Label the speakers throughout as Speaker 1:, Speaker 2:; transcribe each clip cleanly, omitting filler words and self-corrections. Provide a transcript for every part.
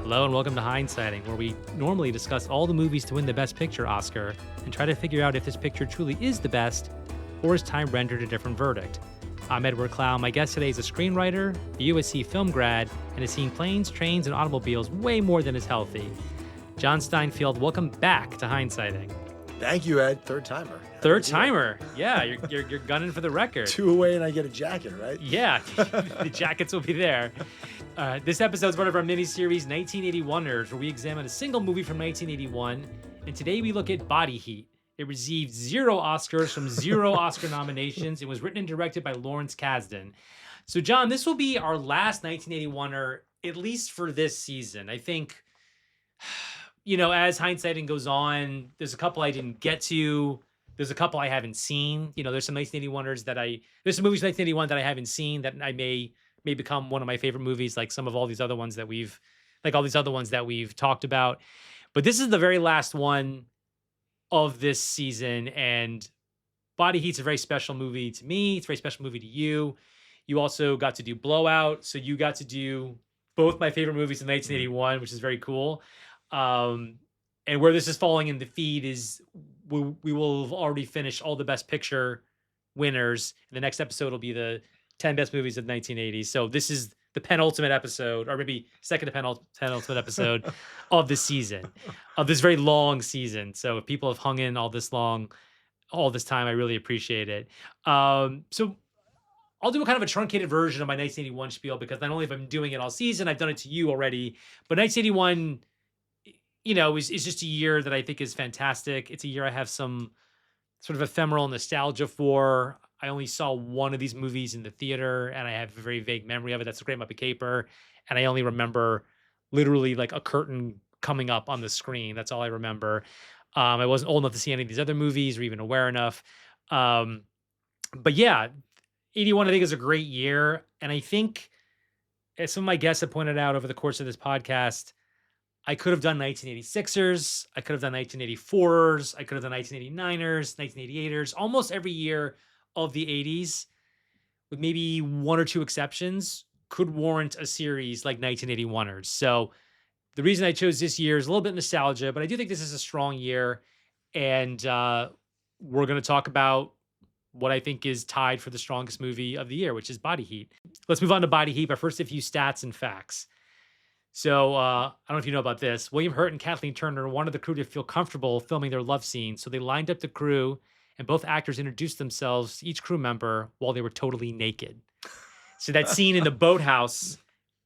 Speaker 1: Hello and welcome to Hindsighting, where we normally discuss all the movies to win the Best Picture Oscar and try to figure out if this picture truly is the best or is time rendered a different verdict. I'm Edward Clow. My guest today is a screenwriter, a USC film grad, and has seen planes, trains, and automobiles way more than is healthy. Jon Steinfield, welcome back to Hindsighting.
Speaker 2: Thank you, Ed. Third timer.
Speaker 1: Third timer. Yeah, you're gunning for the record.
Speaker 2: Two away and I get a jacket, right?
Speaker 1: Yeah, the jackets will be there. This episode is part of our mini-series 1981ers, where we examine a single movie from 1981, and today we look at Body Heat. It received 0 Oscars from 0 Oscar nominations. It was written and directed by Lawrence Kasdan. So, John, this will be our last 1981er, at least for this season. I think, as Hindsighting goes on, there's a couple I didn't get to. There's a couple I haven't seen. There's some 1981ers there's some movies from 1981 that I haven't seen that I may become one of my favorite movies, like some of all these other ones that we've talked about. But this is the very last one of this season, and Body Heat's a very special movie to me. It's a very special movie to you. You also got to do Blowout, so you got to do both my favorite movies in 1981, which is very cool. And where this is falling in the feed is we will have already finished all the Best Picture winners. The next episode will be the 10 best movies of the 1980s. So this is the penultimate episode, or maybe second to penultimate episode of the season, of this very long season. So if people have hung in all this time, I really appreciate it. So I'll do a kind of a truncated version of my 1981 spiel, because not only have I been doing it all season, I've done it to you already, but 1981, is just a year that I think is fantastic. It's a year I have some sort of ephemeral nostalgia for. I only saw one of these movies in the theater, and I have a very vague memory of it. That's A Great Muppet Caper. And I only remember literally like a curtain coming up on the screen. That's all I remember. I wasn't old enough to see any of these other movies or even aware enough. But yeah, 81, I think, is a great year. And I think, as some of my guests have pointed out over the course of this podcast, I could have done 1986ers. I could have done 1984s. I could have done 1989ers, 1988ers, almost every year of the 80s, with maybe one or two exceptions, could warrant a series like 1981ers. So the reason I chose this year is a little bit nostalgia, but I do think this is a strong year. And we're going to talk about what I think is tied for the strongest movie of the year, which is Body Heat. Let's move on to Body Heat, but first, a few stats and facts. So I don't know if you know about this. William Hurt and Kathleen Turner wanted the crew to feel comfortable filming their love scene, so they lined up the crew, and both actors introduced themselves to each crew member while they were totally naked. So that scene in the boathouse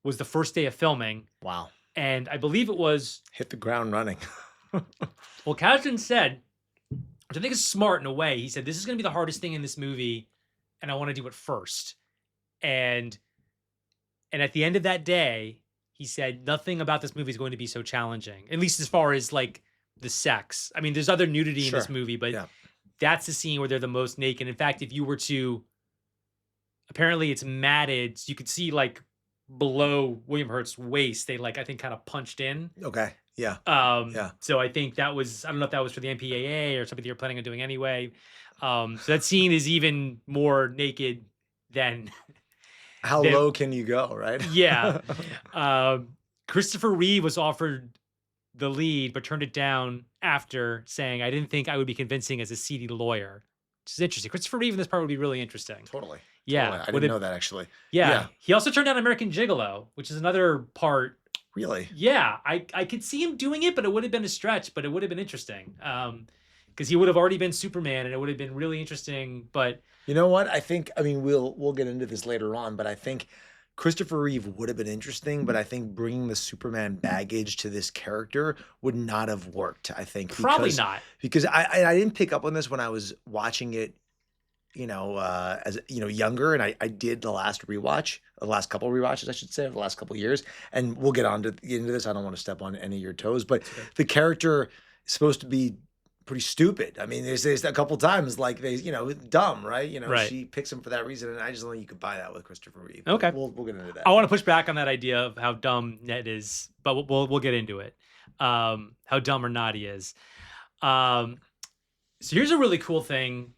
Speaker 1: was the first day of filming.
Speaker 2: Wow.
Speaker 1: And I believe it was...
Speaker 2: Hit the ground running.
Speaker 1: Well, Kasdan said, which I think is smart in a way, he said, this is going to be the hardest thing in this movie, and I want to do it first. And at the end of that day, he said, nothing about this movie is going to be so challenging, at least as far as like the sex. I mean, there's other nudity in this movie, but that's the scene where they're the most naked. In fact, if you were to, apparently it's matted, so you could see like below William Hurt's waist, they I think kind of punched in.
Speaker 2: Okay. Yeah.
Speaker 1: So I think that was, I don't know if that was for the MPAA or something they were planning on doing anyway. So that scene is even more naked than...
Speaker 2: How low can you go, right?
Speaker 1: Yeah. Christopher Reeve was offered the lead, but turned it down after saying, I didn't think I would be convincing as a seedy lawyer. Which is interesting. Christopher Reeve in this part would be really interesting.
Speaker 2: Totally.
Speaker 1: Yeah.
Speaker 2: Totally. I didn't know that, actually.
Speaker 1: Yeah. He also turned down American Gigolo, which is another part.
Speaker 2: Really?
Speaker 1: Yeah. I could see him doing it, but it would have been a stretch, but it would have been interesting. Because he would have already been Superman, and it would have been really interesting, but...
Speaker 2: You know what? I think, we'll get into this later on, but I think Christopher Reeve would have been interesting, but I think bringing the Superman baggage to this character would not have worked, I think.
Speaker 1: Probably not.
Speaker 2: Because I didn't pick up on this when I was watching it, as younger, and I did the last couple rewatches, I should say, of the last couple of years, and we'll get into this. I don't want to step on any of your toes, but the character is supposed to be pretty stupid. I mean, there's a couple times like they, dumb, right?
Speaker 1: Right.
Speaker 2: She picks him for that reason, and I just don't think you could buy that with Christopher Reeve.
Speaker 1: Okay,
Speaker 2: we'll get into that.
Speaker 1: I want to push back on that idea of how dumb Ned is, but we'll get into it. How dumb or not he is. So here's a really cool thing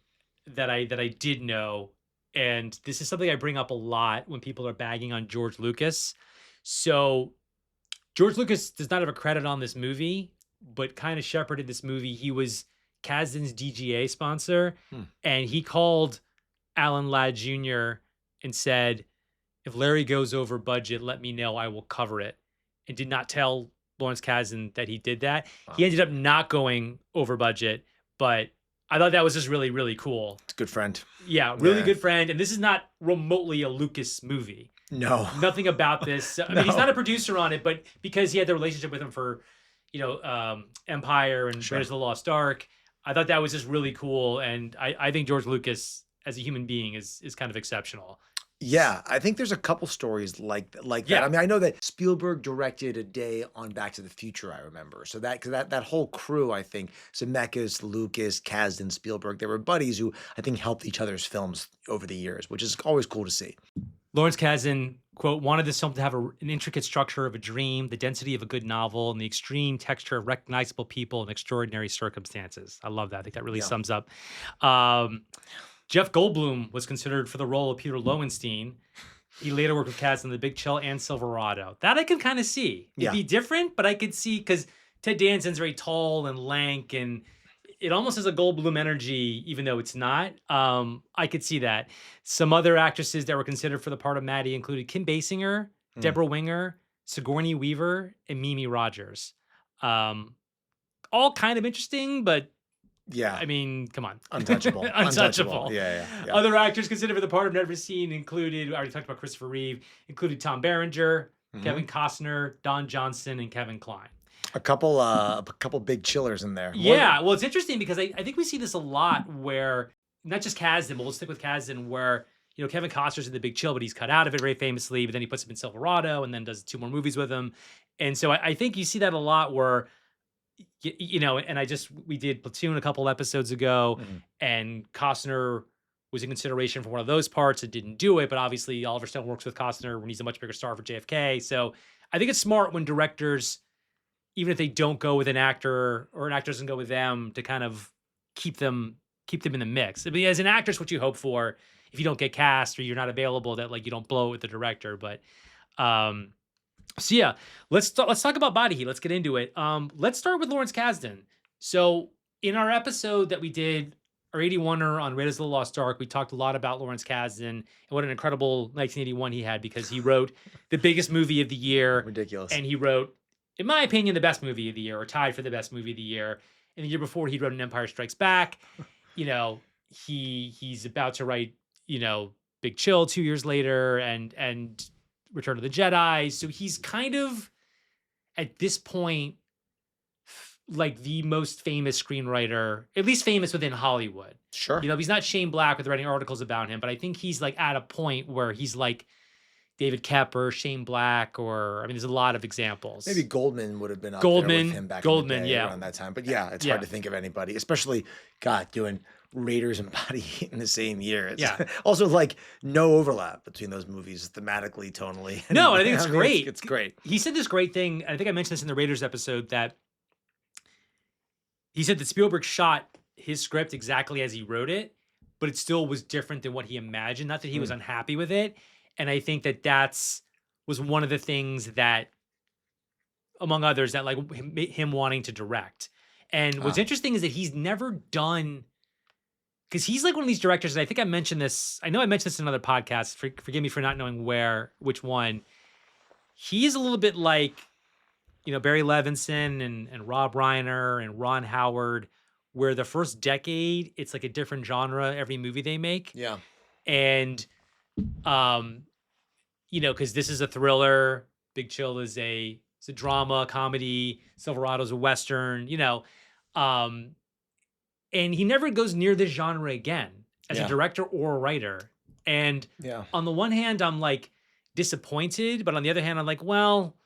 Speaker 1: that I did know, and this is something I bring up a lot when people are bagging on George Lucas. So George Lucas does not have a credit on this movie, but kind of shepherded this movie. He was Kasdan's DGA sponsor, and he called Alan Ladd Jr. and said, if Larry goes over budget, let me know. I will cover it. And did not tell Lawrence Kasdan that he did that.
Speaker 2: Wow.
Speaker 1: He ended up not going over budget, but I thought that was just really, really cool.
Speaker 2: It's a good friend.
Speaker 1: Yeah, really good friend. And this is not remotely a Lucas movie.
Speaker 2: No.
Speaker 1: Nothing about this. I mean, he's not a producer on it, but because he had the relationship with him for, Empire and Raiders of the Lost Ark, I thought that was just really cool. And I think George Lucas, as a human being, is kind of exceptional.
Speaker 2: Yeah, I think there's a couple stories like that. I mean, I know that Spielberg directed a day on Back to the Future, I remember. So that whole crew, I think, Zemeckis, Lucas, Kasdan, Spielberg, they were buddies who I think helped each other's films over the years, which is always cool to see.
Speaker 1: Lawrence Kasdan, quote, wanted this film to have an intricate structure of a dream, the density of a good novel, and the extreme texture of recognizable people in extraordinary circumstances. I love that. I think that really sums up. Jeff Goldblum was considered for the role of Peter Lowenstein. He later worked with Kasdan in The Big Chill and Silverado. That I can kind of see. It'd be different, but I could see, because Ted Danson's very tall and lank, and it almost has a Goldblum energy, even though it's not. I could see that. Some other actresses that were considered for the part of Maddie included Kim Basinger, Deborah Winger, Sigourney Weaver, and Mimi Rogers. All kind of interesting, but
Speaker 2: yeah,
Speaker 1: I mean, come on.
Speaker 2: Untouchable.
Speaker 1: Untouchable.
Speaker 2: Yeah.
Speaker 1: Other actors considered for the part I've never seen included, I already talked about Christopher Reeve, included Tom Berenger, Kevin Costner, Don Johnson, and Kevin Kline.
Speaker 2: A couple big chillers in there.
Speaker 1: Yeah, well, it's interesting because I think we see this a lot where, not just Kasdan, but we'll stick with Kasdan, where, Kevin Costner's in The Big Chill, but he's cut out of it very famously, but then he puts him in Silverado and then does 2 more movies with him. And so I think you see that a lot where, and we did Platoon a couple episodes ago, and Costner was in consideration for one of those parts and didn't do it, but obviously Oliver Stone works with Costner when he's a much bigger star for JFK. So I think it's smart when directors, even if they don't go with an actor or an actor doesn't go with them, to kind of keep them in the mix. I mean, as an actress, what you hope for, if you don't get cast or you're not available, that like you don't blow it with the director. But so yeah, let's talk about Body Heat. Let's get into it. Let's start with Lawrence Kasdan. So in our episode that we did, our 81er on Raiders of the Lost Ark, we talked a lot about Lawrence Kasdan and what an incredible 1981 he had, because he wrote the biggest movie of the year.
Speaker 2: Ridiculous.
Speaker 1: And he wrote, in my opinion, the best movie of the year, or tied for the best movie of the year. And the year before, he wrote An Empire Strikes Back. He's about to write, Big Chill 2 years later, and Return of the Jedi. So he's kind of, at this point, like the most famous screenwriter, at least famous within Hollywood.
Speaker 2: Sure.
Speaker 1: He's not Shane Black with writing articles about him, but I think he's like at a point where he's like David Koepp or Shane Black, or, there's a lot of examples.
Speaker 2: Maybe Goldman would have been up there with him back in the day,
Speaker 1: yeah,
Speaker 2: around that time. But yeah, it's hard to think of anybody, especially, God, doing Raiders and Body Heat in the same year. It's also like no overlap between those movies thematically, tonally.
Speaker 1: No, I think it's great.
Speaker 2: It's great.
Speaker 1: He said this great thing. I think I mentioned this in the Raiders episode, that he said that Spielberg shot his script exactly as he wrote it, but it still was different than what he imagined. Not that he was unhappy with it. And I think that was one of the things that, among others, that like him wanting to direct. And what's interesting is that he's never done, because he's like one of these directors, and I think I mentioned this. I know I mentioned this in another podcast. Forgive me for not knowing which one. He is a little bit like, Barry Levinson and Rob Reiner and Ron Howard, where the first decade, it's like a different genre every movie they make.
Speaker 2: Yeah.
Speaker 1: And, because this is a thriller, Big Chill is a drama, comedy, Silverado's a Western, and he never goes near this genre again as a director or a writer. And on the one hand, I'm like disappointed, but on the other hand, I'm like, well,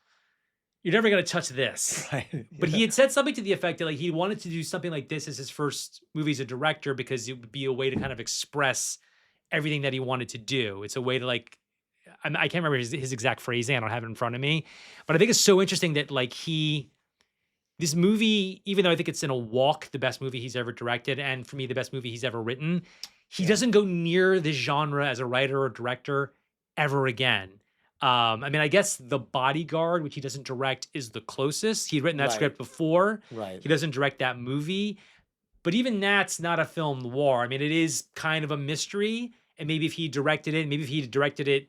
Speaker 1: you're never going to touch this. Right. But he had said something to the effect that like he wanted to do something like this as his first movie as a director, because it would be a way to kind of express everything that he wanted to do. It's a way to like, I can't remember his exact phrasing. I don't have it in front of me, but I think it's so interesting that like this movie, even though I think it's in a walk, the best movie he's ever directed, and for me, the best movie he's ever written, he doesn't go near this genre as a writer or director ever again. I mean, I guess The Bodyguard, which he doesn't direct, is the closest. He'd written that
Speaker 2: Right.
Speaker 1: script before.
Speaker 2: Right.
Speaker 1: He doesn't direct that movie. But even that's not a film noir. I mean, it is kind of a mystery. And maybe if he directed it,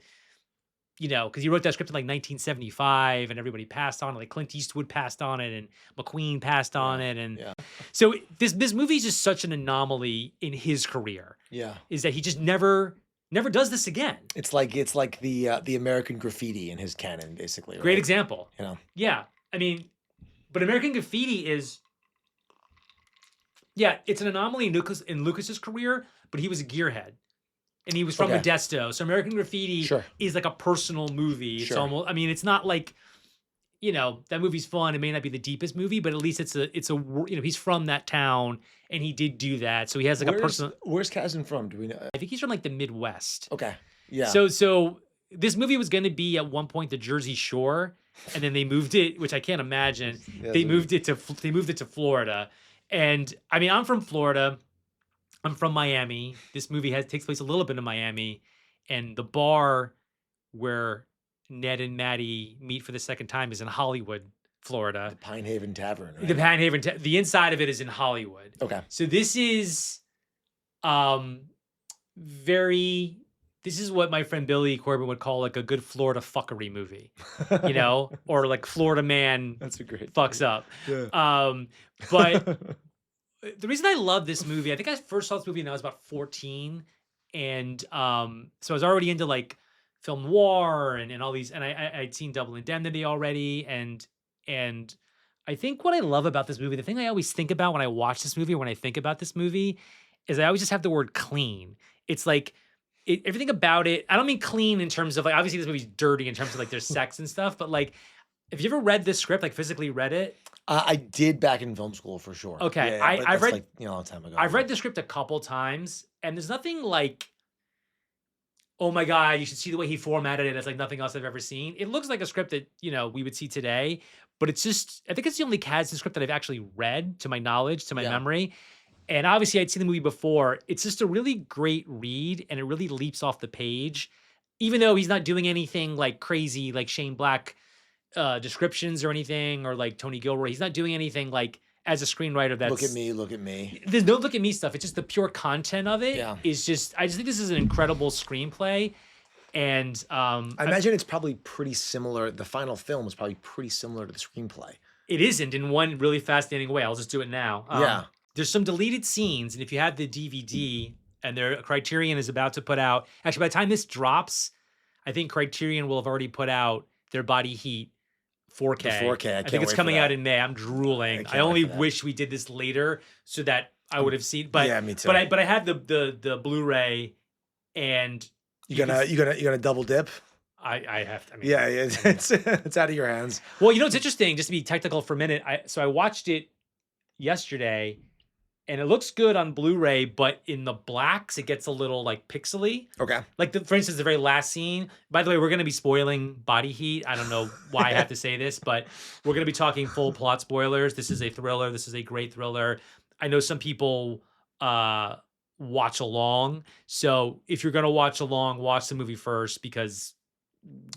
Speaker 1: because he wrote that script in like 1975 and everybody passed on it. Like Clint Eastwood passed on it and McQueen passed on it. And
Speaker 2: Yeah.
Speaker 1: so this movie is just such an anomaly in his career.
Speaker 2: Yeah.
Speaker 1: Is that he just never does this again.
Speaker 2: It's like the American Graffiti in his canon, basically.
Speaker 1: Great
Speaker 2: right?
Speaker 1: example.
Speaker 2: You know.
Speaker 1: Yeah. I mean, but American Graffiti is, yeah, it's an anomaly in Lucas's career, but he was a gearhead. And he was from
Speaker 2: Okay.
Speaker 1: Modesto. So American Graffiti
Speaker 2: Sure.
Speaker 1: is like a personal movie. It's
Speaker 2: Sure.
Speaker 1: almost, I mean, it's not like, that movie's fun. It may not be the deepest movie, but at least he's from that town and he did do that. So he has like a personal.
Speaker 2: Where's Kazan from? Do we know?
Speaker 1: I think he's from like the Midwest.
Speaker 2: Okay. Yeah.
Speaker 1: So this movie was going to be at one point the Jersey Shore, and then they moved it, which I can't imagine.
Speaker 2: Yeah,
Speaker 1: They moved it to Florida. And I mean, I'm from Florida. I'm from Miami. This movie takes place a little bit in Miami, and the bar where Ned and Maddie meet for the second time is in Hollywood, Florida.
Speaker 2: The Pine Haven Tavern. Right?
Speaker 1: The Pine Haven. The inside of it is in Hollywood.
Speaker 2: Okay.
Speaker 1: So this is, This is what my friend Billy Corbin would call like a good Florida fuckery movie, or like Florida man
Speaker 2: That's a great
Speaker 1: fucks up.
Speaker 2: Yeah.
Speaker 1: But the reason I love this movie, I think I first saw this movie when I was about 14. And so I was already into like film noir and all these, and I'd seen Double Indemnity already. And I think what I love about this movie, the thing I always think about when I watch this movie, or when I think about this movie, is I always just have the word clean. It's like everything about it. I don't mean clean in terms of like, obviously this movie's dirty in terms of like there's sex and stuff, but like, have you ever read this script, like physically read it?
Speaker 2: I did back in film school for sure.
Speaker 1: Okay.
Speaker 2: Yeah,
Speaker 1: I've read,
Speaker 2: like, a long time ago.
Speaker 1: I've read the script a couple times, and there's nothing like, oh my God, you should see the way he formatted it. It's like nothing else I've ever seen. It looks like a script that, we would see today, but it's just, I think it's the only Kasdan script that I've actually read to my knowledge, to my memory. And obviously I'd seen the movie before. It's just a really great read, and it really leaps off the page, even though he's not doing anything like crazy, like Shane Black descriptions or anything, or like Tony Gilroy. He's not doing anything like, as a screenwriter, that's
Speaker 2: look at me.
Speaker 1: There's no look at me stuff. It's just the pure content of it. Is just, I just think this is an incredible screenplay. And
Speaker 2: I imagine it's probably pretty similar. The final film is probably pretty similar to the screenplay.
Speaker 1: It isn't, in one really fascinating way. I'll just do it now. There's some deleted scenes, and if you have the DVD, and Criterion is about to put out, actually by the time this drops, I think Criterion will have already put out their Body Heat 4K.
Speaker 2: The 4K.
Speaker 1: I think it's coming out in May. I'm drooling. I only wish we did this later so that I would have seen. But
Speaker 2: yeah, me too.
Speaker 1: But I had the Blu-ray, and
Speaker 2: you gonna double dip?
Speaker 1: I have to. I mean,
Speaker 2: yeah, it's out of your hands.
Speaker 1: Well, it's interesting. Just to be technical for a minute, I watched it yesterday, and it looks good on Blu-ray, but in the blacks, it gets a little like pixely.
Speaker 2: Okay.
Speaker 1: Like for instance, the very last scene. By the way, we're going to be spoiling Body Heat. I don't know why I have to say this, but we're going to be talking full plot spoilers. This is a thriller. This is a great thriller. I know some people watch along, so if you're going to watch along, watch the movie first, because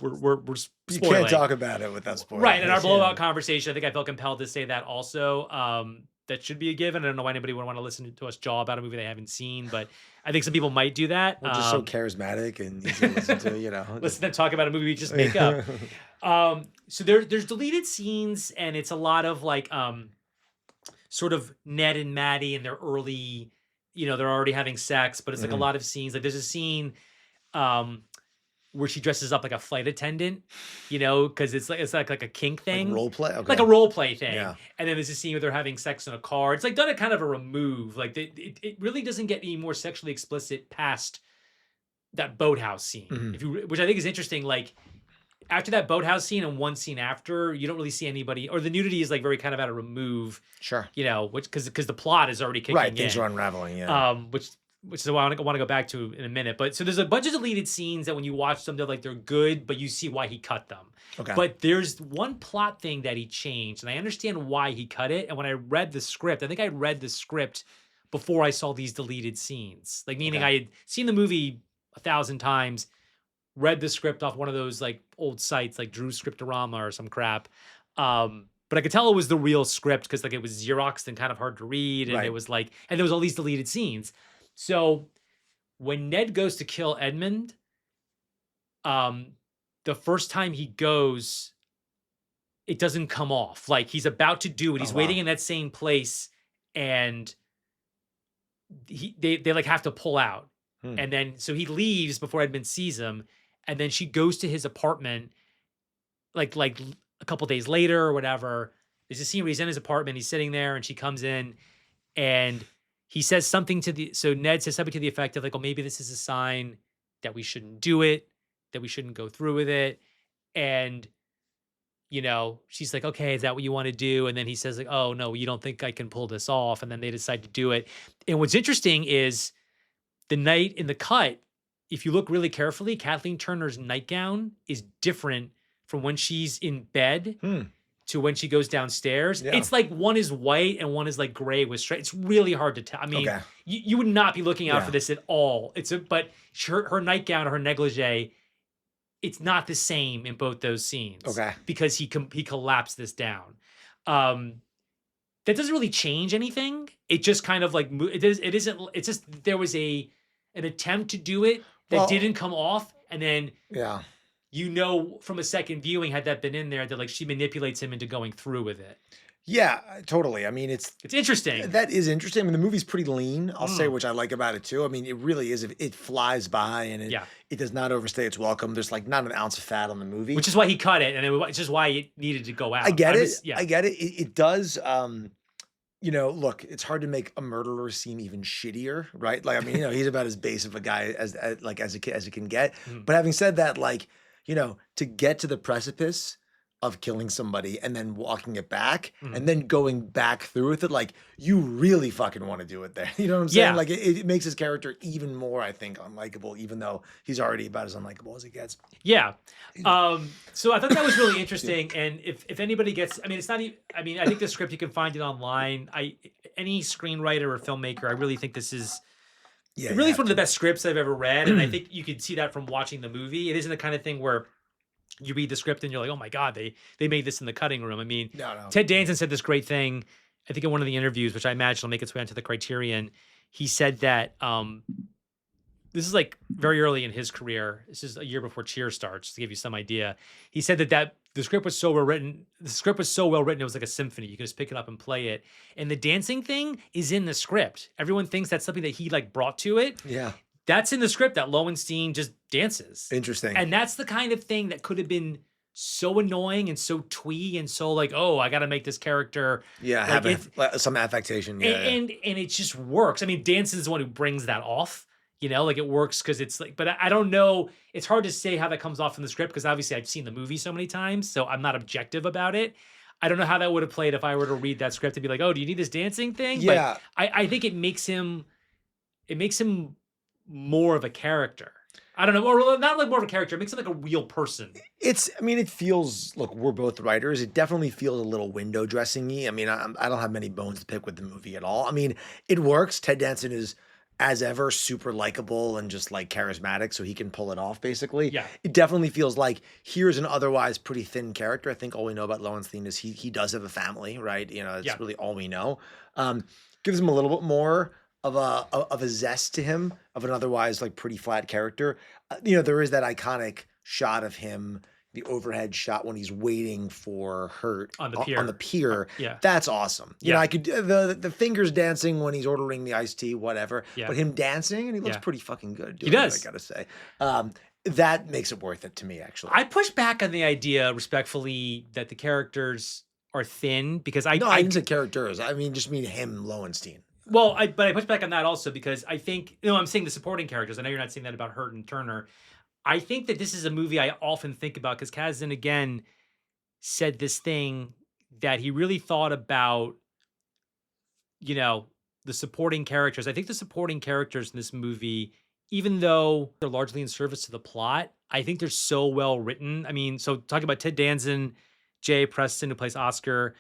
Speaker 1: we're spoiling.
Speaker 2: You can't talk about it without spoiling.
Speaker 1: Right. In our blowout conversation, I think I felt compelled to say that also. That should be a given. I don't know why anybody would want to listen to us jaw about a movie they haven't seen, but I think some people might do that.
Speaker 2: We're just so charismatic and easy to listen to,
Speaker 1: Listen to them talk about a movie we just make up. So there's deleted scenes, and it's a lot of like sort of Ned and Maddie in their early, they're already having sex, but it's like a lot of scenes. Like there's a scene where she dresses up like a flight attendant, because it's like a kink thing,
Speaker 2: like role play, okay.
Speaker 1: Like a role play thing.
Speaker 2: Yeah.
Speaker 1: And then there's a scene where they're having sex in a car. It's like done at kind of a remove. Like it really doesn't get any more sexually explicit past that boathouse scene, which I think is interesting. Like after that boathouse scene and one scene after, you don't really see anybody, or the nudity is like very kind of at a remove.
Speaker 2: Sure.
Speaker 1: Which because the plot is already kicking in.
Speaker 2: Right. Things are unraveling. Yeah.
Speaker 1: Which is what I want to go back to in a minute. But so there's a bunch of deleted scenes that when you watch them, they're good, but you see why he cut them.
Speaker 2: Okay.
Speaker 1: But there's one plot thing that he changed, and I understand why he cut it. And when I read the script, I think I read the script before I saw these deleted scenes. Like meaning I had seen the movie 1,000 times, read the script off one of those like old sites like Drew Scriptorama or some crap. But I could tell it was the real script because like it was Xeroxed and kind of hard to read, and it
Speaker 2: Right.
Speaker 1: was like, and there was all these deleted scenes. So when Ned goes to kill Edmund, the first time he goes, it doesn't come off. Like he's about to do it.
Speaker 2: Oh
Speaker 1: He's
Speaker 2: wow.
Speaker 1: waiting in that same place, and they like have to pull out.
Speaker 2: Hmm.
Speaker 1: And then so he leaves before Edmund sees him, and then she goes to his apartment like a couple days later or whatever. There's a scene where he's in his apartment, he's sitting there, and she comes in, and he says something so Ned says something to the effect of like, oh, maybe this is a sign that we shouldn't do it, that we shouldn't go through with it. And she's like, okay, is that what you want to do? And then he says like, oh no, you don't think I can pull this off. And then they decide to do it. And what's interesting is the night in the cut, if you look really carefully, Kathleen Turner's nightgown is different from when she's in bed to when she goes downstairs.
Speaker 2: Yeah.
Speaker 1: It's like one is white and one is like gray with straight. It's really hard to tell. I mean,
Speaker 2: Okay.
Speaker 1: you would not be looking out
Speaker 2: Yeah.
Speaker 1: for this at all. But her nightgown or her negligee, it's not the same in both those scenes.
Speaker 2: Okay.
Speaker 1: Because he collapsed this down. That doesn't really change anything. It just kind of like it's just there was an attempt to do it that didn't come off, and then
Speaker 2: Yeah.
Speaker 1: from a second viewing, had that been in there, that like she manipulates him into going through with it.
Speaker 2: Yeah, totally. I mean,
Speaker 1: It's interesting.
Speaker 2: that is interesting. I mean, the movie's pretty lean, I'll say, which I like about it too. I mean, it really is. It flies by, and it does not overstay its welcome. There's like not an ounce of fat on the movie,
Speaker 1: Which is why he cut it, and it's just why it needed to go out.
Speaker 2: I get it. I get it. It does. Look, it's hard to make a murderer seem even shittier, right? Like, I mean, he's about as base of a guy as it can get. But having said that, like, to get to the precipice of killing somebody and then walking it back and then going back through with it, like, you really fucking want to do it there. You know what I'm saying?
Speaker 1: Yeah.
Speaker 2: Like, it makes his character even more, I think, unlikable, even though he's already about as unlikable as he gets.
Speaker 1: Yeah. So I thought that was really interesting. And if anybody gets, I mean, it's not even, I mean, I think the script, you can find it online. Any screenwriter or filmmaker, I really think this is,
Speaker 2: Yeah,
Speaker 1: it really is one of the best scripts I've ever read. And I think you can see that from watching the movie. It isn't the kind of thing where you read the script and you're like, oh my God, they made this in the cutting room. I mean,
Speaker 2: No.
Speaker 1: Ted Danson said this great thing, I think in one of the interviews, which I imagine will make its way onto the Criterion. He said that this is like very early in his career. This is a year before Cheers starts, to give you some idea. He said that the script was so well written. The script was so well written, it was like a symphony. You could just pick it up and play it. And the dancing thing is in the script. Everyone thinks that's something that he like brought to it.
Speaker 2: Yeah.
Speaker 1: That's in the script, that Lowenstein just dances.
Speaker 2: Interesting.
Speaker 1: And that's the kind of thing that could have been so annoying and so twee and so like, oh, I got to make this character.
Speaker 2: Yeah,
Speaker 1: like
Speaker 2: have some affectation. Yeah,
Speaker 1: and it just works. I mean, Danson's the one who brings that off. Like it works because it's like, but I don't know. It's hard to say how that comes off in the script because obviously I've seen the movie so many times, so I'm not objective about it. I don't know how that would have played if I were to read that script and be like, oh, do you need this dancing thing?
Speaker 2: Yeah.
Speaker 1: But I think it makes him more of a character. I don't know, or not like more of a character. It makes him like a real person.
Speaker 2: It feels, look, we're both writers. It definitely feels a little window dressing-y. I mean, I don't have many bones to pick with the movie at all. I mean, it works. Ted Danson is, as ever, super likable and just like charismatic, so he can pull it off basically.
Speaker 1: Yeah.
Speaker 2: It definitely feels like here's an otherwise pretty thin character. I think all we know about Lowenstein is he does have a family, right? That's really all we know. Gives him a little bit more of a zest to him, of an otherwise like pretty flat character. There is that iconic shot of him, the overhead shot when he's waiting for Hurt
Speaker 1: On the pier.
Speaker 2: Yeah, that's awesome. I could the fingers dancing when he's ordering the iced tea, whatever.
Speaker 1: Yeah.
Speaker 2: But him dancing, and he looks pretty fucking good.
Speaker 1: He does.
Speaker 2: I gotta say, that makes it worth it to me. Actually,
Speaker 1: I push back on the idea respectfully that the characters are thin because I
Speaker 2: didn't say characters. I mean, just mean him, Lowenstein.
Speaker 1: Well, but I push back on that also because I think, I'm saying the supporting characters. I know you're not saying that about Hurt and Turner. I think that this is a movie I often think about because Kasdan, again, said this thing that he really thought about, the supporting characters. I think the supporting characters in this movie, even though they're largely in service to the plot, I think they're so well written. I mean, so talking about Ted Danson, J.A. Preston, who plays Oscar,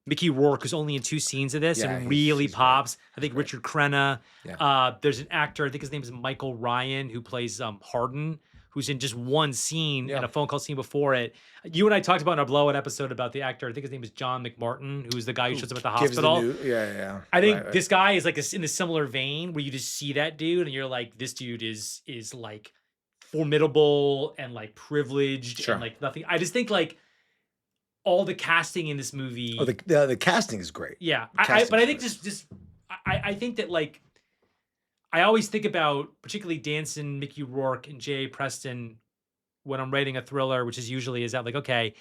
Speaker 1: Mickey Rourke, who's only in 2 scenes of this and really pops. Great. I think great. Richard Crenna. Yeah. There's an actor, I think his name is Michael Ryan, who plays Hardin, who's in just one scene
Speaker 2: Yeah.
Speaker 1: and a phone call scene before it. You and I talked about in our blowout episode about the actor. I think his name is John McMartin, who's the guy who shows up at the
Speaker 2: Gives the
Speaker 1: hospital.
Speaker 2: yeah.
Speaker 1: I think
Speaker 2: Right.
Speaker 1: this guy is like in a similar vein where you just see that dude and you're like, this dude is like formidable and like privileged
Speaker 2: Sure.
Speaker 1: and like nothing. I just think like all the casting in this movie.
Speaker 2: Oh, the casting is great.
Speaker 1: Yeah,
Speaker 2: Casting's
Speaker 1: but I think
Speaker 2: great.
Speaker 1: I think that like I always think about particularly Danson, Mickey Rourke, and J.A. Preston when I'm writing a thriller, which is usually is that like okay,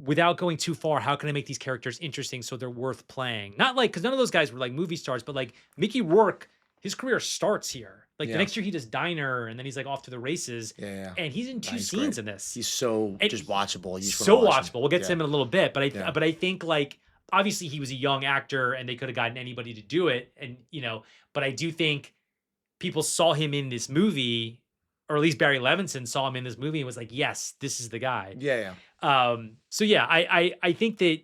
Speaker 1: without going too far, how can I make these characters interesting so they're worth playing? Not like because none of those guys were like movie stars, but like Mickey Rourke, his career starts here. Like the next year he does Diner, and then he's like off to the races.
Speaker 2: Yeah.
Speaker 1: And he's in 2
Speaker 2: He's
Speaker 1: scenes
Speaker 2: great.
Speaker 1: in this.
Speaker 2: He's so
Speaker 1: And
Speaker 2: just watchable. You just
Speaker 1: so
Speaker 2: wanna watch him.
Speaker 1: watchable. We'll get to him in a little bit, but
Speaker 2: Yeah.
Speaker 1: I think like obviously he was a young actor and they could have gotten anybody to do it, and but I do think people saw him in this movie, or at least Barry Levinson saw him in this movie and was like, yes, this is the guy.
Speaker 2: Yeah.
Speaker 1: So yeah, I think that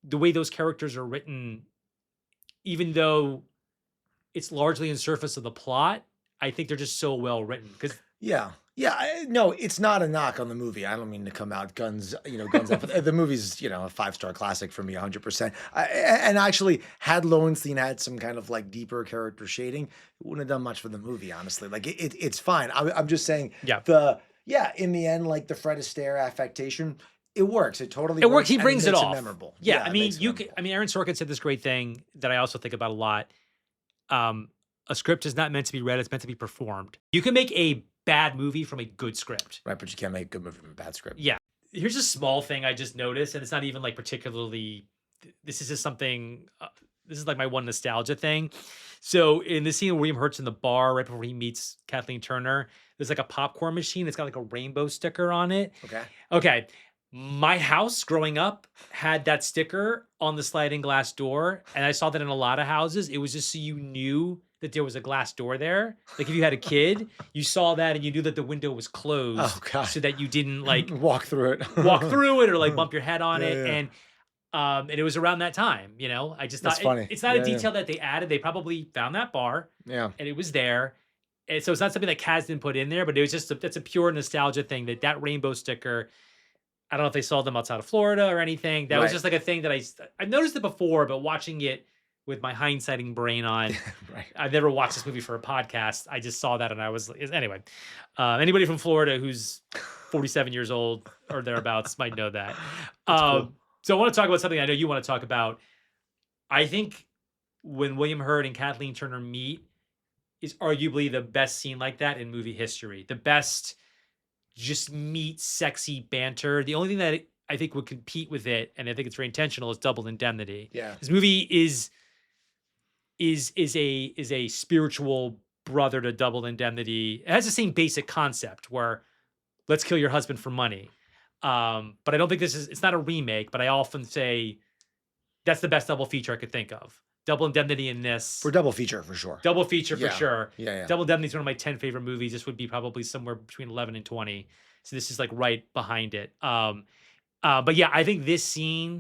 Speaker 1: the way those characters are written, even though it's largely in surface of the plot, I think they're just so well written because
Speaker 2: Yeah. No, it's not a knock on the movie. I don't mean to come out guns up. The movie's, a 5-star classic for me, 100%. And actually, had Lowenstein had some kind of like deeper character shading, it wouldn't have done much for the movie, honestly. Like it's fine. I'm just saying in the end, like the Fred Astaire affectation, it works. It totally works.
Speaker 1: He
Speaker 2: and
Speaker 1: brings it
Speaker 2: makes
Speaker 1: off.
Speaker 2: Memorable.
Speaker 1: Yeah,
Speaker 2: it
Speaker 1: I mean,
Speaker 2: makes it memorable.
Speaker 1: Aaron Sorkin said this great thing that I also think about a lot. A script is not meant to be read; it's meant to be performed. You can make a bad movie from a good script,
Speaker 2: Right? But you can't make a good movie from a bad script.
Speaker 1: Yeah. Here's a small thing I just noticed, and it's not even like particularly. This is just something. This is like my one nostalgia thing. So in the scene where William Hurt's in the bar right before he meets Kathleen Turner, there's like a popcorn machine. It's got like a rainbow sticker on it. Okay. My house growing up had that sticker on the sliding glass door, and I saw that in a lot of houses. It was just so you knew that there was a glass door there. Like if you had a kid, you saw that and you knew that the window was closed so that you didn't like
Speaker 2: walk through it
Speaker 1: or like bump your head on it.
Speaker 2: Yeah.
Speaker 1: And it was around that time, I just
Speaker 2: That's
Speaker 1: thought
Speaker 2: funny.
Speaker 1: It's not a detail that they added. They probably found that bar
Speaker 2: Yeah.
Speaker 1: and it was there. And so it's not something that Kaz didn't put in there, but it was just that's a pure nostalgia thing that rainbow sticker. I don't know if they sold them outside of Florida or anything. That was just like a thing that I've noticed it before, but watching it with my hindsighting brain on, I've never watched this movie for a podcast. I just saw that and I was anyway. Anybody from Florida who's 47 years old or thereabouts might know that.
Speaker 2: Cool.
Speaker 1: So I want to talk about something I know you want to talk about. I think when William Hurt and Kathleen Turner meet is arguably the best scene like that in movie history. The best just meet sexy banter. The only thing that I think would compete with it, and I think it's very intentional, is Double Indemnity.
Speaker 2: Yeah.
Speaker 1: This movie is a spiritual brother to Double Indemnity. It has the same basic concept where let's kill your husband for money. But I don't think it's not a remake, but I often say that's the best double feature I could think of. Double Indemnity in this.
Speaker 2: For double feature, for sure.
Speaker 1: Double feature for sure.
Speaker 2: Yeah.
Speaker 1: Double Indemnity is one of my 10 favorite movies. This would be probably somewhere between 11 and 20. So this is like right behind it. But yeah, I think this scene,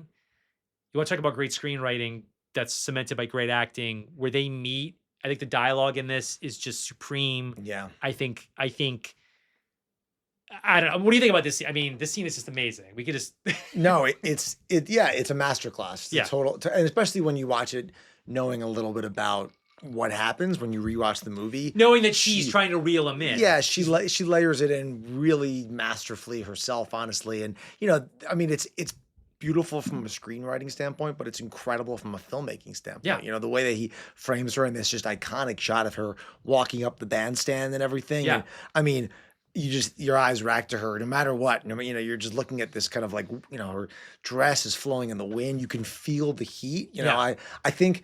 Speaker 1: you want to talk about great screenwriting that's cemented by great acting, where they meet. I think the dialogue in this is just supreme.
Speaker 2: Yeah.
Speaker 1: I think I don't know. What do you think about this scene? I mean, this scene is just amazing. We could just
Speaker 2: No, it's a masterclass.
Speaker 1: Yeah.
Speaker 2: And especially when you watch it knowing a little bit about what happens when you rewatch the movie.
Speaker 1: knowing that she's trying to reel him in.
Speaker 2: Yeah, she layers it in really masterfully herself, honestly. And I mean, it's beautiful from a screenwriting standpoint, but it's incredible from a filmmaking standpoint.
Speaker 1: Yeah.
Speaker 2: The way that he frames her in this just iconic shot of her walking up the bandstand and everything.
Speaker 1: Yeah.
Speaker 2: And, I mean, your eyes rack to her no matter what. You're just looking at this kind of like, her dress is flowing in the wind. You can feel the heat. I think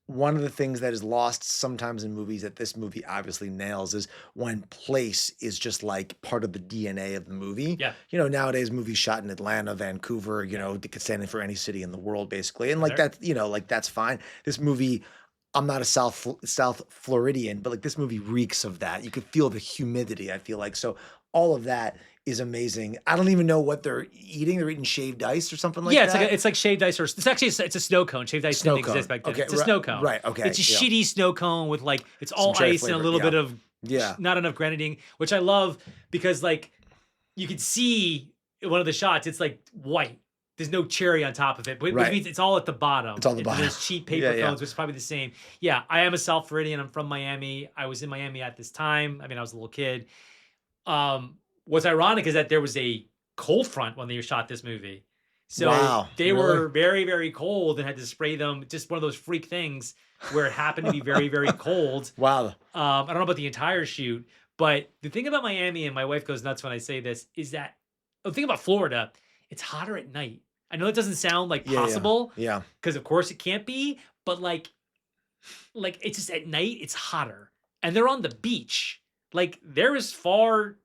Speaker 2: one of the things that is lost sometimes in movies that this movie obviously nails is when place is just like part of the DNA of the movie.
Speaker 1: Yeah.
Speaker 2: Nowadays movies shot in Atlanta, Vancouver, they could stand in for any city in the world basically. And like that, that's fine. This movie, I'm not a South Floridian, but like this movie reeks of that. You could feel the humidity, I feel like. So all of that is amazing. I don't even know what they're eating. They're eating shaved ice or something like that.
Speaker 1: Yeah, it's like shaved ice, or it's a snow cone. Shaved ice didn't exist back then.
Speaker 2: Okay,
Speaker 1: It's a snow cone.
Speaker 2: Right, okay.
Speaker 1: It's a shitty snow cone with like it's all
Speaker 2: cherry
Speaker 1: ice and a
Speaker 2: flavor,
Speaker 1: little bit of
Speaker 2: Yeah.
Speaker 1: not enough grenadine, which I love because like you can see in one of the shots, it's like white. There's no cherry on top of it, which
Speaker 2: Right.
Speaker 1: means it's all at the bottom.
Speaker 2: It's on the
Speaker 1: And
Speaker 2: bottom.
Speaker 1: there's cheap paper
Speaker 2: Yeah.
Speaker 1: cones, which is probably the same. Yeah, I am a South Floridian. I'm from Miami. I was in Miami at this time. I mean, I was a little kid. What's ironic is that there was a cold front when they shot this movie. So
Speaker 2: Wow,
Speaker 1: they
Speaker 2: really?
Speaker 1: were very, very cold and had to spray them. Just one of those freak things where it happened to be very, very cold.
Speaker 2: Wow.
Speaker 1: I don't know about the entire shoot, but the thing about Miami, and my wife goes nuts when I say this, is that the thing about Florida, it's hotter at night. I know it doesn't sound like possible,
Speaker 2: Yeah.
Speaker 1: because of course it can't be, but like it's just at night it's hotter, and they're on the beach. Like they're as far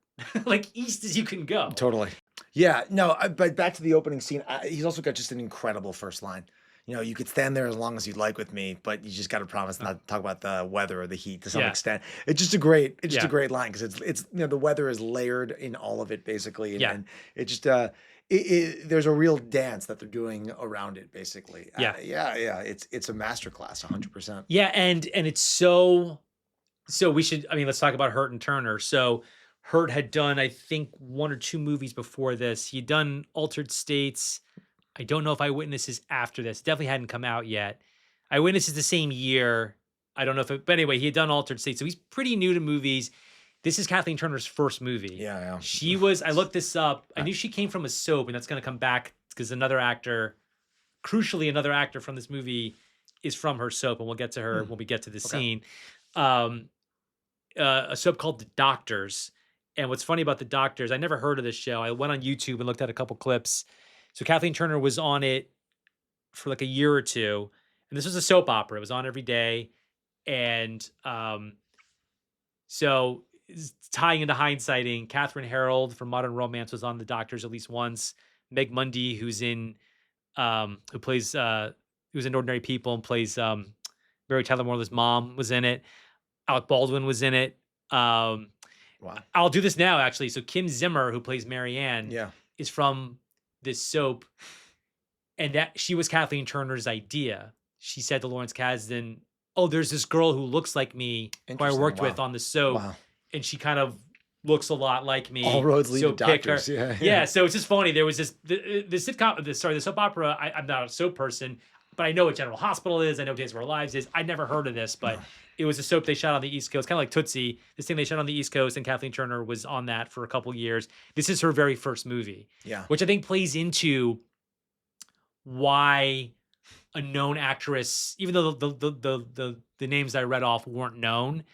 Speaker 1: like east as you can go.
Speaker 2: Totally. Yeah. No, but back to the opening scene. He's also got just an incredible first line. You know, you could stand there as long as you'd like with me, but you just got to promise not to talk about the weather or the heat to some
Speaker 1: Yeah.
Speaker 2: extent. It's just a great line because it's you know, the weather is layered in all of it basically, and,
Speaker 1: Yeah.
Speaker 2: and it just there's a real dance that they're doing around it basically.
Speaker 1: Yeah.
Speaker 2: Yeah. It's a masterclass, 100%.
Speaker 1: Yeah, and it's so we should, I mean, let's talk about Hurt and Turner. So Hurt had done, I think, 1 or 2 movies before this. He'd done Altered States. I don't know if Eyewitness is after this. Definitely hadn't come out yet. Eyewitness is the same year. I don't know if it, but anyway, he had done Altered States. So he's pretty new to movies. This is Kathleen Turner's first movie.
Speaker 2: Yeah.
Speaker 1: She was, I looked this up. I knew she came from a soap, and that's going to come back because another actor, crucially, another actor from this movie is from her soap, and we'll get to her when we get to the scene. A soap called The Doctors. And what's funny about The Doctors, I never heard of this show. I went on YouTube and looked at a couple clips. So Kathleen Turner was on it for like a year or two. And this was a soap opera. It was on every day. And so tying into hindsighting, Catherine Harold from Modern Romance was on The Doctors at least once. Meg Mundy, who's in who was in Ordinary People and plays Mary Tyler Moore's mom, was in it. Alec Baldwin was in it.
Speaker 2: Wow.
Speaker 1: I'll do this now, actually. So Kim Zimmer, who plays Marianne, is from this soap, and that she was Kathleen Turner's idea. She said to Lawrence Kasdan, "Oh, there's this girl who looks like me who I worked with on the soap, and she kind of looks a lot like me.
Speaker 2: All roads lead to Doctors."
Speaker 1: Yeah. So it's just funny. There was this the soap opera. I'm not a soap person, but I know what General Hospital is. I know Days of Our Lives is. I never heard of this, but it was a soap they shot on the East Coast, kind of like Tootsie. This thing they shot on the East Coast, and Kathleen Turner was on that for a couple years. This is her very first movie, which I think plays into why a known actress, even though the names I read off weren't known,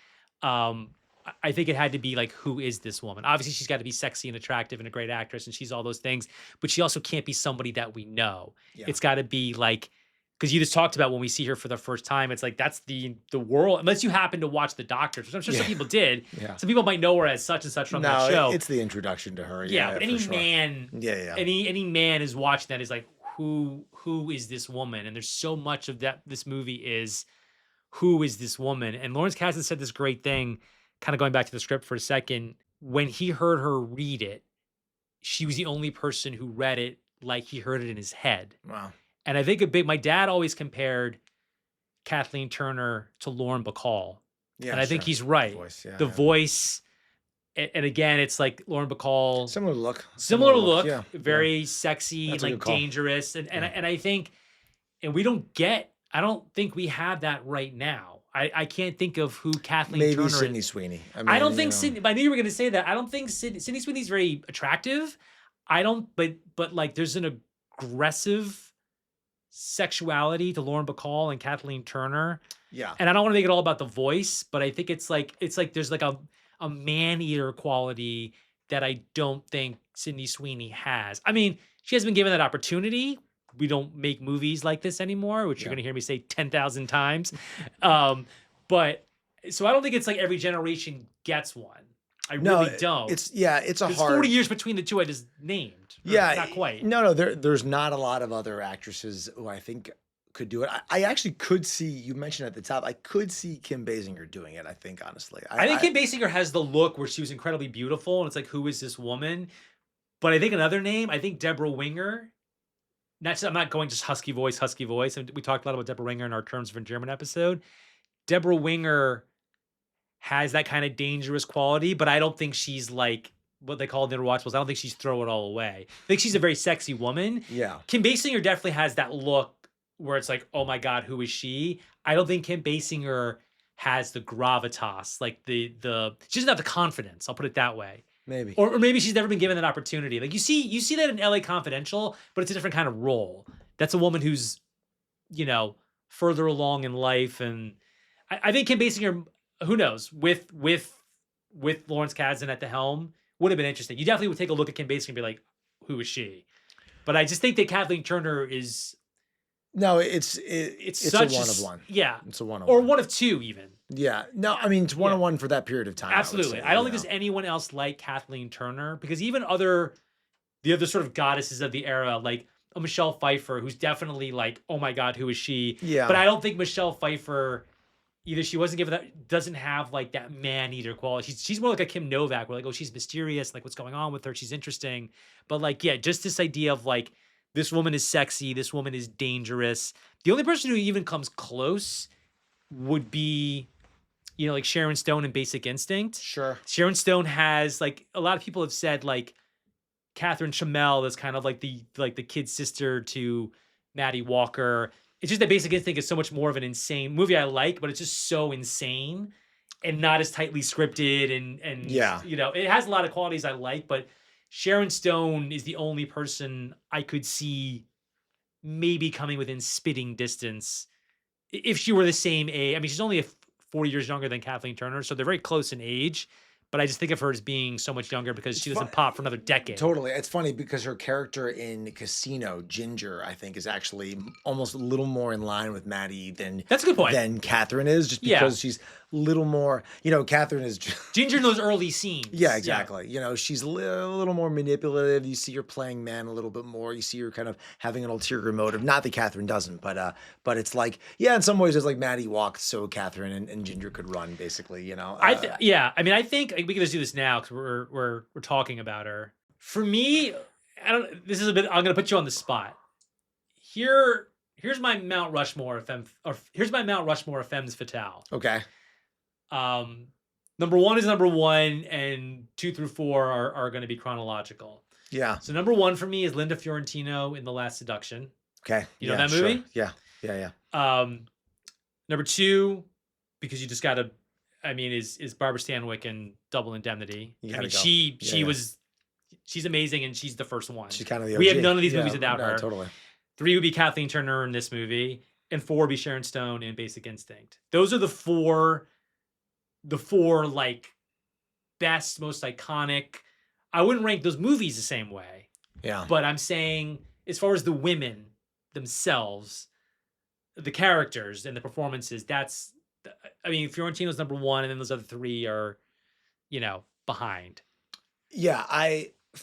Speaker 1: I think it had to be like, who is this woman? Obviously, she's got to be sexy and attractive and a great actress, and she's all those things, but she also can't be somebody that we know. It's got to be like, because you just talked about when we see her for the first time, it's like that's the world. Unless you happen to watch The Doctors, which I'm sure some people did. Some people might know her as such and such from that show.
Speaker 2: It's the introduction to her.
Speaker 1: But any man, any man is watching that is like, who is this woman? And there's so much of that. This movie is, who is this woman? And Lawrence Kasdan said this great thing, kind of going back to the script for a second. When he heard her read it, she was the only person who read it like he heard it in his head.
Speaker 2: Wow.
Speaker 1: And I think my dad always compared Kathleen Turner to Lauren Bacall. Yeah, and I think he's right. The voice, and again, it's like Lauren Bacall.
Speaker 2: Similar look.
Speaker 1: Very sexy, like dangerous. And I think, and I don't think we have that right now. I can't think of who Kathleen Turner is.
Speaker 2: Maybe Sydney Sweeney.
Speaker 1: I don't think Sydney, I knew you were going to say that. I don't think Sydney Sweeney's very attractive. But like there's an aggressive sexuality to Lauren Bacall and Kathleen Turner. Yeah. And I don't want to make it all about the voice, but I think it's like there's like a man-eater quality that I don't think Sydney Sweeney has. I mean, she has been given that opportunity. We don't make movies like this anymore, which you're going to hear me say 10,000 times. But so I don't think it's like every generation gets one. I really don't.
Speaker 2: It's a hard.
Speaker 1: 40 years between the two I just named. Not quite.
Speaker 2: No. There's not a lot of other actresses who I think could do it. I actually could see, you mentioned at the top, I could see Kim Basinger doing it, I think, honestly.
Speaker 1: I think Kim Basinger has the look where she was incredibly beautiful, and it's like, who is this woman? But I think another name, I think Deborah Winger. I'm not going just husky voice. And we talked a lot about Deborah Winger in our Terms of Endearment episode. Deborah Winger has that kind of dangerous quality, but I don't think she's like what they call in the Watchables. I don't think she's throw it all away. I think she's a very sexy woman.
Speaker 2: Yeah.
Speaker 1: Kim Basinger definitely has that look where it's like, oh my God, who is she? I don't think Kim Basinger has the gravitas, like the she doesn't have the confidence. I'll put it that way.
Speaker 2: Maybe.
Speaker 1: Or maybe she's never been given that opportunity. Like you see that in LA Confidential, but it's a different kind of role. That's a woman who's, further along in life. And I think Kim Basinger, who knows, with Lawrence Kasdan at the helm, would have been interesting. You definitely would take a look at Kim Basinger and be like, who is she? But I just think that Kathleen Turner is.
Speaker 2: No, it's
Speaker 1: such
Speaker 2: a one of one.
Speaker 1: Yeah.
Speaker 2: It's a one of
Speaker 1: or
Speaker 2: one.
Speaker 1: one of two even.
Speaker 2: Yeah. No, I mean, it's one on one for that period of time.
Speaker 1: Absolutely. I don't think there's anyone else like Kathleen Turner, because even the other sort of goddesses of the era, like a Michelle Pfeiffer, who's definitely like, oh my God, who is she?
Speaker 2: Yeah.
Speaker 1: But I don't think Michelle Pfeiffer, either she wasn't given that, doesn't have like that man-eater quality. She's more like a Kim Novak, where like, oh, she's mysterious, like what's going on with her? She's interesting. But like, yeah, just this idea of like, this woman is sexy, this woman is dangerous. The only person who even comes close would be, like Sharon Stone in Basic Instinct.
Speaker 2: Sure.
Speaker 1: Sharon Stone has, like, a lot of people have said, like, Catherine Chamel is kind of like the kid sister to Maddie Walker. It's just that Basic Instinct is so much more of an insane movie I like, but it's just so insane and not as tightly scripted and
Speaker 2: yeah,
Speaker 1: it has a lot of qualities I like, but Sharon Stone is the only person I could see maybe coming within spitting distance if she were the same age. I mean, she's only 4 years younger than Kathleen Turner, so they're very close in age. But I just think of her as being so much younger because she doesn't pop for another decade.
Speaker 2: Totally. It's funny because her character in Casino, Ginger, I think is actually almost a little more in line with Maddie than
Speaker 1: that's a good point.
Speaker 2: Than Catherine is, just because she's a little more, Catherine is
Speaker 1: Ginger in those early scenes.
Speaker 2: Yeah, exactly. Yeah. She's a little more manipulative. You see her playing men a little bit more. You see her kind of having an ulterior motive. Not that Catherine doesn't, but it's like, in some ways it's like Maddie walked so Catherine and Ginger could run, basically, I
Speaker 1: think we can just do this now because we're talking about her. For me, this is a bit. I'm gonna put you on the spot. Here's my Mount Rushmore of femmes fatale.
Speaker 2: Okay.
Speaker 1: Number one is number one, and 2 through 4 are going to be chronological.
Speaker 2: Yeah.
Speaker 1: So number one for me is Linda Fiorentino in The Last Seduction.
Speaker 2: Okay.
Speaker 1: You know that movie?
Speaker 2: Sure. Yeah.
Speaker 1: Number 2, because you just got to. I mean, is Barbara Stanwyck in Double Indemnity. I mean, she's amazing, and she's the first one.
Speaker 2: She's kind of the OG.
Speaker 1: We have none of these movies without her.
Speaker 2: Totally.
Speaker 1: 3 would be Kathleen Turner in this movie, and 4 would be Sharon Stone in Basic Instinct. Those are the four like best, most iconic. I wouldn't rank those movies the same way.
Speaker 2: Yeah.
Speaker 1: But I'm saying, as far as the women themselves, the characters and the performances, Fiorentino's number 1, and then those other 3 are, behind.
Speaker 2: Yeah,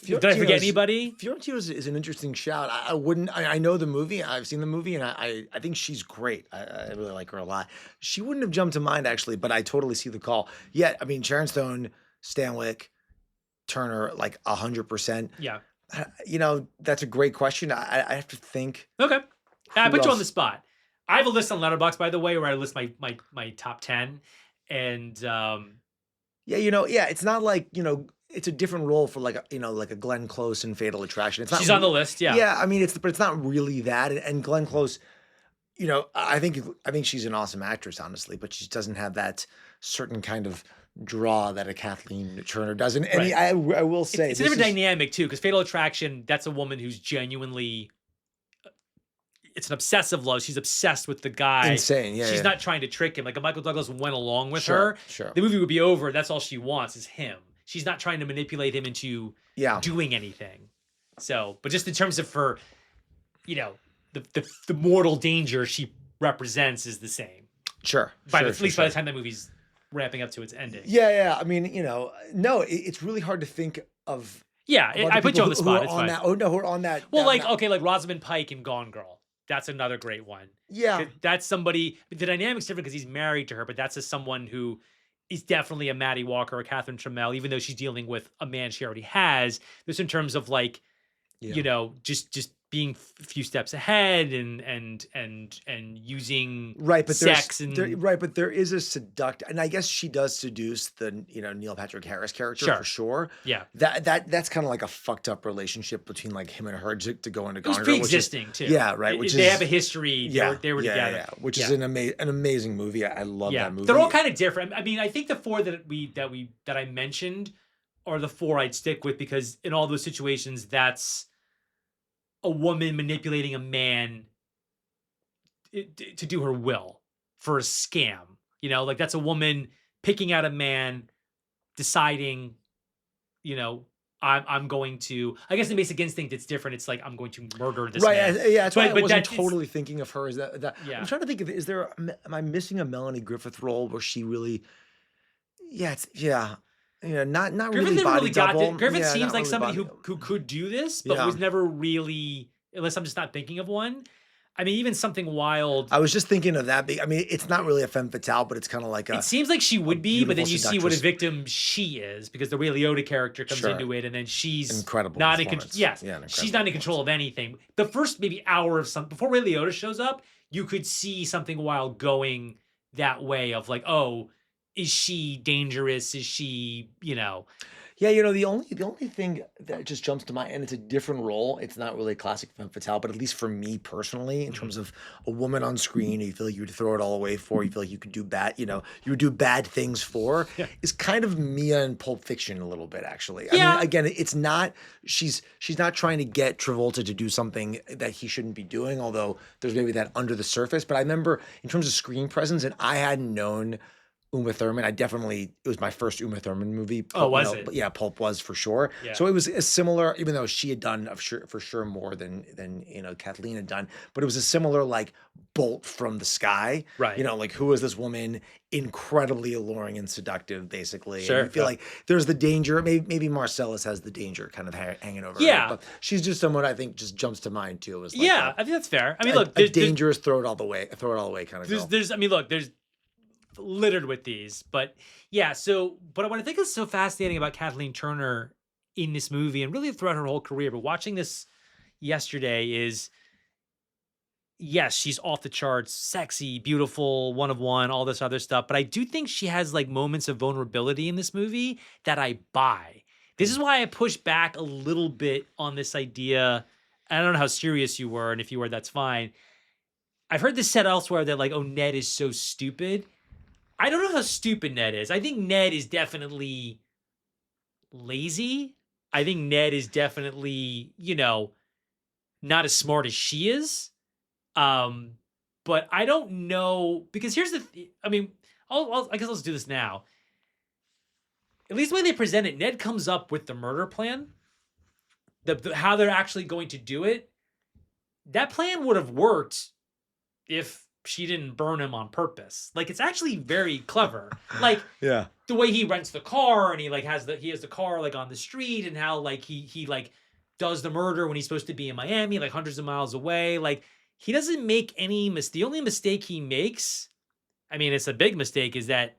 Speaker 1: did I forget anybody?
Speaker 2: Fiorentino is an interesting shout. I know the movie. I've seen the movie, and I think she's great. I really like her a lot. She wouldn't have jumped to mind, actually, but I totally see the call. Yeah, I mean, Sharon Stone, Stanwyck, Turner, like 100%.
Speaker 1: Yeah.
Speaker 2: That's a great question. I have to think.
Speaker 1: Okay. I put you on the spot. I have a list on Letterboxd, by the way, where I list my top 10. And
Speaker 2: it's not like, it's a different role for like a Glenn Close in Fatal Attraction. It's not
Speaker 1: she's on the list, yeah.
Speaker 2: Yeah, I mean but it's not really that. And Glenn Close, I think she's an awesome actress, honestly, but she doesn't have that certain kind of draw that a Kathleen Turner does. And
Speaker 1: right.
Speaker 2: I will say
Speaker 1: it's a different dynamic too, because Fatal Attraction, that's a woman who's genuinely. It's an obsessive love. She's obsessed with the guy.
Speaker 2: Insane, yeah.
Speaker 1: She's not trying to trick him. Like if Michael Douglas went along with her,
Speaker 2: sure.
Speaker 1: The movie would be over. That's all she wants is him. She's not trying to manipulate him into doing anything. So, but just in terms of her, the mortal danger she represents is the same.
Speaker 2: Sure.
Speaker 1: At least by the time the movie's ramping up to its ending.
Speaker 2: Yeah. I mean, no, it's really hard to think of.
Speaker 1: Yeah, I put you on the spot. It's fine.
Speaker 2: Who are on that.
Speaker 1: Well, like Rosamund Pike in Gone Girl. That's another great one.
Speaker 2: Yeah.
Speaker 1: That's somebody, the dynamic's different because he's married to her, but that's just someone who is definitely a Maddie Walker or Catherine Chamel, even though she's dealing with a man she already has. Just in terms of like, just being a few steps ahead and using
Speaker 2: Right, but
Speaker 1: sex and
Speaker 2: but there is a and I guess she does seduce the Neil Patrick Harris character for sure.
Speaker 1: Yeah.
Speaker 2: That's kind of like a fucked up relationship between like him and her to go into
Speaker 1: It was
Speaker 2: Gone Girl,
Speaker 1: pre-existing too.
Speaker 2: Yeah, right.
Speaker 1: They have a history. They were together.
Speaker 2: Yeah, which is an amazing movie. I love that movie.
Speaker 1: They're all kind of different. I mean, I think the four that I mentioned are the four I'd stick with because in all those situations, that's a woman manipulating a man to do her will for a scam. Like that's a woman picking out a man, deciding, I'm going to. I guess in Basic Instinct, it's different. It's like I'm going to murder this man.
Speaker 2: Yeah. That's why I wasn't totally thinking of her as that.
Speaker 1: Yeah.
Speaker 2: I'm trying to think of. Am I missing a Melanie Griffith role where she really? Not
Speaker 1: Griffith
Speaker 2: really
Speaker 1: never
Speaker 2: body
Speaker 1: really got
Speaker 2: double.
Speaker 1: Griffith seems like
Speaker 2: really
Speaker 1: somebody who could do this, but was never really, unless I'm just not thinking of one. I mean, even Something Wild.
Speaker 2: I was just thinking of that. I mean, it's not really a femme fatale, but it's kind of like
Speaker 1: it seems like she would be, but then you see what a
Speaker 2: seductress.
Speaker 1: victim she is because the Ray Liotta character comes into it, and then she's
Speaker 2: incredible.
Speaker 1: Not in control. Yes, she's not in control of anything. The first maybe hour of before Ray Liotta shows up, you could see Something Wild going that way of like, oh, is she dangerous? Is she,
Speaker 2: Yeah, the only thing that just jumps to mind, and it's a different role. It's not really a classic femme fatale, but at least for me personally, in terms of a woman on screen, you feel like you would throw it all away for, you feel like you could do bad, you would do bad things for, is kind of Mia in Pulp Fiction a little bit, actually. I mean, again, it's not, she's not trying to get Travolta to do something that he shouldn't be doing, although there's maybe that under the surface. But I remember in terms of screen presence, and I hadn't known Uma Thurman. It was my first Uma Thurman movie.
Speaker 1: Oh, was it?
Speaker 2: But yeah, Pulp was for sure.
Speaker 1: Yeah.
Speaker 2: So it was a similar, even though she had done for sure more than Kathleen had done, but it was a similar like bolt from the sky.
Speaker 1: Right.
Speaker 2: Like who is this woman? Incredibly alluring and seductive, basically.
Speaker 1: Sure.
Speaker 2: And you feel like there's the danger. Maybe Marcellus has the danger kind of hanging over
Speaker 1: her.
Speaker 2: But she's just someone I think just jumps to mind too. As
Speaker 1: like I think that's fair. I mean, look,
Speaker 2: a dangerous throw it all the way kind of girl.
Speaker 1: There's littered with these, but what I think is so fascinating about Kathleen Turner in this movie and really throughout her whole career, but watching this yesterday is, yes, she's off the charts, sexy, beautiful, one of one, all this other stuff, but I do think she has like moments of vulnerability in this movie that I buy. This is why I push back a little bit on this idea. I don't know how serious you were, and if you were, that's fine. I've heard this said elsewhere that like, oh, Ned is so stupid. I don't know how stupid Ned is. I think Ned is definitely lazy. I think Ned is definitely, not as smart as she is. But I don't know, because here's I guess let's do this now. At least the way they present it, Ned comes up with the murder plan. How they're actually going to do it. That plan would have worked if she didn't burn him on purpose. Like, it's actually very clever. Like, the way he rents the car and he has the car like on the street, and how like he like does the murder when he's supposed to be in Miami, like hundreds of miles away. Like, he doesn't make any mistake. The only mistake he makes, I mean, it's a big mistake, is that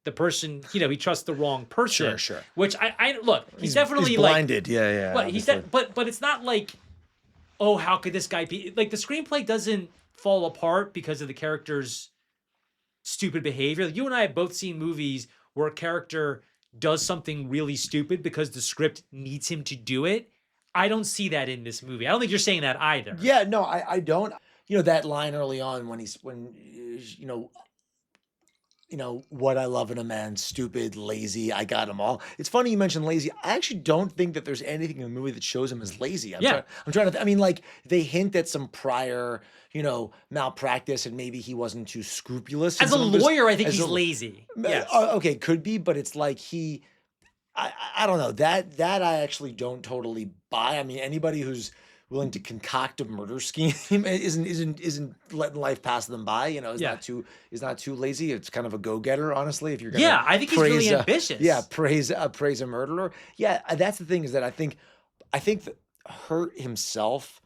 Speaker 1: the person, he trusts the wrong person.
Speaker 2: Sure.
Speaker 1: Which I look, he's definitely
Speaker 2: blinded.
Speaker 1: Like, but it's not like, oh, how could this guy be like, the screenplay doesn't fall apart because of the character's stupid behavior. You and I have both seen movies where a character does something really stupid because the script needs him to do it. I don't see that in this movie. I don't think you're saying that either.
Speaker 2: Yeah, no, I don't. That line early on when what I love in a man, stupid, lazy, I got them all. It's funny you mentioned lazy. I actually don't think that there's anything in the movie that shows him as lazy. I'm trying to, like, they hint at some prior, malpractice, and maybe he wasn't too scrupulous.
Speaker 1: As a lawyer, I think he's lazy. Yes.
Speaker 2: Okay, could be, but it's like I don't know. That I actually don't totally buy. I mean, anybody who's willing to concoct a murder scheme isn't letting life pass them by. Is not too lazy. It's kind of a go-getter, honestly. If you're gonna
Speaker 1: I think he's really ambitious.
Speaker 2: Praise a murderer. Yeah, that's the thing, is that I think that Hurt himself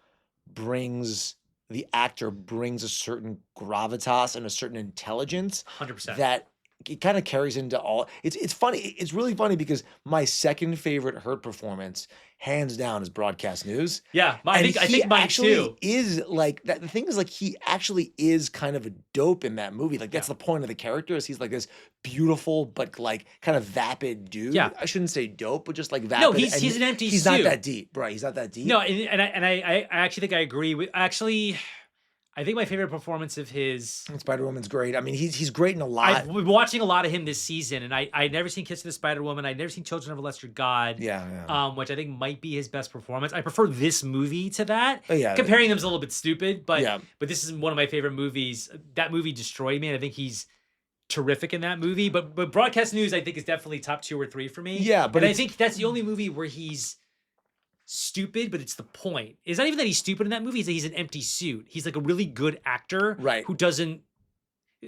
Speaker 2: the actor brings a certain gravitas and a certain intelligence
Speaker 1: 100%.
Speaker 2: that it kind of carries into all. It's funny. It's really funny because my second favorite Hurt performance, hands down, is Broadcast News.
Speaker 1: Yeah, I
Speaker 2: And
Speaker 1: think
Speaker 2: he
Speaker 1: mine
Speaker 2: actually
Speaker 1: too.
Speaker 2: is like that. The thing is, like, he actually is kind of a dope in that movie. Like, that's
Speaker 1: Yeah.
Speaker 2: the point of the character, is he's like this beautiful but like kind of vapid dude.
Speaker 1: Yeah.
Speaker 2: I shouldn't say dope, but just like vapid.
Speaker 1: No,
Speaker 2: and
Speaker 1: he's an empty
Speaker 2: he's
Speaker 1: suit.
Speaker 2: not that deep, right? He's not that deep.
Speaker 1: No, I actually think I agree with actually. I think my favorite performance of his.
Speaker 2: Spider-Woman's great. I mean, he's great in a lot.
Speaker 1: I've been watching a lot of him this season, and I'd never seen Kiss of the Spider-Woman. I'd never seen Children of a Lesser God.
Speaker 2: Yeah.
Speaker 1: Which I think might be his best performance. I prefer this movie to that.
Speaker 2: Oh, yeah.
Speaker 1: Comparing them's a little bit stupid, but
Speaker 2: Yeah.
Speaker 1: but this is one of my favorite movies. That movie destroyed me, and I think he's terrific in that movie. But Broadcast News, I think, is definitely top 2 or 3 for me.
Speaker 2: Yeah, but
Speaker 1: I think that's the only movie where he's stupid, but it's the point. It's not even that he's stupid in that movie, it's that he's an empty suit. He's like a really good actor,
Speaker 2: Right.
Speaker 1: who doesn't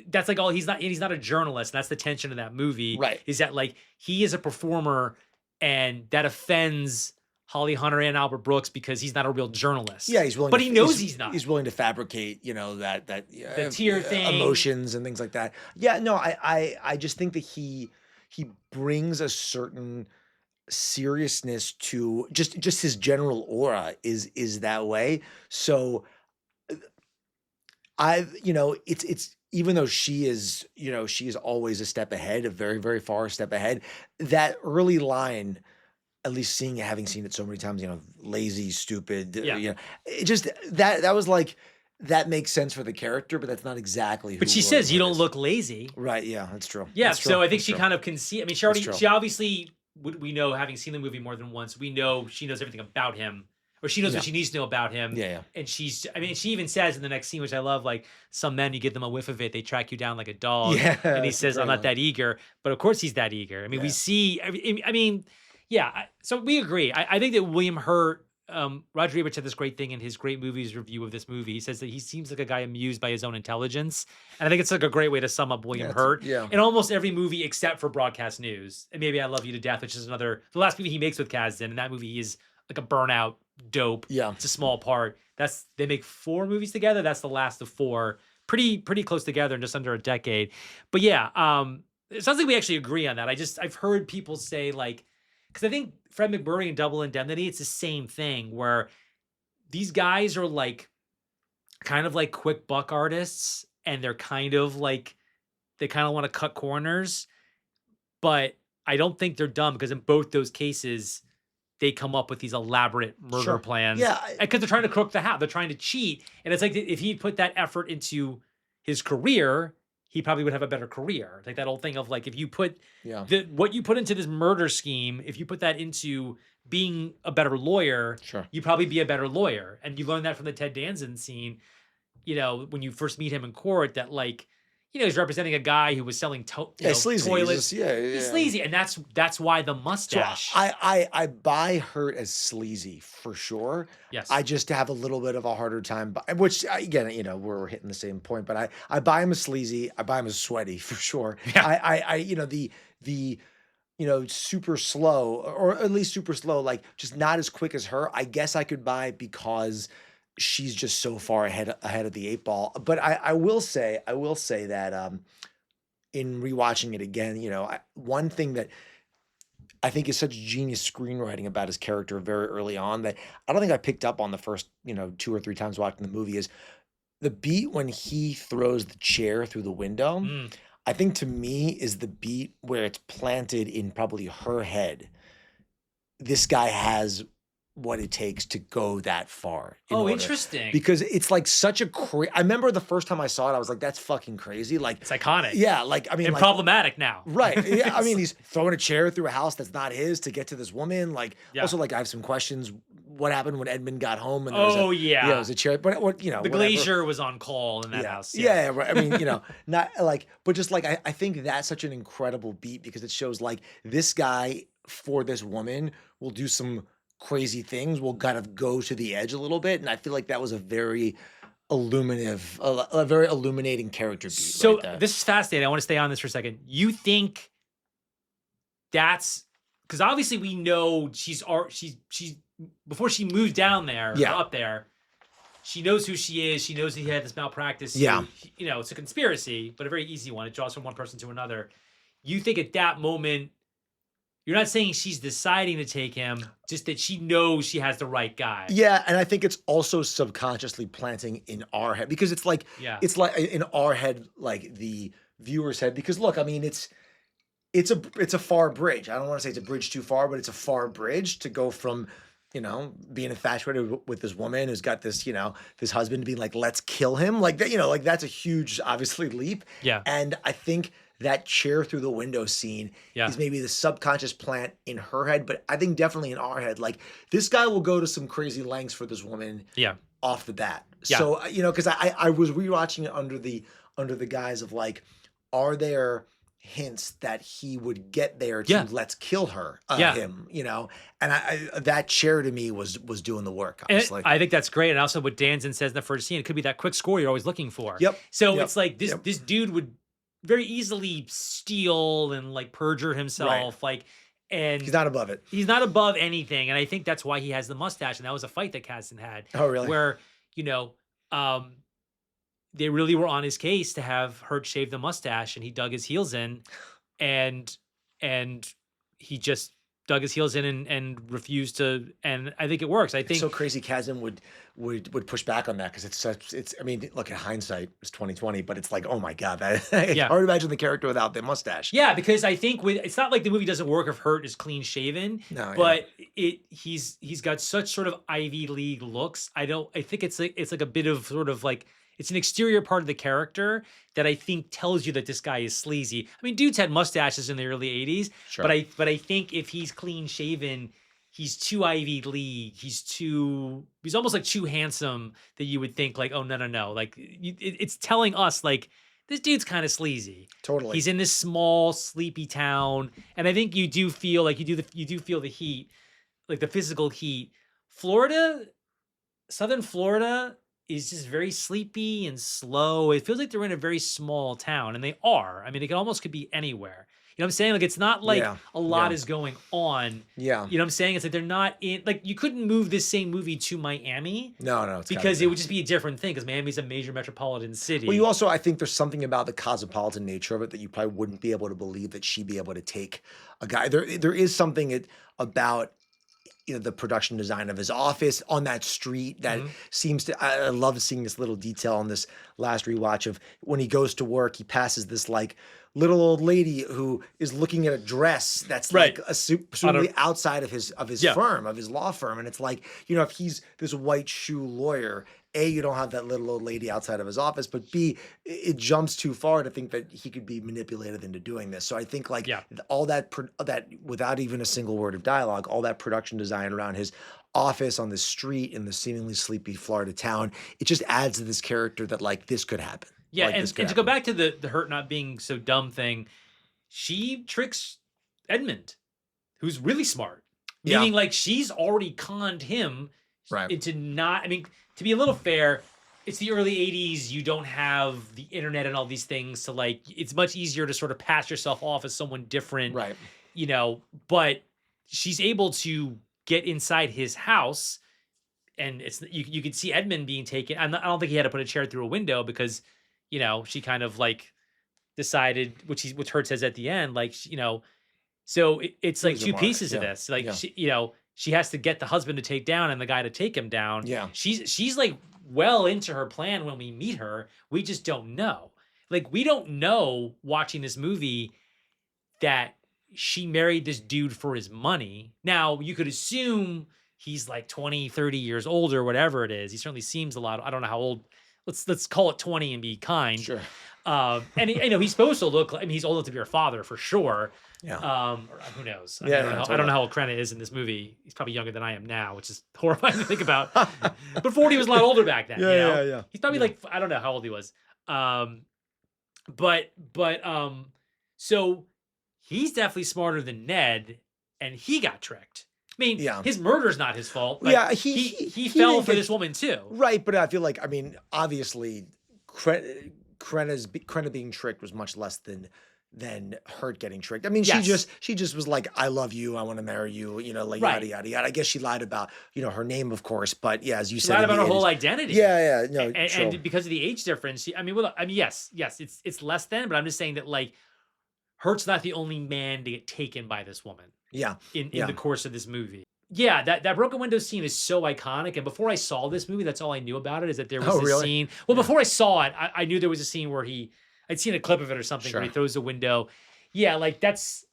Speaker 1: that's like all he's not a journalist. That's the tension of that movie.
Speaker 2: Right.
Speaker 1: Is that like he is a performer and that offends Holly Hunter and Albert Brooks because he's not a real journalist.
Speaker 2: Yeah, he's willing.
Speaker 1: But he knows he's not.
Speaker 2: He's willing to fabricate, that
Speaker 1: the tear thing,
Speaker 2: emotions and things like that. Yeah, no, I just think that he brings a certain seriousness to just his general aura is that way. So it's even though she is always a step ahead, a very, very far step ahead. That early line, at least having seen it so many times, lazy, stupid, it just that was like, that makes sense for the character, but that's not exactly who.
Speaker 1: But she says you don't look lazy.
Speaker 2: Right, yeah, that's true.
Speaker 1: Yeah,
Speaker 2: that's true.
Speaker 1: So I think she kind of can see. I mean, she obviously, we know, having seen the movie more than once, we know she knows everything about him, or she knows what she needs to know about him.
Speaker 2: Yeah.
Speaker 1: And she even says in the next scene, which I love, like, some men, you give them a whiff of it, they track you down like a dog.
Speaker 2: Yeah,
Speaker 1: and he says, I'm not that eager. But of course he's that eager. I mean, we see, so we agree. I think that William Hurt, Roger Ebert said this great thing in his great movies review of this movie. He says that he seems like a guy amused by his own intelligence. And I think it's like a great way to sum up William Hurt in almost every movie except for Broadcast News. And maybe I Love You to Death, which is the last movie he makes with Kasdan. And that movie is like a burnout dope.
Speaker 2: Yeah.
Speaker 1: It's a small part. They make 4 movies together. That's the last of 4. Pretty close together in just under a decade. But yeah, it sounds like we actually agree on that. I've heard people say, like, because I think Fred MacMurray in Double Indemnity, it's the same thing where these guys are like kind of like quick buck artists, and they're kind of like, they kind of want to cut corners, but I don't think they're dumb, because in both those cases they come up with these elaborate murder plans.
Speaker 2: Yeah,
Speaker 1: because they're trying to crook the house, they're trying to cheat, and it's like if he put that effort into his career, he probably would have a better career. Like that old thing of like, if you put what you put into this murder scheme, if you put that into being a better lawyer, you probably be a better lawyer. And you learn that from the Ted Danson scene, when you first meet him in court, that like, he's representing a guy who was selling
Speaker 2: sleazy.
Speaker 1: toilets.
Speaker 2: He's
Speaker 1: sleazy. And that's why the mustache.
Speaker 2: So I buy Hurt as sleazy for sure.
Speaker 1: Yes.
Speaker 2: I just have a little bit of a harder time, which again, we're hitting the same point, but I buy him as sleazy. I buy him as sweaty for sure.
Speaker 1: Yeah.
Speaker 2: The super slow, or at least super slow, like just not as quick as her. I guess I could buy because she's just so far ahead of the 8 ball. But I will say that in rewatching it again, one thing that I think is such genius screenwriting about his character very early on that I don't think I picked up on the first 2 or 3 times watching the movie is the beat when he throws the chair through the window. I think to me is the beat where it's planted in probably her head. This guy has what it takes to go that far.
Speaker 1: Interesting.
Speaker 2: Because it's like such a I remember the first time I saw it, I was like, that's fucking crazy. Like,
Speaker 1: it's iconic.
Speaker 2: Yeah, like, I mean,
Speaker 1: and problematic now.
Speaker 2: Right. Yeah, I mean, he's throwing a chair through a house that's not his to get to this woman. Like, also, like, I have some questions. What happened when Edmund got home? And there was a chair. But what,
Speaker 1: the glazier was on call in that house.
Speaker 2: Yeah, right. I mean, not like, but just like, I think that's such an incredible beat because it shows like this guy for this woman will do some crazy things, will kind of go to the edge a little bit. And I feel like that was a very a very illuminating character beat.
Speaker 1: So this is fascinating. I want to stay on this for a second. You think that's because obviously we know she's before she moved down there, up there, she knows who she is. She knows he had this malpractice.
Speaker 2: Yeah.
Speaker 1: You know, it's a conspiracy, but a very easy one. It draws from one person to another. You think at that moment, you're not saying she's deciding to take him, just that she knows she has the right guy.
Speaker 2: Yeah, and I think it's also subconsciously planting in our head because it's like in our head, like the viewer's head. Because look, I mean, it's a far bridge. I don't want to say it's a bridge too far, but it's a far bridge to go from, you know, being infatuated with this woman who's got this, you know, this husband being like, let's kill him. Like that, you know, like that's a huge, obviously, leap.
Speaker 1: Yeah.
Speaker 2: And I think that chair through the window scene is maybe the subconscious plant in her head, but I think definitely in our head, like this guy will go to some crazy lengths for this woman off the bat.
Speaker 1: Yeah.
Speaker 2: So, you know, because I was rewatching it under the guise of like, are there hints that he would get there to let's kill her, him, you know, and I that chair to me was doing the work, honestly.
Speaker 1: I think that's great. And also what Danzen says in the first scene, it could be that quick score you're always looking for.
Speaker 2: Yep.
Speaker 1: So it's like this dude would very easily steal and like perjure himself, like, and
Speaker 2: he's not above it.
Speaker 1: He's not above anything, and I think that's why he has the mustache. And that was a fight that Kasten had.
Speaker 2: Oh, really?
Speaker 1: Where, you know, they really were on his case to have Hurt shave the mustache, and he dug his heels in, and he just dug his heels in and refused to. And I think it works. I think
Speaker 2: it's so crazy. Kasten would push back on that because it's. I mean, look, in hindsight, it's 2020, but it's like, oh my god, it's hard to imagine the character without the mustache.
Speaker 1: Yeah, because I think it's not like the movie doesn't work if Hurt is clean shaven.
Speaker 2: No,
Speaker 1: but he's got such sort of Ivy League looks. I think it's like a bit of sort of like. It's an exterior part of the character that I think tells you that this guy is sleazy. I mean, dudes had mustaches in the early 80s,
Speaker 2: sure.
Speaker 1: but I think if he's clean shaven, he's too Ivy League. He's almost like too handsome that you would think like, oh, no. Like it's telling us like this dude's kind of sleazy.
Speaker 2: Totally.
Speaker 1: He's in this small, sleepy town. And I think you do feel like you do feel the heat, like the physical heat. Southern Florida is just very sleepy and slow. It feels like they're in a very small town, and they are. I mean, could be anywhere. You know what I'm saying? Like, it's not like a lot is going on.
Speaker 2: Yeah.
Speaker 1: You know what I'm saying? It's like they're not in, like, you couldn't move this same movie to Miami.
Speaker 2: No.
Speaker 1: Because it would just be a different thing, because Miami's a major metropolitan city.
Speaker 2: Well, you also, I think there's something about the cosmopolitan nature of it that you probably wouldn't be able to believe that she'd be able to take a guy. There is something about, you know, the production design of his office on that street that seems to, I love seeing this little detail on this last rewatch of when he goes to work, he passes this like little old lady who is looking at a dress that's like presumably outside of his firm, of his law firm. And it's like, you know, if he's this white shoe lawyer, A, you don't have that little old lady outside of his office, but B, it jumps too far to think that he could be manipulated into doing this. So I think like all that without even a single word of dialogue, all that production design around his office on the street in the seemingly sleepy Florida town, it just adds to this character that like this could happen.
Speaker 1: Yeah,
Speaker 2: like,
Speaker 1: and to go back to the Hurt not being so dumb thing, she tricks Edmund, who's really smart. Meaning like she's already conned him into not, I mean, to be a little fair, it's the early 80s. You don't have the internet and all these things. So like, it's much easier to sort of pass yourself off as someone different, you know, but she's able to get inside his house, and it's, you can see Edmund being taken. I don't think he had to put a chair through a window because, you know, she kind of like decided, which Hurt says at the end, like, you know, so it's like two pieces of this. Like, she, you know, she has to get the husband to take down and the guy to take him down.
Speaker 2: Yeah.
Speaker 1: She's like well into her plan when we meet her. We just don't know. Like, we don't know watching this movie that she married this dude for his money. Now, you could assume he's like 20, 30 years old or whatever it is. He certainly seems a lot. I don't know how old. Let's call it 20 and be kind.
Speaker 2: Sure.
Speaker 1: And you know, he's supposed to look like, I mean, he's old enough to be her father for sure.
Speaker 2: Yeah.
Speaker 1: Or who knows? I
Speaker 2: Totally.
Speaker 1: don't know how old Krenna is in this movie. He's probably younger than I am now, which is horrifying to think about. But 40 was a lot older back then.
Speaker 2: Yeah.
Speaker 1: He's probably like, I don't know how old he was. So he's definitely smarter than Ned, and he got tricked. I mean, his murder's not his fault. Like, he fell for this woman too.
Speaker 2: Right, but I feel like, I mean, obviously, Krenna being tricked was much less than than Hurt getting tricked. I mean,
Speaker 1: Yes.
Speaker 2: she just was like, I love you, I want to marry you, you know, like yada
Speaker 1: Right.
Speaker 2: yada yada. I guess she lied about, you know, her name, of course, but yeah, as you
Speaker 1: She
Speaker 2: said
Speaker 1: lied
Speaker 2: in
Speaker 1: about
Speaker 2: the
Speaker 1: her whole
Speaker 2: 80s.
Speaker 1: identity.
Speaker 2: Yeah, yeah, no, true.
Speaker 1: And because of the age difference, I mean, well, I mean, yes, it's less than, but I'm just saying that like Hurt's not the only man to get taken by this woman
Speaker 2: Yeah,
Speaker 1: in
Speaker 2: yeah.
Speaker 1: the course of this movie. Yeah, that broken window scene is so iconic. And before I saw this movie, that's all I knew about it is that there was
Speaker 2: Oh,
Speaker 1: this
Speaker 2: really?
Speaker 1: scene. Well,
Speaker 2: Yeah,
Speaker 1: before I saw it, I knew there was a scene where I'd seen a clip of it or something where he
Speaker 2: sure.
Speaker 1: throws the window. Yeah, like that's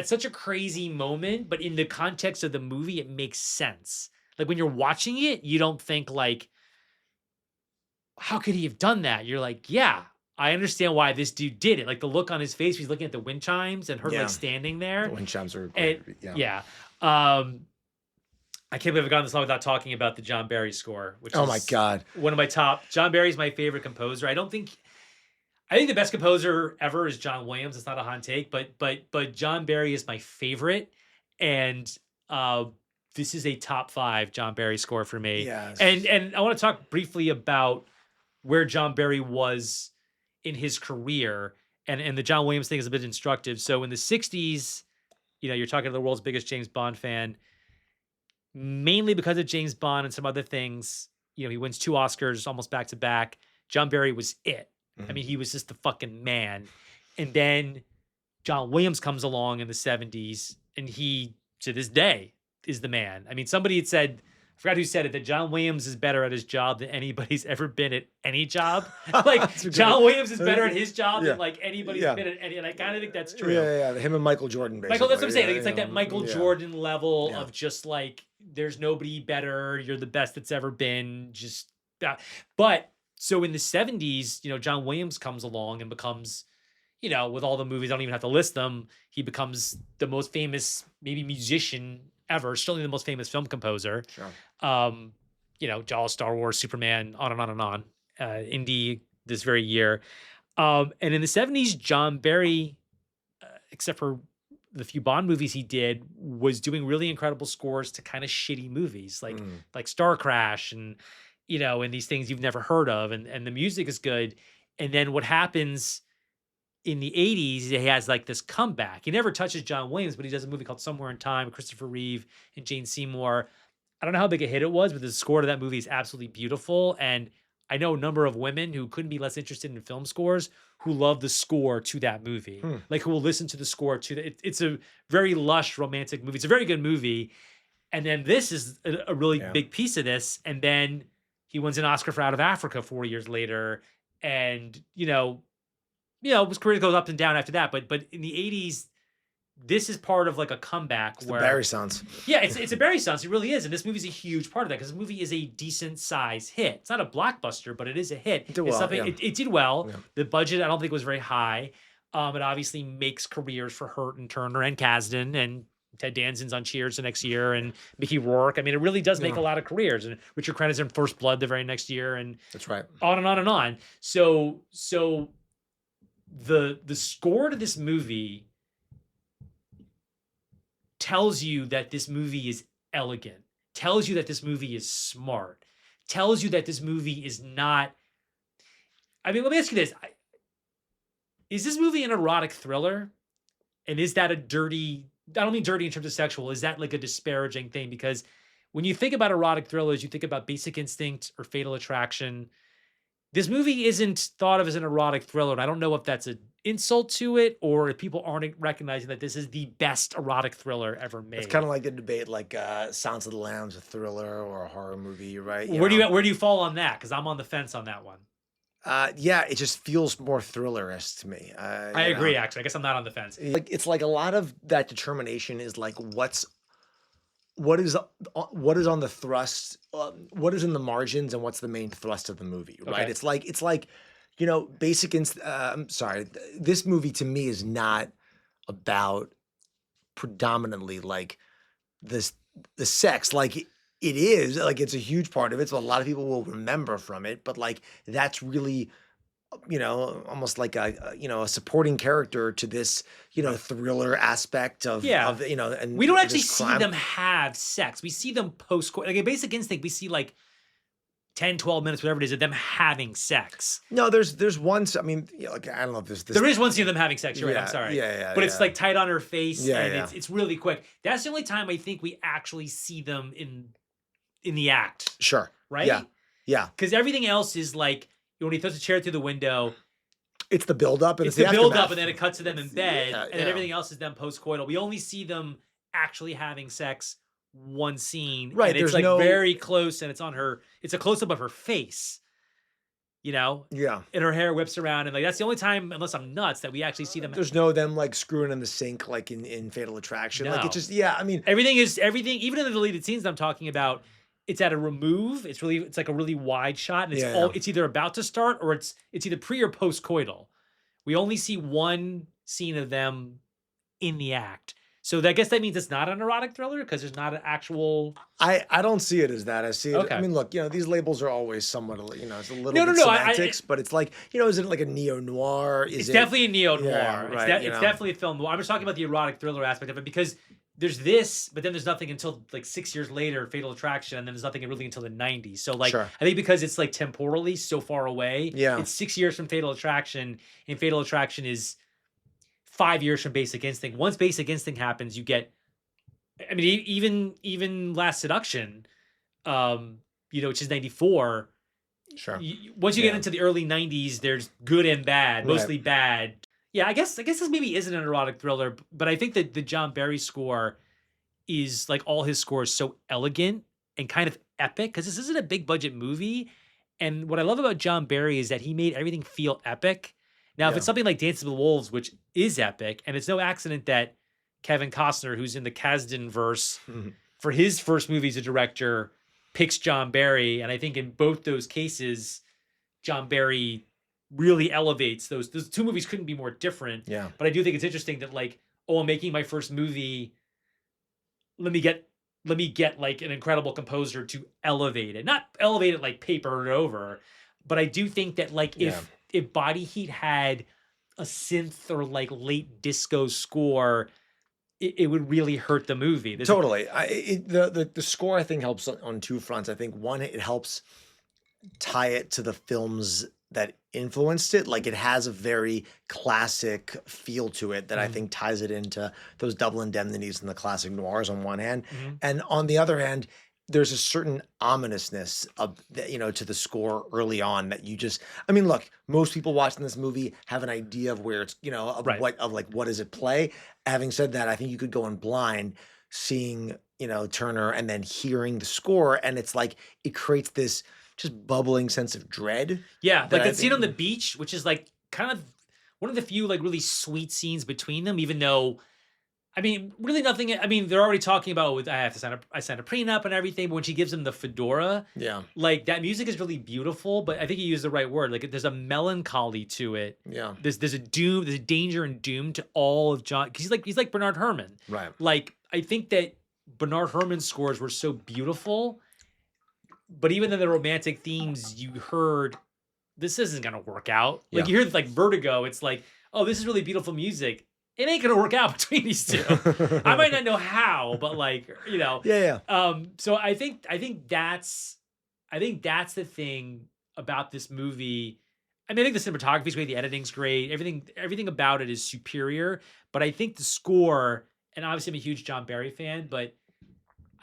Speaker 1: such a crazy moment, but in the context of the movie, it makes sense. Like when you're watching it, you don't think like, how could he have done that? You're like, yeah, I understand why this dude did it. Like the look on his face, he's looking at the wind chimes and her like
Speaker 2: Yeah,
Speaker 1: standing
Speaker 2: the
Speaker 1: there.
Speaker 2: wind chimes are
Speaker 1: And
Speaker 2: great. Yeah.
Speaker 1: yeah. Um, I can't believe I've gone this long without talking about the John Barry score, which
Speaker 2: Oh my
Speaker 1: is
Speaker 2: God.
Speaker 1: one of my top. John Barry's my favorite composer. I think the best composer ever is John Williams. It's not a hot take, but John Barry is my favorite, and uh, this is a top 5 John Barry score for me.
Speaker 2: Yes.
Speaker 1: And I want to talk briefly about where John Barry was in his career, and the John Williams thing is a bit instructive. So in the '60s, you know, you're talking to the world's biggest James Bond fan, mainly because of James Bond and some other things. You know, he wins 2 Oscars almost back to back. John Barry was it. I
Speaker 2: Mhm.
Speaker 1: mean, he was just the fucking man. And then John Williams comes along in the '70s, and he, to this day, is the man. I mean, somebody had said, I forgot who said it, that John Williams is better at his job than anybody's ever been at any job. Like,
Speaker 2: That's great.
Speaker 1: John Williams is better at his job
Speaker 2: Yeah.
Speaker 1: than like anybody's
Speaker 2: Yeah.
Speaker 1: been at any, and I kind of think that's true.
Speaker 2: Yeah, him and Michael Jordan, basically.
Speaker 1: Michael, that's what I'm saying.
Speaker 2: Yeah,
Speaker 1: Like, it's like
Speaker 2: yeah,
Speaker 1: that Michael
Speaker 2: yeah.
Speaker 1: Jordan level
Speaker 2: Yeah.
Speaker 1: of just like, there's nobody better. You're the best that's ever been. Just, but so in the '70s, you know, John Williams comes along and becomes, you know, with all the movies, I don't even have to list them. He becomes the most famous, maybe musician ever, certainly the most famous film composer.
Speaker 2: Sure.
Speaker 1: You know, Jaws, Star Wars, Superman, on and on and on. Indy this very year. And in the '70s, John Barry, except for the few Bond movies he did, was doing really incredible scores to kind of shitty movies like Star Crash and, you know, and these things you've never heard of, and the music is good. And then what happens in the '80s, he has like this comeback. He never touches John Williams, but he does a movie called Somewhere in Time with Christopher Reeve and Jane Seymour. I don't know how big a hit it was, but the score to that movie is absolutely beautiful. And I know a number of women who couldn't be less interested in film scores who love the score to that movie, like who will listen to the score to the, it's a very lush romantic movie. It's a very good movie. And then this is a really
Speaker 2: Yeah.
Speaker 1: big piece of this. And then he wins an Oscar for Out of Africa 4 years later. And, you know, his career goes up and down after that. But in the '80s, this is part of like a comeback
Speaker 2: It's the
Speaker 1: where
Speaker 2: Barry Sons.
Speaker 1: yeah, it's a Barry Sons. It really is, and this movie's a huge part of that because this movie is a decent size hit. It's not a blockbuster, but it is a hit.
Speaker 2: It did
Speaker 1: It's
Speaker 2: well,
Speaker 1: something
Speaker 2: yeah.
Speaker 1: it did well.
Speaker 2: Yeah.
Speaker 1: The budget I don't think was very high. It obviously makes careers for Hurt and Turner and Kasdan and Ted Danson's on Cheers the next year and Mickey Rourke. I mean, it really does make
Speaker 2: Yeah.
Speaker 1: a lot of careers. And Richard Crenna's in First Blood the very next year, and
Speaker 2: That's right.
Speaker 1: on and on and on. So the score to this movie tells you that this movie is elegant, tells you that this movie is smart, tells you that this movie is not. I mean, let me ask you this. Is this movie an erotic thriller? And is that a dirty, I don't mean dirty in terms of sexual, is that like a disparaging thing? Because when you think about erotic thrillers, you think about Basic Instinct or Fatal Attraction. This movie isn't thought of as an erotic thriller. And I don't know if that's an insult to it or if people aren't recognizing that this is the best erotic thriller ever made.
Speaker 2: It's kind of like the debate, like Silence of the Lambs, a thriller or a horror movie, right?
Speaker 1: Where do you fall on that? Because I'm on the fence on that one.
Speaker 2: Yeah, it just feels more thrillerish to me.
Speaker 1: I agree, actually. I guess I'm not on the fence.
Speaker 2: Like it's like a lot of that determination is like what is on the thrust, what is in the margins, and what's the main thrust of the movie, right?
Speaker 1: Okay.
Speaker 2: It's like, you know, I'm sorry, this movie to me is not about predominantly like the sex, like it is like it's a huge part of it, so a lot of people will remember from it, but like that's really, you know, almost like a supporting character to this, you know, thriller aspect of,
Speaker 1: Yeah.
Speaker 2: of you know, and
Speaker 1: We don't
Speaker 2: this
Speaker 1: actually see
Speaker 2: crime.
Speaker 1: them have sex. We see them post, like a Basic Instinct, we see like 10, 12 minutes, whatever it is, of them having sex.
Speaker 2: No, there's one. I mean, like I don't know if this.
Speaker 1: There is one scene of them having sex. You're right. I'm
Speaker 2: Yeah,
Speaker 1: sorry.
Speaker 2: yeah,
Speaker 1: But it's like tight on her face,
Speaker 2: Yeah,
Speaker 1: and
Speaker 2: yeah.
Speaker 1: it's really quick. That's the only time I think we actually see them in the act,
Speaker 2: Sure.
Speaker 1: right?
Speaker 2: Yeah.
Speaker 1: Because everything else is like when he throws a chair through the window.
Speaker 2: It's the build up, and
Speaker 1: It's the build up,
Speaker 2: aftermath.
Speaker 1: and then it cuts to them in bed,
Speaker 2: Yeah,
Speaker 1: and then everything else is them post-coital. We only see them actually having sex one scene,
Speaker 2: Right,
Speaker 1: And it's
Speaker 2: there's
Speaker 1: like
Speaker 2: no-
Speaker 1: very close, and it's on her. It's a close up of her face,
Speaker 2: Yeah.
Speaker 1: and her hair whips around, and like that's the only time, unless I'm nuts, that we actually see them.
Speaker 2: There's no them like screwing in the sink like in Fatal Attraction. Like
Speaker 1: No.
Speaker 2: it just I mean,
Speaker 1: Everything. Even in the deleted scenes that I'm talking about, it's at a remove. It's like a really wide shot, and it's either about to start or it's either pre or post-coital. We only see one scene of them in the act. So I guess that means it's not an erotic thriller because there's not an actual.
Speaker 2: I don't see it as that. I see it.
Speaker 1: Okay.
Speaker 2: I mean, look, these labels are always somewhat, it's a little
Speaker 1: No,
Speaker 2: bit
Speaker 1: no, no,
Speaker 2: semantics, but it's like, is it like a neo noir?
Speaker 1: It's definitely a neo noir.
Speaker 2: Yeah, right,
Speaker 1: It's definitely a film noir. I'm just talking about the erotic thriller aspect of it because there's this, but then there's nothing until like 6 years later, Fatal Attraction, and then there's nothing really until the 90s. So like,
Speaker 2: Sure.
Speaker 1: I think because it's like temporally so far away,
Speaker 2: Yeah.
Speaker 1: it's 6 years from Fatal Attraction, and Fatal Attraction is 5 years from Basic Instinct. Once Basic Instinct happens, you get. I mean, even Last Seduction, which is 94.
Speaker 2: Sure.
Speaker 1: Once you get into the early 90s, there's good and bad, mostly
Speaker 2: Right.
Speaker 1: bad. Yeah, I guess this maybe isn't an erotic thriller, but I think that the John Barry score is like all his scores so elegant and kind of epic because this isn't a big budget movie. And what I love about John Barry is that he made everything feel epic. Now, if
Speaker 2: Yeah.
Speaker 1: it's something like Dances with Wolves, which is epic, and it's no accident that Kevin Costner, who's in the Kasdan verse, for his first movie as a director, picks John Barry. And I think in both those cases, John Barry really elevates those two movies. Couldn't be more different.
Speaker 2: Yeah.
Speaker 1: But I do think it's interesting that like, I'm making my first movie. Let me get like an incredible composer to elevate it, not elevate it like paper it over, but I do think that like if Body Heat had a synth or like late disco score, it would really hurt the movie.
Speaker 2: Totally. The score I think helps on two fronts. I think one, it helps tie it to the films that influenced it. Like it has a very classic feel to it that I think ties it into those Double Indemnities and the classic noirs on one hand. And on the other hand, there's a certain ominousness of, to the score early on that you just, I mean, look, most people watching this movie have an idea of where it's, what does it play? Having said that, I think you could go in blind seeing, Turner and then hearing the score. And it's like, it creates this just bubbling sense of dread.
Speaker 1: Yeah. Like that scene on the beach, which is like kind of one of the few like really sweet scenes between them, even though, I mean, really nothing. I mean, they're already talking about I signed a prenup and everything. But when she gives him the fedora, like that music is really beautiful. But I think you used the right word. Like there's a melancholy to it.
Speaker 2: Yeah.
Speaker 1: There's a doom. There's a danger and doom to all of John because he's like Bernard Herrmann.
Speaker 2: Right.
Speaker 1: Like I think that Bernard Herrmann's scores were so beautiful, but even in the romantic themes you heard, this isn't gonna work out. Like you hear like Vertigo. It's like, oh, this is really beautiful music. It ain't gonna work out between these two. I might not know how, but like,
Speaker 2: Yeah.
Speaker 1: So I think that's the thing about this movie. I mean, I think the cinematography is great, the editing's great, everything about it is superior. But I think the score, and obviously I'm a huge John Barry fan, but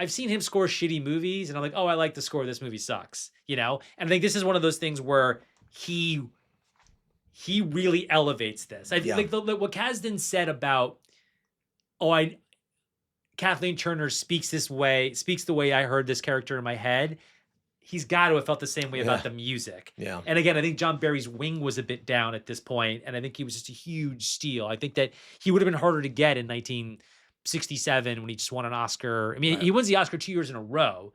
Speaker 1: I've seen him score shitty movies, and I'm like, oh, I like the score. This movie sucks, And I think this is one of those things where he really elevates this. I think like what Kasdan said about, Kathleen Turner speaks the way I heard this character in my head. He's got to have felt the same way about the music.
Speaker 2: Yeah.
Speaker 1: And again, I think John Barry's wing was a bit down at this point, and I think he was just a huge steal. I think that he would have been harder to get in 1967 when he just won an Oscar. I mean, he wins the Oscar 2 years in a row,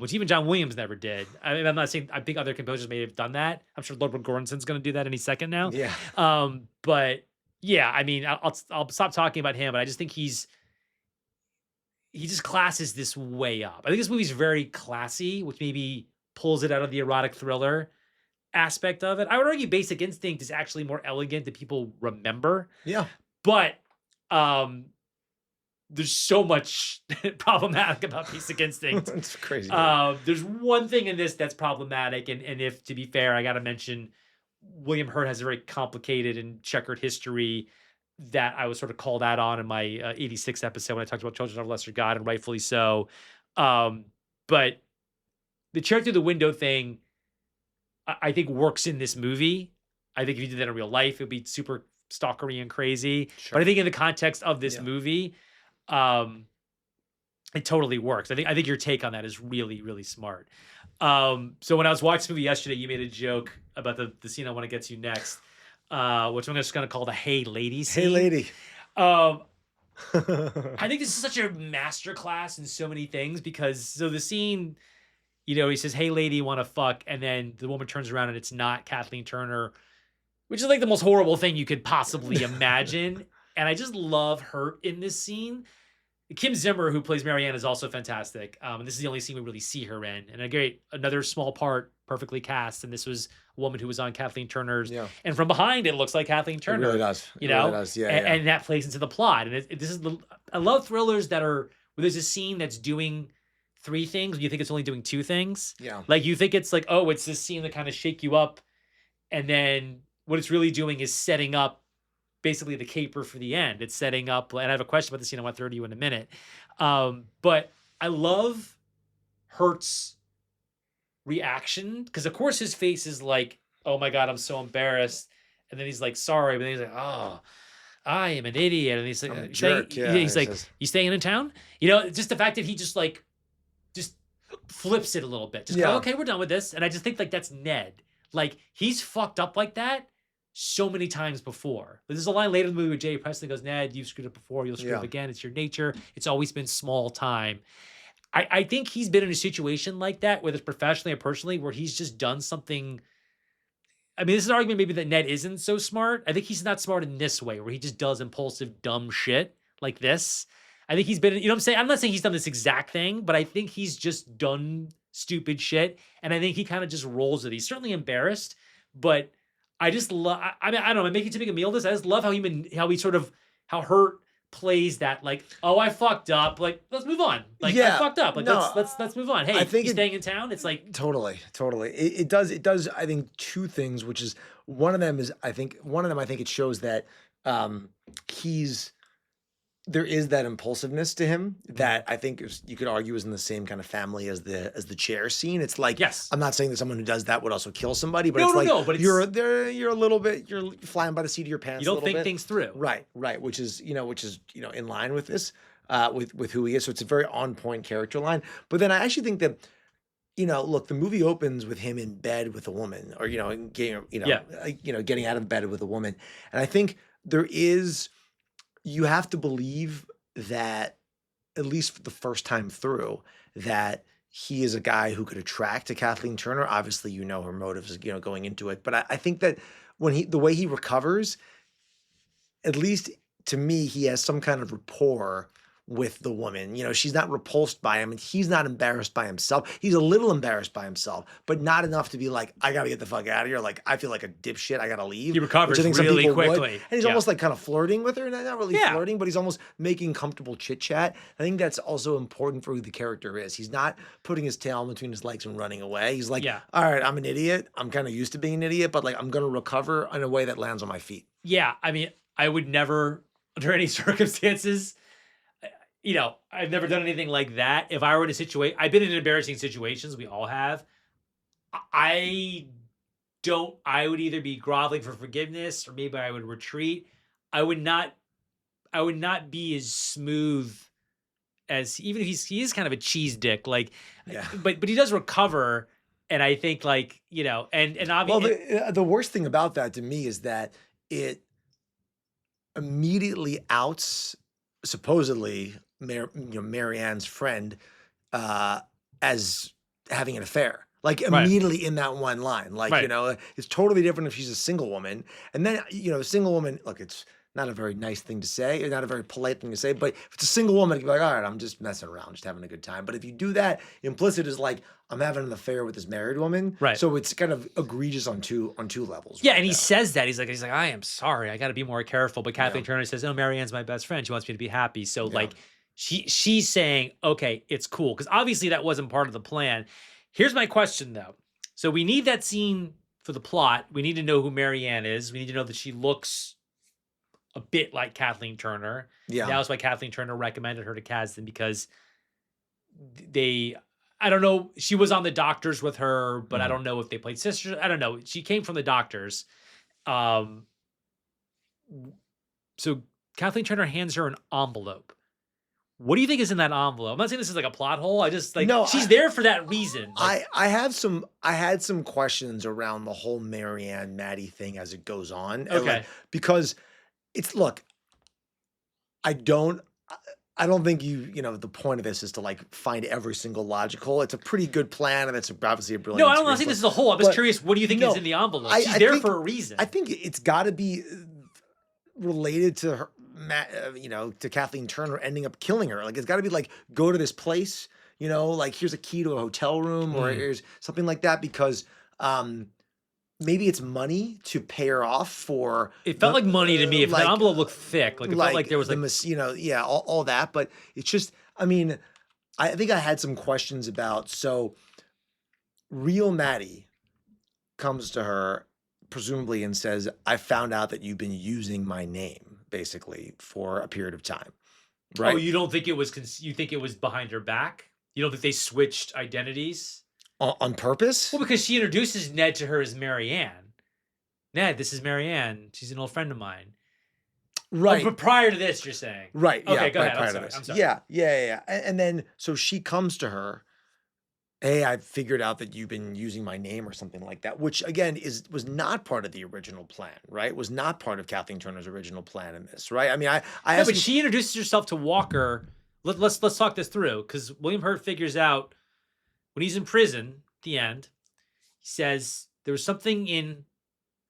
Speaker 1: which even John Williams never did. I mean, I'm not saying, I think other composers may have done that. I'm sure Ludwig Göransson's going to do that any second now.
Speaker 2: Yeah.
Speaker 1: But yeah, I mean, I'll stop talking about him, but I just think he just classes this way up. I think this movie's very classy, which maybe pulls it out of the erotic thriller aspect of it. I would argue Basic Instinct is actually more elegant than people remember.
Speaker 2: Yeah.
Speaker 1: But there's so much problematic about Basic Instinct.
Speaker 2: It's crazy.
Speaker 1: There's one thing in this that's problematic, and if to be fair, I got to mention William Hurt has a very complicated and checkered history that I was sort of called out on in my 86 episode when I talked about Children of a Lesser God, and rightfully so. But the chair through the window thing, I think works in this movie. I think if you did that in real life, it'd be super stalkery and crazy.
Speaker 2: Sure.
Speaker 1: But I think in the context of this movie, it totally works. I think your take on that is really, really smart. So when I was watching this movie yesterday, you made a joke about the scene I want to get to next, which I'm just going to call the "Hey Lady" scene.
Speaker 2: Hey lady.
Speaker 1: I think this is such a masterclass in so many things because the scene, he says, "Hey lady, want to fuck?" And then the woman turns around and it's not Kathleen Turner, which is like the most horrible thing you could possibly imagine. And I just love her in this scene. Kim Zimmer, who plays Marianne, is also fantastic. And this is the only scene we really see her in. And another small part, perfectly cast. And this was a woman who was on Kathleen Turner's. Yeah. And from behind, it looks like Kathleen Turner.
Speaker 2: It really does.
Speaker 1: It really
Speaker 2: does. Yeah,
Speaker 1: and that plays into the plot. And I love thrillers where there's a scene that's doing three things when you think it's only doing two things.
Speaker 2: Yeah.
Speaker 1: Like you think it's like, oh, it's this scene that kind of shake you up. And then what it's really doing is setting up basically the caper for the end. It's setting up, and I have a question about the scene I want to throw to you in a minute. But I love Hurt's reaction because, of course, his face is like, "Oh my god, I'm so embarrassed," and then he's like, "Sorry," but then he's like, "Oh, I am an idiot," and he's like,
Speaker 2: I'm a jerk.
Speaker 1: he's like, "You staying in town?" Just the fact that he just flips it a little bit, just go, "Okay, we're done with this," and I just think like that's Ned. Like he's fucked up like that so many times before. There's a line later in the movie where Jay Preston goes, "Ned, you've screwed up before, you'll screw up again. It's your nature. It's always been small time." I think he's been in a situation like that, whether it's professionally or personally, where he's just done something. I mean, this is an argument maybe that Ned isn't so smart. I think he's not smart in this way, where he just does impulsive, dumb shit like this. I think he's been, what I'm saying? I'm not saying he's done this exact thing, but I think he's just done stupid shit. And I think he kind of just rolls with it. He's certainly embarrassed, but I just love, I mean, I don't know, I'm making too big a meal of this. I just love how Hurt plays that, like, "Oh, I fucked up. Like, let's move on. Like, I fucked up. Like, let's move on. Hey, I think you staying in town?" It's like
Speaker 2: totally. It does. I think two things, which is one of them. I think it shows that there is that impulsiveness to him that I think you could argue is in the same kind of family as the chair scene. It's like,
Speaker 1: yes,
Speaker 2: I'm not saying that someone who does that would also kill somebody, but
Speaker 1: but
Speaker 2: you're a little bit, you're flying by the seat of your pants.
Speaker 1: You don't think things through.
Speaker 2: Right. Which is in line with this, with who he is. So it's a very on point character line. But then I actually think that, look, the movie opens with him in bed with a woman, or getting out of bed with a woman, and I think you have to believe that, at least for the first time through, that he is a guy who could attract to Kathleen Turner. Obviously, her motives, going into it. But I think that the way he recovers, at least to me, he has some kind of rapport with the woman. She's not repulsed by him, and he's not embarrassed by himself. He's a little embarrassed by himself, but not enough to be like, "I got to get the fuck out of here. Like, I feel like a dipshit. I got to leave."
Speaker 1: He recovers really quickly.
Speaker 2: And he's almost like kind of flirting with her. Not really flirting, but he's almost making comfortable chit chat. I think that's also important for who the character is. He's not putting his tail in between his legs and running away. He's like, "All right, I'm an idiot. I'm kind of used to being an idiot, but like, I'm going to recover in a way that lands on my feet."
Speaker 1: Yeah. I mean, I would never, under any circumstances, I've never done anything like that. If I were in a situation, I've been in embarrassing situations. We all have. I would either be groveling for forgiveness, or maybe I would retreat. I would not be as smooth as, even if he is kind of a cheese dick, like, but he does recover. And I think and obviously,
Speaker 2: well, the worst thing about that to me is that it immediately outs supposedly Marianne's friend as having an affair, like immediately in that one line. Like, it's totally different if she's a single woman. And then, a single woman, look, it's not a very nice thing to say, or not a very polite thing to say, but if it's a single woman, you're like, "All right, I'm just messing around, just having a good time." But if you do that, implicit is like, "I'm having an affair with this married woman."
Speaker 1: Right.
Speaker 2: So it's kind of egregious on two levels.
Speaker 1: Yeah, and he says that. He's like, "I am sorry, I got to be more careful." But Kathleen Turner says, "No, Marianne's my best friend. She wants me to be happy." So like, she's saying, okay, it's cool. Because obviously that wasn't part of the plan. Here's my question though. So we need that scene for the plot. We need to know who Marianne is. We need to know that she looks a bit like Kathleen Turner.
Speaker 2: Yeah.
Speaker 1: That was why Kathleen Turner recommended her to Kasdan, because I don't know, she was on the Doctors with her, but I don't know if they played sisters. I don't know. She came from the Doctors. So Kathleen Turner hands her an envelope. What do you think is in that envelope? I'm not saying this is like a plot hole. I just like,
Speaker 2: No,
Speaker 1: she's there for that reason. Like,
Speaker 2: I had some questions around the whole Marianne Maddie thing as it goes on. And,
Speaker 1: Okay.
Speaker 2: like, because look, I don't think the point of this is to like find every single logical. It's a pretty good plan, and it's obviously a brilliant.
Speaker 1: No, I don't want to say this is a whole. I'm just curious. What do you think is in the envelope? She's there for a reason.
Speaker 2: I think it's got to be related to her, to Kathleen Turner ending up killing her. Like, it's got to be like, go to this place, like here's a key to a hotel room, or here's something like that, because maybe it's money to pay her off for. It
Speaker 1: felt like money to me. If the envelope looked thick, like it felt like there was
Speaker 2: all that. But it's just, I mean, I think I had some questions about. So, real Maddie comes to her, presumably, and says, "I found out that you've been using my name, basically, for a period of time." Right?
Speaker 1: Oh, you don't think it was? You think it was behind her back? You don't think they switched identities?
Speaker 2: On purpose?
Speaker 1: Well, because she introduces Ned to her as Marianne. Ned, this is Marianne. She's an old friend of mine.
Speaker 2: Right.
Speaker 1: But prior to this, you're saying.
Speaker 2: Right. Yeah.
Speaker 1: Okay, go
Speaker 2: right,
Speaker 1: ahead. I'm sorry.
Speaker 2: Yeah. And then, so she comes to her, "Hey, I figured out that you've been using my name," or something like that, which again was not part of the original plan, right? Was not part of Kathleen Turner's original plan in this, right? I mean,
Speaker 1: but she introduces herself to Walker. Let's talk this through, because William Hurt figures out when he's in prison at the end, he says there was something in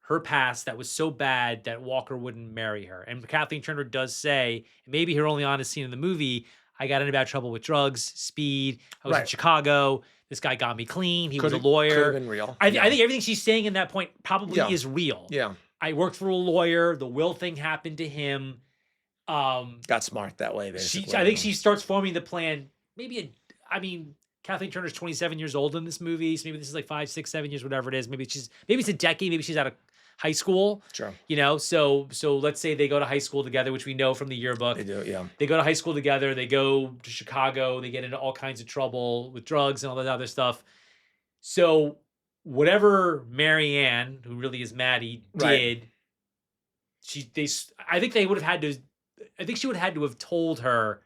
Speaker 1: her past that was so bad that Walker wouldn't marry her. And Kathleen Turner does say, maybe her only honest scene in the movie, "I got in bad trouble with drugs, speed. I was in Chicago. This guy got me clean. He was a lawyer."
Speaker 2: Could have been real.
Speaker 1: I think everything she's saying in that point probably is real.
Speaker 2: Yeah.
Speaker 1: I worked for a lawyer. The will thing happened to him.
Speaker 2: Got smart that way, basically.
Speaker 1: I think she starts forming the plan. Kathleen Turner's 27 years old in this movie, so maybe this is like 5, 6, 7 years, whatever it is. Maybe it's a decade. Maybe she's out of high school.
Speaker 2: Sure.
Speaker 1: So let's say they go to high school together, which we know from the yearbook.
Speaker 2: They do, yeah.
Speaker 1: They go to high school together. They go to Chicago. They get into all kinds of trouble with drugs and all that other stuff. So whatever Marianne, who really is Maddie, did, I think she would have had to have told her,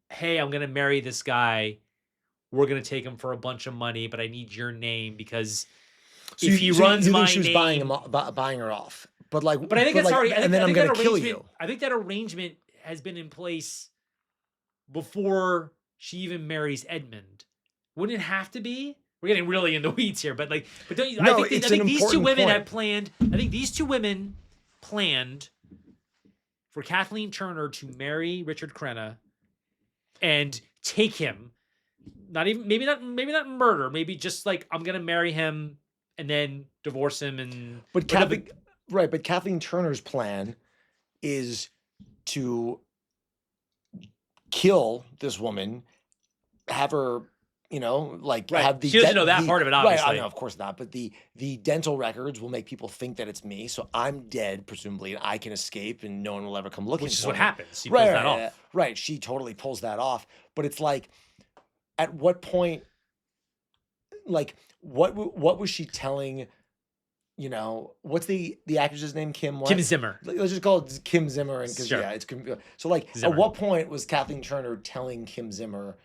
Speaker 1: "Hey, I'm going to marry this guy. We're going to take him for a bunch of money, but I need your name because if he runs my name..."
Speaker 2: She was buying her off. But I think
Speaker 1: that's already...
Speaker 2: and then I'm going to kill you.
Speaker 1: I think that arrangement has been in place before she even marries Edmund. Wouldn't it have to be? We're getting really in the weeds here, but don't you...
Speaker 2: No,
Speaker 1: I think these two women had planned... I think these two women planned for Kathleen Turner to marry Richard Crenna and take him, maybe not murder, maybe just like, I'm gonna marry him and then divorce him. And
Speaker 2: but Kathleen Turner's plan is to kill this woman, have her, have the...
Speaker 1: She doesn't know that part of it, obviously.
Speaker 2: Right, of course not. But the dental records will make people think that it's me, so I'm dead, presumably, and I can escape, and no one will ever come looking for me.
Speaker 1: Which is what happens. She pulls that off.
Speaker 2: Right, she totally pulls that off. But it's like, at what point, like, what was she telling... what's the actress's name? Kim what?
Speaker 1: Kim Zimmer.
Speaker 2: Let's just call it Kim Zimmer, and because it's so like Zimmer. At what point was Kathleen Turner telling Kim Zimmer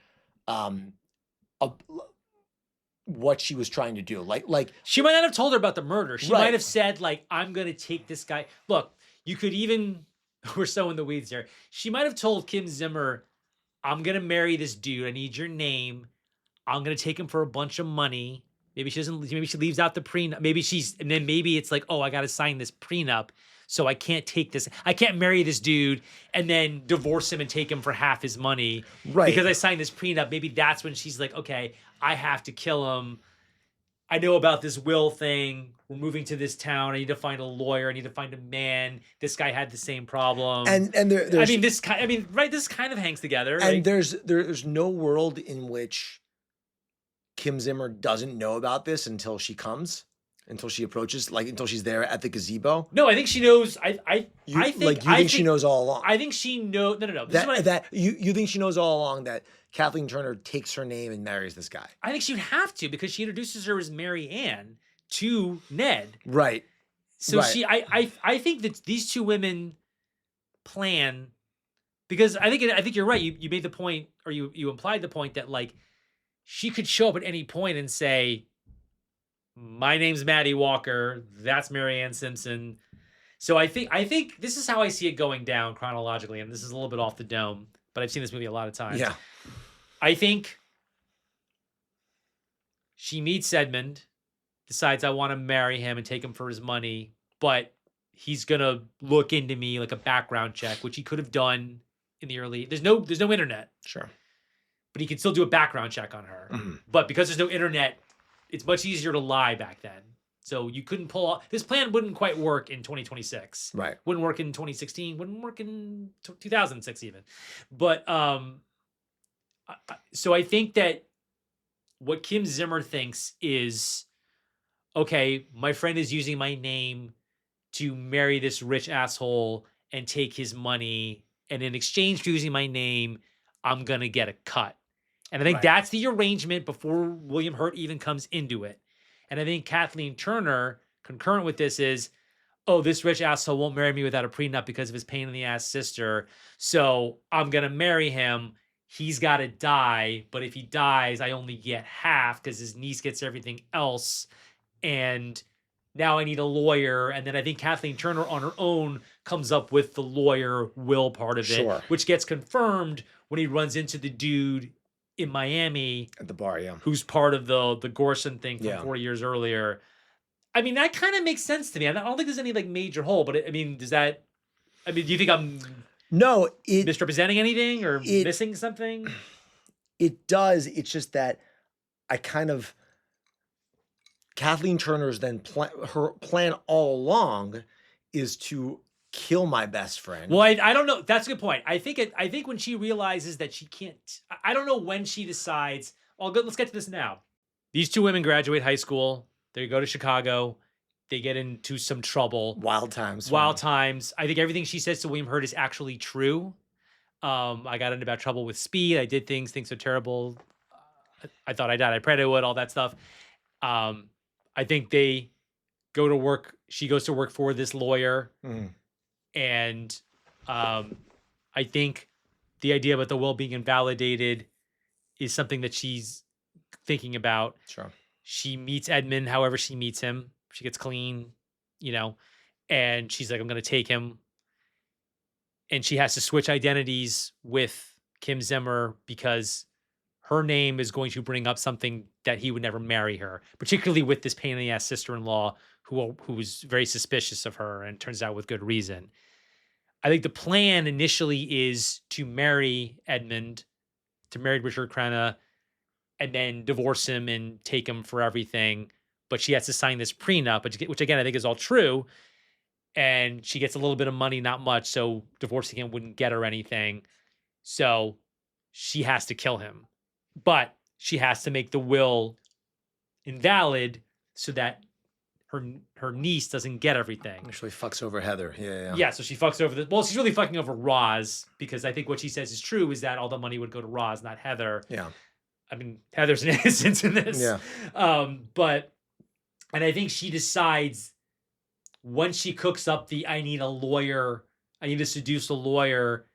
Speaker 2: what she was trying to do? Like
Speaker 1: she might not have told her about the murder. She might have said, like, "I'm gonna take this guy." Look, you could even... We're so in the weeds here. She might have told Kim Zimmer, "I'm gonna marry this dude. I need your name. I'm gonna take him for a bunch of money." Maybe she doesn't. Maybe she leaves out the prenup. Maybe it's like, "Oh, I got to sign this prenup, so I can't take this. I can't marry this dude and then divorce him and take him for half his money, right? Because I signed this prenup." Maybe that's when she's like, "Okay, I have to kill him. I know about this will thing. We're moving to this town. I need to find a lawyer. I need to find a man. This guy had the same problem.
Speaker 2: And
Speaker 1: I mean, right? This kind of hangs together.
Speaker 2: And
Speaker 1: right?
Speaker 2: there's no world in which Kim Zimmer doesn't know about this until she approaches, like until she's there at the gazebo.
Speaker 1: No, I think she knows. I think
Speaker 2: she knows all along.
Speaker 1: I think she knows. No.
Speaker 2: You think she knows all along that Kathleen Turner takes her name and marries this guy.
Speaker 1: I think she would have to, because she introduces her as Mary Ann to Ned.
Speaker 2: Right.
Speaker 1: So I think that these two women plan, because I think you're right. You made the point, or you implied the point that like she could show up at any point and say, my name's Maddie Walker. That's Mary Ann Simpson. So I think this is how I see it going down chronologically, and this is a little bit off the dome, but I've seen this movie a lot of times.
Speaker 2: Yeah.
Speaker 1: I think she meets Edmund, decides I want to marry him and take him for his money, but he's gonna look into me like a background check, which he could have done in the early. There's no internet.
Speaker 2: Sure.
Speaker 1: But he could still do a background check on her.
Speaker 2: Mm-hmm.
Speaker 1: But because there's no internet, it's much easier to lie back then. So you couldn't pull off. This plan wouldn't quite work in 2026.
Speaker 2: Right.
Speaker 1: Wouldn't work in 2016. Wouldn't work in 2006 even. But so I think that what Kim Zimmer thinks is, okay, my friend is using my name to marry this rich asshole and take his money, and in exchange for using my name, I'm gonna get a cut. And I think that's the arrangement before William Hurt even comes into it. And I think Kathleen Turner, concurrent with this, is, oh, this rich asshole won't marry me without a prenup because of his pain in the ass sister. So I'm gonna marry him. He's got to die, but if he dies, I only get half because his niece gets everything else. And now I need a lawyer. And then I think Kathleen Turner on her own comes up with the lawyer will part of it, which gets confirmed when he runs into the dude in Miami
Speaker 2: at the bar, yeah,
Speaker 1: who's part of the Gorson thing from 4 years earlier. I mean, that kind of makes sense to me. I don't think there's any like major hole, but do you think I'm misrepresenting anything or missing something?
Speaker 2: It does. It's just that Kathleen Turner's her plan all along is to kill my best friend.
Speaker 1: Well, I don't know. That's a good point. I think when she realizes that she can't, I don't know when she decides. Let's get to this now. These two women graduate high school. They go to Chicago. They get into some trouble.
Speaker 2: Wild times.
Speaker 1: I think everything she says to William Hurt is actually true. I got into trouble with speed. I did things are terrible. I thought I died. I prayed I would, all that stuff. I think they go to work. She goes to work for this lawyer. Mm. And I think the idea about the will being invalidated is something that she's thinking about.
Speaker 2: Sure.
Speaker 1: She meets Edmund, however she meets him. She gets clean, and she's like, I'm going to take him. And she has to switch identities with Kim Zimmer because her name is going to bring up something that he would never marry her, particularly with this pain in the ass sister-in-law who was very suspicious of her, and turns out with good reason. I think the plan initially is to marry Edmund, to marry Richard Crenna, and then divorce him and take him for everything. But she has to sign this prenup, which again, I think is all true. And she gets a little bit of money, not much. So divorcing him wouldn't get her anything. So she has to kill him. But she has to make the will invalid so that her niece doesn't get everything.
Speaker 2: Actually fucks over Heather. Yeah.
Speaker 1: Yeah, so she fucks over she's really fucking over Roz, because I think what she says is true, is that all the money would go to Roz, not Heather.
Speaker 2: Yeah.
Speaker 1: I mean, Heather's an innocence in this.
Speaker 2: Yeah.
Speaker 1: And I think she decides once she cooks up I need to seduce a lawyer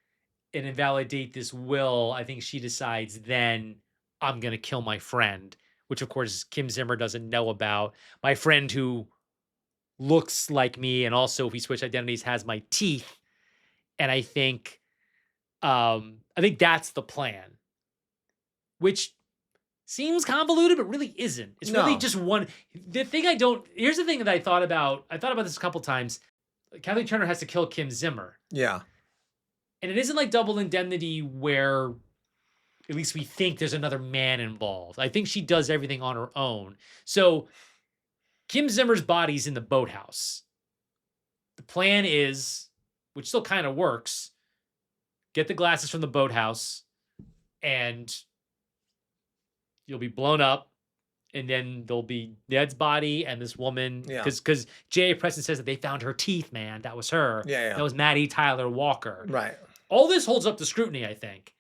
Speaker 1: and invalidate this will, I think she decides then I'm going to kill my friend, which of course Kim Zimmer doesn't know about. My friend who looks like me, and also if we switch identities has my teeth. And I think that's the plan, which seems convoluted, but really isn't. It's really just one. Here's the thing that I thought about this a couple times. Kathleen Turner has to kill Kim Zimmer.
Speaker 2: Yeah.
Speaker 1: And it isn't like Double Indemnity where at least we think there's another man involved. I think she does everything on her own. So Kim Zimmer's body's in the boathouse. The plan is, which still kind of works, get the glasses from the boathouse and you'll be blown up. And then there'll be Ned's body and this woman.
Speaker 2: Yeah.
Speaker 1: Because J.A. Preston says that they found her teeth, man. That was her.
Speaker 2: Yeah.
Speaker 1: That was Maddie Tyler Walker.
Speaker 2: Right.
Speaker 1: All this holds up to scrutiny, I think.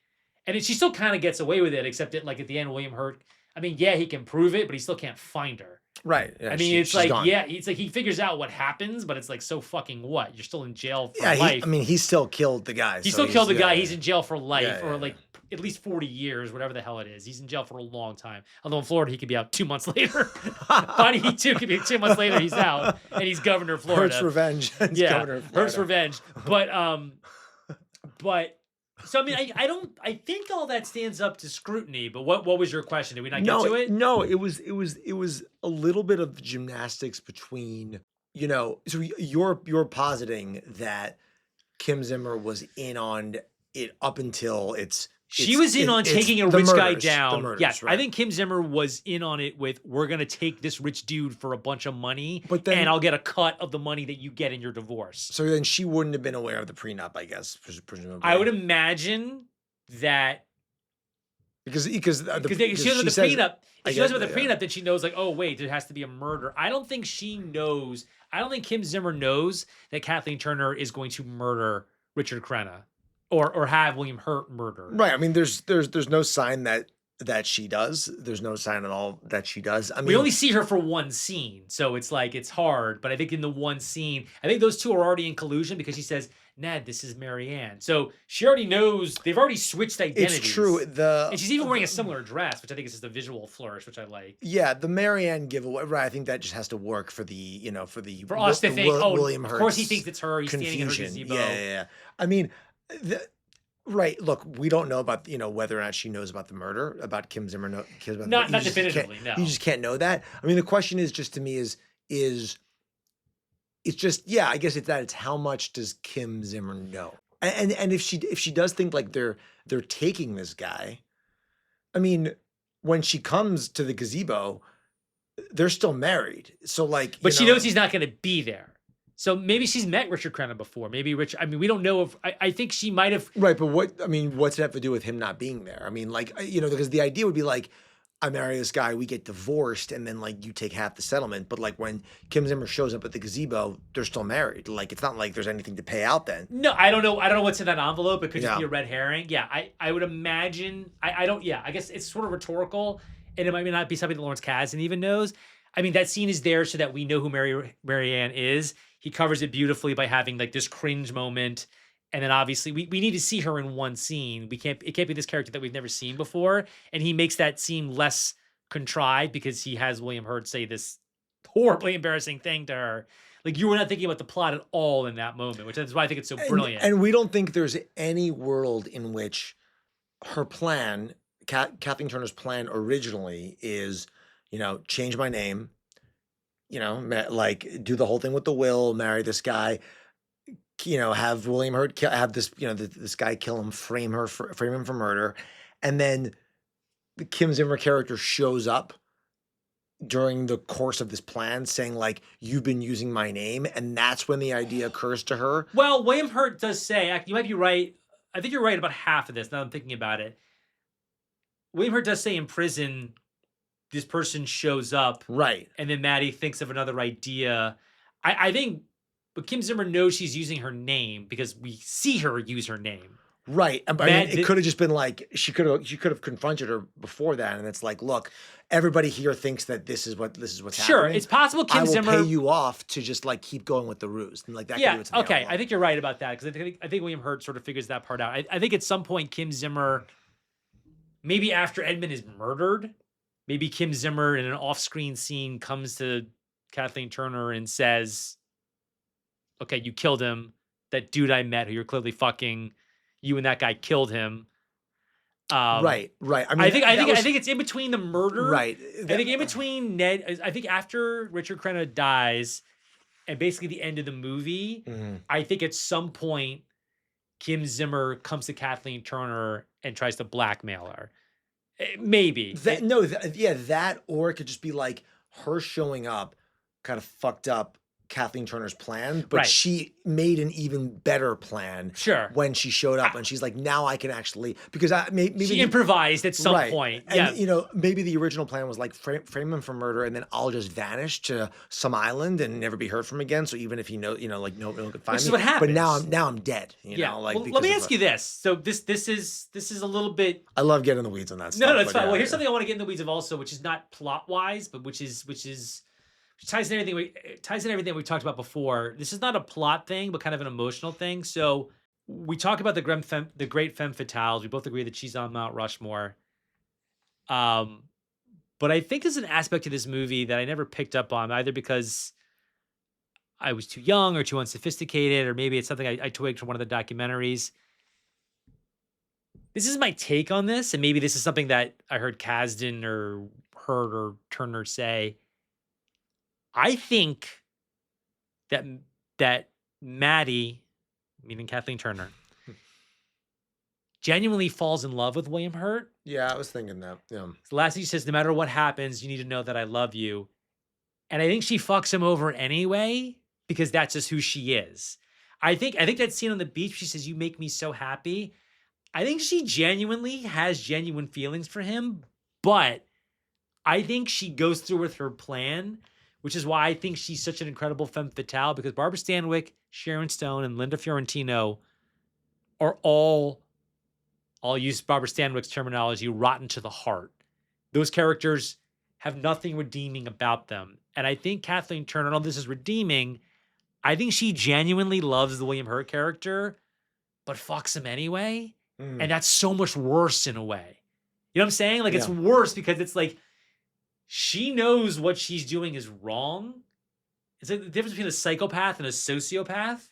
Speaker 1: And she still kind of gets away with it, except that, like, at the end, William Hurt, I mean, yeah, he can prove it, but he still can't find her.
Speaker 2: Right. Yeah,
Speaker 1: I mean, it's like,
Speaker 2: gone.
Speaker 1: yeah, it's like he figures out what happens, but it's like, so fucking what? You're still in jail for
Speaker 2: Yeah,
Speaker 1: life.
Speaker 2: he still killed the guy.
Speaker 1: He still killed the guy. He's in jail for life,
Speaker 2: Yeah,
Speaker 1: or
Speaker 2: yeah.
Speaker 1: like at least 40 years, whatever the hell it is. He's in jail for a long time. Although in Florida, he could be out 2 months later. Body Heat 2 could be 2 months later, he's out, and he's governor of Florida.
Speaker 2: Hurt's revenge. He's
Speaker 1: Yeah,
Speaker 2: governor of Florida.
Speaker 1: Hurt's revenge. But so I mean, I think all that stands up to scrutiny. But what was your question? Did we not get to it?
Speaker 2: No, it was a little bit of gymnastics between, so you're positing that Kim Zimmer was in on it up until
Speaker 1: She was in on taking a rich guy down.
Speaker 2: Murders,
Speaker 1: Yes,
Speaker 2: right.
Speaker 1: I think Kim Zimmer was in on it with, we're going to take this rich dude for a bunch of money,
Speaker 2: But then-
Speaker 1: and I'll get a cut of the money that you get in your divorce.
Speaker 2: So then she wouldn't have been aware of the prenup, I guess, presumably.
Speaker 1: I would imagine that
Speaker 2: because
Speaker 1: she knows about the prenup. If she knows about the prenup, then she knows, like, oh wait, there has to be a murder. I don't think she knows. I don't think Kim Zimmer knows that Kathleen Turner is going to murder Richard Crenna or have William Hurt murdered.
Speaker 2: Right. I mean, there's no sign that she does. There's no sign at all that she does. I mean,
Speaker 1: We only see her for one scene, so it's like it's hard. But I think in the one scene, I think those two are already in collusion because she says, "Ned, this is Marianne." So she already knows. They've already switched identities.
Speaker 2: it's true.
Speaker 1: And she's even wearing a similar dress, which I think is just a visual flourish, which I like.
Speaker 2: Yeah, the Marianne giveaway. Right. I think that just has to work for
Speaker 1: For us to think,
Speaker 2: William
Speaker 1: of
Speaker 2: Hurt's
Speaker 1: course he thinks it's her. He's
Speaker 2: confusion.
Speaker 1: standing in her gazebo.
Speaker 2: Yeah. I mean, right. Look, we don't know about whether or not she knows about the murder, about Kim Zimmer.
Speaker 1: Not definitively. No.
Speaker 2: You just can't know that. I mean, the question is just to me is it's just, yeah, I guess it's how much does Kim Zimmer know? And if she does think like they're taking this guy, I mean, when she comes to the gazebo, they're still married. So like,
Speaker 1: but she knows he's not going to be there. So maybe she's met Richard Crenna before. Maybe I mean, we don't know if, I think she might have.
Speaker 2: Right. But what's it have to do with him not being there? I mean, like, because the idea would be like, I marry this guy, we get divorced, and then like you take half the settlement. But like when Kim Zimmer shows up at the gazebo, they're still married. Like it's not like there's anything to pay out then.
Speaker 1: No, I don't know what's in that envelope. It could just be a red herring. Yeah, I would imagine. I don't. Yeah, I guess it's sort of rhetorical, and it might not be something that Lawrence Kasdan even knows. I mean, that scene is there so that we know who Marianne is. He covers it beautifully by having like this cringe moment. And then obviously we need to see her in one scene. It can't be this character that we've never seen before. And he makes that seem less contrived because he has William Hurt say this horribly embarrassing thing to her. Like you were not thinking about the plot at all in that moment, which is why I think it's so brilliant.
Speaker 2: And we don't think there's any world in which her plan, Kathleen Turner's plan originally is, change my name, like do the whole thing with the will, marry this guy, have William Hurt have this, this guy kill him, frame him for murder. And then the Kim Zimmer character shows up during the course of this plan saying like, you've been using my name. And that's when the idea occurs to her.
Speaker 1: Well, William Hurt does say, you might be right. I think you're right about half of this. Now I'm thinking about it. William Hurt does say in prison, this person shows up.
Speaker 2: Right.
Speaker 1: And then Maddie thinks of another idea. I think, but Kim Zimmer knows she's using her name because we see her use her name.
Speaker 2: Right. I mean, it could have just been like, she could have confronted her before that. And it's like, look, everybody here thinks that this is what's happening.
Speaker 1: Sure. It's possible Kim Zimmer.
Speaker 2: I will pay you off to just like keep going with the ruse. And like that.
Speaker 1: Yeah. Okay. I think you're right about that. Cause I think William Hurt sort of figures that part out. I think at some point Kim Zimmer, maybe after Edmund is murdered, maybe Kim Zimmer in an off-screen scene comes to Kathleen Turner and says, okay, you killed him. That dude I met who you're clearly fucking, you and that guy killed him.
Speaker 2: Right. I mean,
Speaker 1: I think it's in between the murder.
Speaker 2: Right.
Speaker 1: I think in between Ned, I think after Richard Crenna dies and basically the end of the movie, I think at some point Kim Zimmer comes to Kathleen Turner and tries to blackmail her. Maybe.
Speaker 2: That, or it could just be like her showing up, kind of fucked up Kathleen Turner's plan, but
Speaker 1: Right.
Speaker 2: she made an even better plan
Speaker 1: Sure.
Speaker 2: when she showed up, and she's like, now I can actually, because maybe
Speaker 1: She improvised at some point. Yeah.
Speaker 2: And you know, maybe the original plan was like frame him for murder, and then I'll just vanish to some island and never be heard from again. So even if he knows, you know, like no one could find
Speaker 1: Which
Speaker 2: me.
Speaker 1: is what happens.
Speaker 2: But now I'm dead. You know, like
Speaker 1: Well, let me ask you this. So this is a little bit.
Speaker 2: I love getting in the weeds on that stuff.
Speaker 1: No, it's
Speaker 2: but
Speaker 1: fine.
Speaker 2: yeah,
Speaker 1: Well, here's something I want to get in the weeds of also, which is not plot wise, but which ties in everything we talked about before. This is not a plot thing, but kind of an emotional thing. So we talk about the great femme fatales. We both agree that she's on Mount Rushmore. But I think there's an aspect to this movie that I never picked up on, either because I was too young or too unsophisticated, or maybe it's something I twigged from one of the documentaries. This is my take on this, and maybe this is something that I heard Kasdan or Hurt or Turner say. I think that Maddie, meaning Kathleen Turner, genuinely falls in love with William Hurt.
Speaker 2: Yeah, I was thinking that. Yeah.
Speaker 1: The last thing she says, no matter what happens, you need to know that I love you. And I think she fucks him over anyway, because that's just who she is. I think that scene on the beach, she says, you make me so happy. I think she genuinely has genuine feelings for him, but I think she goes through with her plan, which is why I think she's such an incredible femme fatale, because Barbara Stanwyck, Sharon Stone, and Linda Fiorentino are all, I'll use Barbara Stanwyck's terminology, rotten to the heart. Those characters have nothing redeeming about them. And I think Kathleen Turner, I don't know if this is redeeming, I think she genuinely loves the William Hurt character, but fucks him anyway. And that's so much worse in a way. You know what I'm saying? Like, it's worse because it's like, she knows what she's doing is wrong. It's like the difference between a psychopath and a sociopath.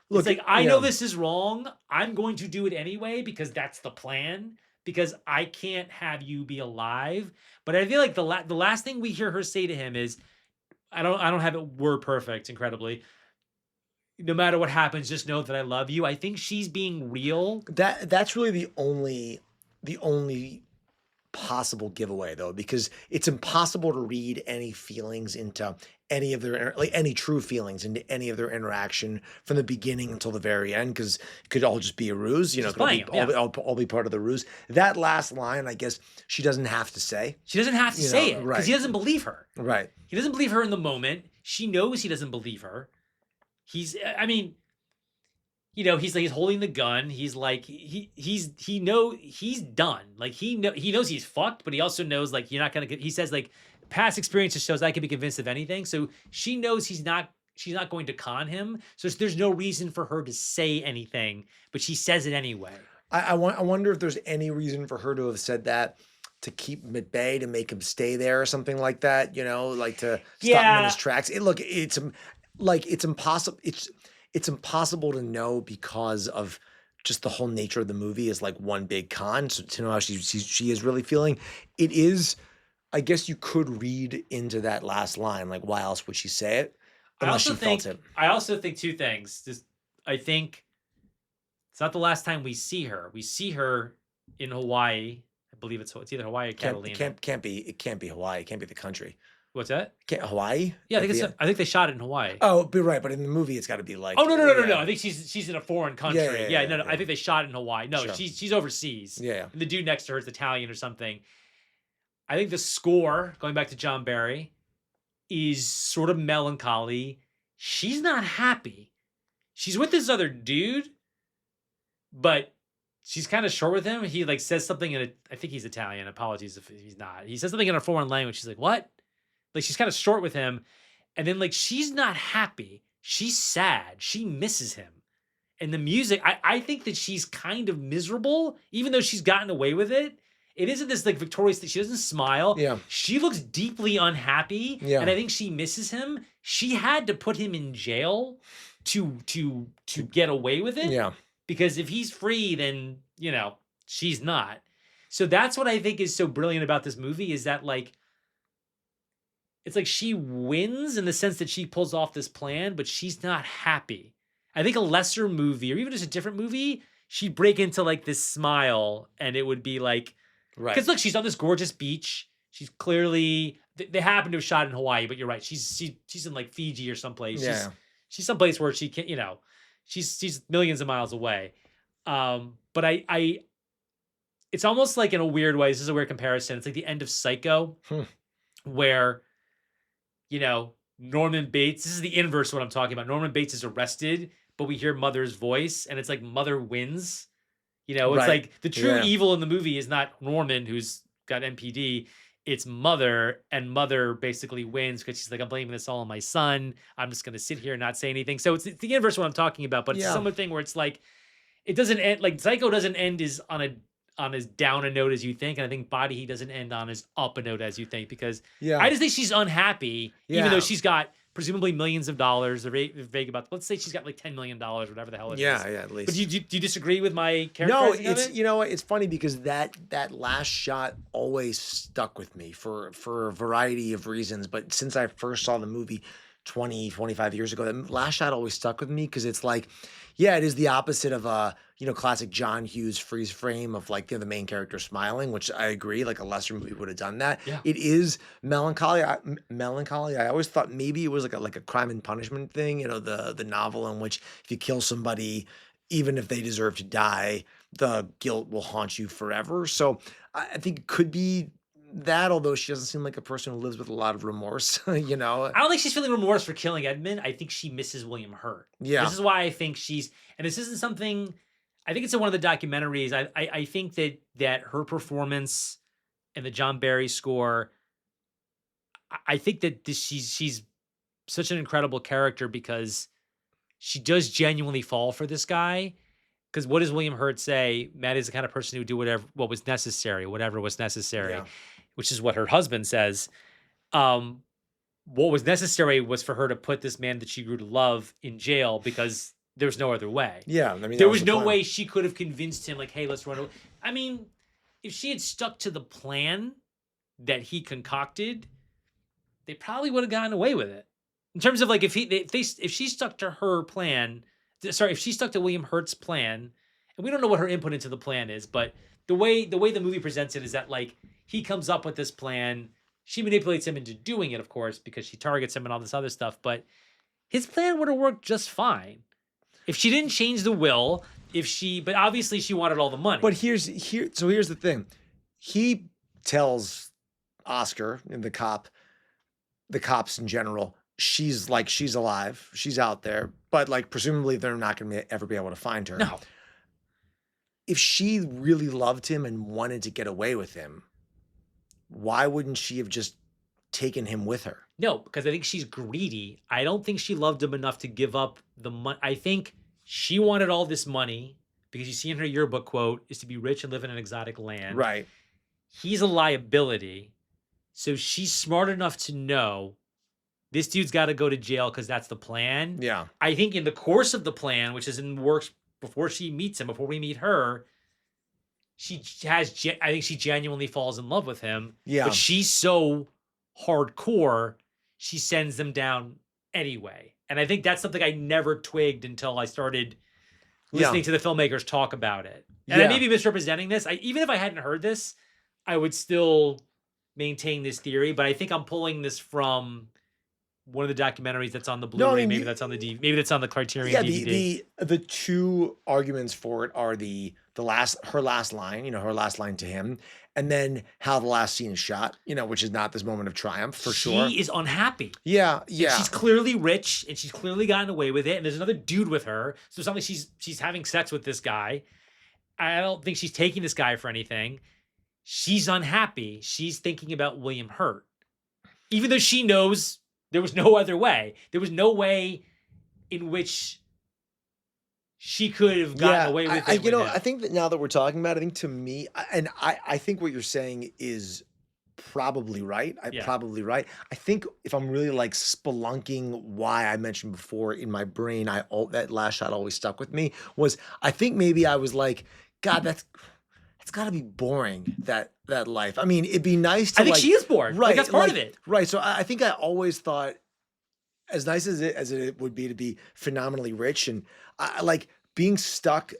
Speaker 1: Look, it's like, I know this is wrong. I'm going to do it anyway because that's the plan, because I can't have you be alive. But I feel like the last thing we hear her say to him is, I don't have it word perfect, incredibly. No matter what happens, just know that I love you. I think she's being real.
Speaker 2: That's really the only possible giveaway, though, because it's impossible to read any feelings into any of their, like any true feelings into any of their interaction from the beginning until the very end, because it could all just be a ruse. You know, it could all be part of the ruse. That last line, I guess she doesn't have to say.
Speaker 1: She doesn't have to say it because he doesn't believe her.
Speaker 2: Right.
Speaker 1: He doesn't believe her in the moment. She knows he doesn't believe her. He's holding the gun. He's like, he's done. Like, he knows he's fucked, but he also knows, like, you're not going to get, he says, like, past experiences shows I can be convinced of anything. So she knows she's not going to con him. So there's no reason for her to say anything, but she says it anyway.
Speaker 2: I wonder if there's any reason for her to have said that to keep him at bay, to make him stay there or something like that, you know, like to stop him in his tracks. It's impossible. It's impossible to know because of just the whole nature of the movie is like one big con. So to know how she is really feeling, it is. I guess you could read into that last line, like, why else would she say it? Unless she felt it.
Speaker 1: I also think two things. I think it's not the last time we see her. We see her in Hawaii. I believe it's either Hawaii or Catalina.
Speaker 2: It can't be Hawaii. It can't be the country.
Speaker 1: What's that?
Speaker 2: Hawaii?
Speaker 1: Yeah, I think they shot it in Hawaii.
Speaker 2: Oh, but right, but in the movie it's got to be like.
Speaker 1: Oh no! I think she's in a foreign country.
Speaker 2: Yeah.
Speaker 1: I think they shot it in Hawaii. No, sure. she's overseas.
Speaker 2: Yeah.
Speaker 1: And the dude next to her is Italian or something. I think the score, going back to John Barry, is sort of melancholy. She's not happy. She's with this other dude, but she's kind of short with him. He like says something I think he's Italian. Apologies if he's not. He says something in a foreign language. She's like, what? Like, she's kind of short with him. And then, like, she's not happy. She's sad. She misses him. And the music, I think that she's kind of miserable, even though she's gotten away with it. It isn't this, like, victorious thing. She doesn't smile.
Speaker 2: Yeah.
Speaker 1: She looks deeply unhappy.
Speaker 2: Yeah.
Speaker 1: And I think she misses him. She had to put him in jail to get away with it.
Speaker 2: Yeah.
Speaker 1: Because if he's free, then, you know, she's not. So that's what I think is so brilliant about this movie, is that, like, it's like she wins in the sense that she pulls off this plan, but she's not happy. I think a lesser movie, or even just a different movie, she'd break into like this smile, and it would be like,
Speaker 2: right.
Speaker 1: Because look, she's on this gorgeous beach. She's clearly they happen to have shot in Hawaii, but you're right. She's in like Fiji or someplace.
Speaker 2: Yeah.
Speaker 1: She's someplace where she can, she's millions of miles away. But I it's almost like in a weird way. This is a weird comparison. It's like the end of Psycho, where Norman Bates. This is the inverse of what I'm talking about. Norman Bates is arrested, but we hear Mother's voice, and it's like Mother wins. It's
Speaker 2: Right.
Speaker 1: like the true
Speaker 2: Yeah.
Speaker 1: evil in the movie is not Norman, who's got NPD. It's Mother, and Mother basically wins because she's like, I'm blaming this all on my son. I'm just going to sit here and not say anything. So it's the inverse of what I'm talking about, but it's a
Speaker 2: Yeah.
Speaker 1: similar thing where it's like, it doesn't end, like Psycho doesn't end on as down a note as you think. And I think Body Heat doesn't end on as up a note as you think, because
Speaker 2: Yeah.
Speaker 1: I just think she's unhappy, even though
Speaker 2: Yeah.
Speaker 1: she's got presumably millions of dollars. They're vague about, let's say she's got like $10 million, whatever the hell it is.
Speaker 2: Yeah, at least.
Speaker 1: But do you disagree with my
Speaker 2: No,
Speaker 1: characterizing of
Speaker 2: it's
Speaker 1: it?
Speaker 2: you know what, it's funny because that last shot always stuck with me for a variety of reasons. But since I first saw the movie 25 years ago, that last shot always stuck with me because it's like, yeah, it is the opposite of a classic John Hughes freeze frame of like the main character smiling, which I agree, like a lesser movie would have done that.
Speaker 1: Yeah.
Speaker 2: It is melancholy. I always thought maybe it was like a Crime and Punishment thing, the novel in which if you kill somebody, even if they deserve to die, the guilt will haunt you forever. So I think it could be that, although she doesn't seem like a person who lives with a lot of remorse,
Speaker 1: I don't think she's feeling remorse for killing Edmund. I think she misses William Hurt.
Speaker 2: Yeah.
Speaker 1: This is why I think and this isn't something, I think it's in one of the documentaries. I think that her performance and the John Barry score, I think that she's such an incredible character because she does genuinely fall for this guy. Because what does William Hurt say? Matt is the kind of person who would do whatever was necessary,
Speaker 2: Yeah.
Speaker 1: which is what her husband says. What was necessary was for her to put this man that she grew to love in jail because there was no other way.
Speaker 2: Yeah, I mean,
Speaker 1: There
Speaker 2: that
Speaker 1: was
Speaker 2: the
Speaker 1: no
Speaker 2: plan.
Speaker 1: way she could have convinced him, like, hey, let's run away. I mean, if she had stuck to the plan that he concocted, they probably would have gotten away with it. In terms of like, if she stuck to her plan, if she stuck to William Hurt's plan, and we don't know what her input into the plan is, but the way the movie presents it is that like he comes up with this plan, she manipulates him into doing it, of course, because she targets him and all this other stuff, but his plan would have worked just fine if she didn't change the will. But obviously she wanted all the money.
Speaker 2: But here's the thing. He tells Oscar and the cops in general, she's alive, she's out there, but like presumably they're not going to ever be able to find her.
Speaker 1: No.
Speaker 2: If she really loved him and wanted to get away with him, why wouldn't she have just taken him with her?
Speaker 1: No, because I think she's greedy. I don't think she loved him enough to give up the money. I think she wanted all this money because you see in her yearbook quote is to be rich and live in an exotic land.
Speaker 2: Right.
Speaker 1: He's a liability. So she's smart enough to know this dude's got to go to jail because that's the plan.
Speaker 2: Yeah.
Speaker 1: I think in the course of the plan, which is in the works before she meets him, before we meet her, I think she genuinely falls in love with him.
Speaker 2: Yeah.
Speaker 1: But she's so hardcore, she sends them down anyway. And I think that's something I never twigged until I started listening to the filmmakers talk about it. And I may be misrepresenting this. Even if I hadn't heard this, I would still maintain this theory. But I think I'm pulling this from one of the documentaries that's on the Blu-ray.
Speaker 2: No, I mean,
Speaker 1: maybe that's on the maybe that's on the Criterion DVD.
Speaker 2: The two arguments for it are her last line, her last line to him, and then how the last scene is shot, which is not this moment of triumph for sure.
Speaker 1: She is unhappy.
Speaker 2: Yeah.
Speaker 1: And she's clearly rich and she's clearly gotten away with it. And there's another dude with her. So it's not like she's having sex with this guy. I don't think she's taking this guy for anything. She's unhappy. She's thinking about William Hurt. Even though she knows there was no other way. There was no way in which she could have gotten away with it.
Speaker 2: I think that now that we're talking about it, I think to me, I think what you're saying is probably right. Probably right. I think if I'm really like spelunking why I mentioned before in my brain, that last shot always stuck with me was I think maybe I was like, God, that's got to be boring, that life. I mean, it'd be nice to
Speaker 1: I think she is bored. Right. Like, that's part of it.
Speaker 2: Right. So I think I always thought as nice as it would be to be phenomenally rich and like being stuck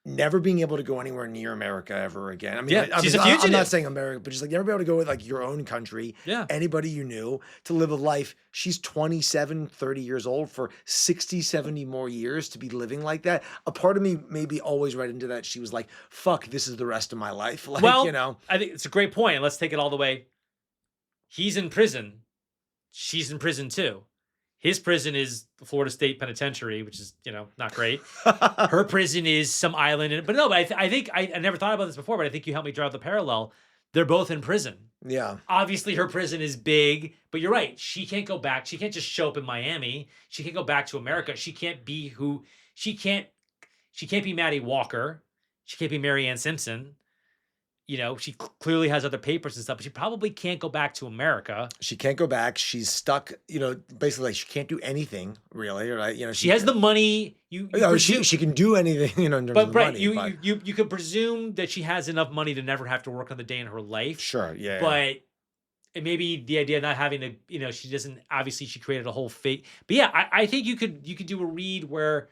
Speaker 2: never being able to go anywhere near America ever again. I mean,
Speaker 1: Yeah, she's a
Speaker 2: I'm
Speaker 1: fugitive.
Speaker 2: not saying America, but just like never be able to go with like your own country,
Speaker 1: Yeah.
Speaker 2: anybody you knew, to live a life. She's 27, 30 years old for 60, 70 more years to be living like that. A part of me maybe always read into that. She was like, fuck, this is the rest of my life. Like,
Speaker 1: Well,
Speaker 2: you know,
Speaker 1: I think it's a great point. Let's take it all the way. He's in prison. She's in prison too. His prison is the Florida State Penitentiary, which is, not great. Her prison is some island. But no, but I think I never thought about this before, but I think you helped me draw the parallel. They're both in prison.
Speaker 2: yeah.
Speaker 1: Obviously, her prison is big, but you're right. She can't go back. She can't just show up in Miami. She can't go back to America. She can't be she can't be Maddie Walker. She can't be Marianne Simpson. She clearly has other papers and stuff, but she probably can't go back to America.
Speaker 2: She can't go back. She's stuck, basically like she can't do anything really, right?
Speaker 1: She has the money.
Speaker 2: She can do anything, in terms of the money.
Speaker 1: You could presume that she has enough money to never have to work another day in her life.
Speaker 2: Sure, yeah.
Speaker 1: But and maybe the idea of not having to, she doesn't, obviously she created a whole fake. But yeah, I think you could do a read where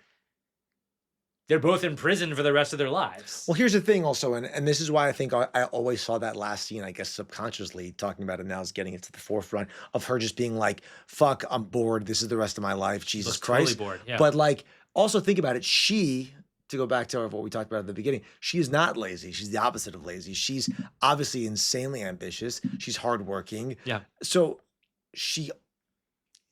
Speaker 1: they're both in prison for the rest of their lives.
Speaker 2: Well, here's the thing also, and this is why I think I always saw that last scene, I guess subconsciously, talking about it now is getting it to the forefront of her just being like, fuck, I'm bored. This is the rest of my life. Jesus Christ.
Speaker 1: Totally bored, yeah.
Speaker 2: But like, also think about it. To go back to what we talked about at the beginning, she is not lazy. She's the opposite of lazy. She's obviously insanely ambitious. She's hardworking.
Speaker 1: Yeah.
Speaker 2: So she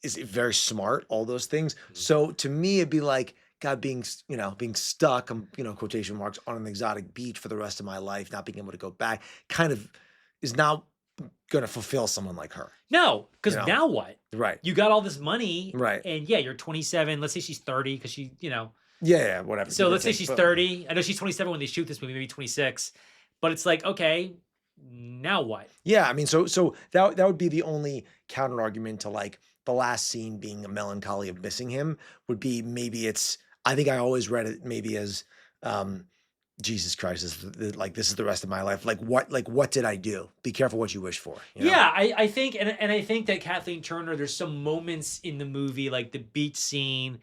Speaker 2: is very smart, all those things. So to me, it'd be like, God, being stuck, quotation marks, on an exotic beach for the rest of my life, not being able to go back, kind of is not going to fulfill someone like her.
Speaker 1: No, because now what?
Speaker 2: Right.
Speaker 1: You got all this money.
Speaker 2: Right.
Speaker 1: And yeah, you're 27. Let's say she's 30 because she,
Speaker 2: Yeah, whatever.
Speaker 1: So let's say she's 30. I know she's 27 when they shoot this movie, maybe 26. But it's like, okay, now what?
Speaker 2: Yeah, I mean, so that would be the only counter argument to like the last scene being a melancholy of missing him would be maybe it's. I think I always read it maybe as, Jesus Christ, this is the rest of my life. Like what did I do? Be careful what you wish for.
Speaker 1: Yeah, I think, and I think that Kathleen Turner, there's some moments in the movie, like the beach scene.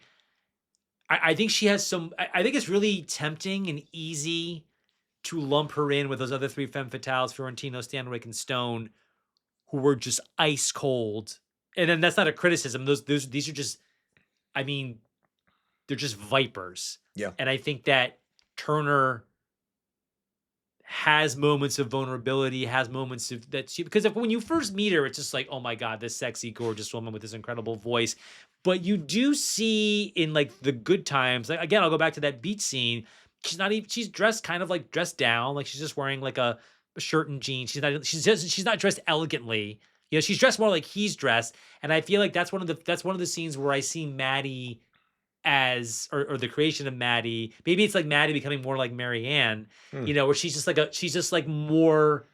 Speaker 1: I think she has some. I think it's really tempting and easy to lump her in with those other three femme fatales, Fiorentino, Stanwyck, and Stone, who were just ice cold. And then that's not a criticism. These are just, I mean, they're just vipers.
Speaker 2: Yeah.
Speaker 1: And I think that Turner has moments of vulnerability, has moments of because when you first meet her, it's just like, oh my God, this sexy, gorgeous woman with this incredible voice. But you do see in like the good times, like again, I'll go back to that beach scene. She's dressed kind of like dressed down, like she's just wearing like a shirt and jeans. She's not dressed elegantly. She's dressed more like he's dressed. And I feel like that's one of the scenes where I see Maddie as or the creation of Maddie. Maybe it's like Maddie becoming more like Marianne, where she's just like more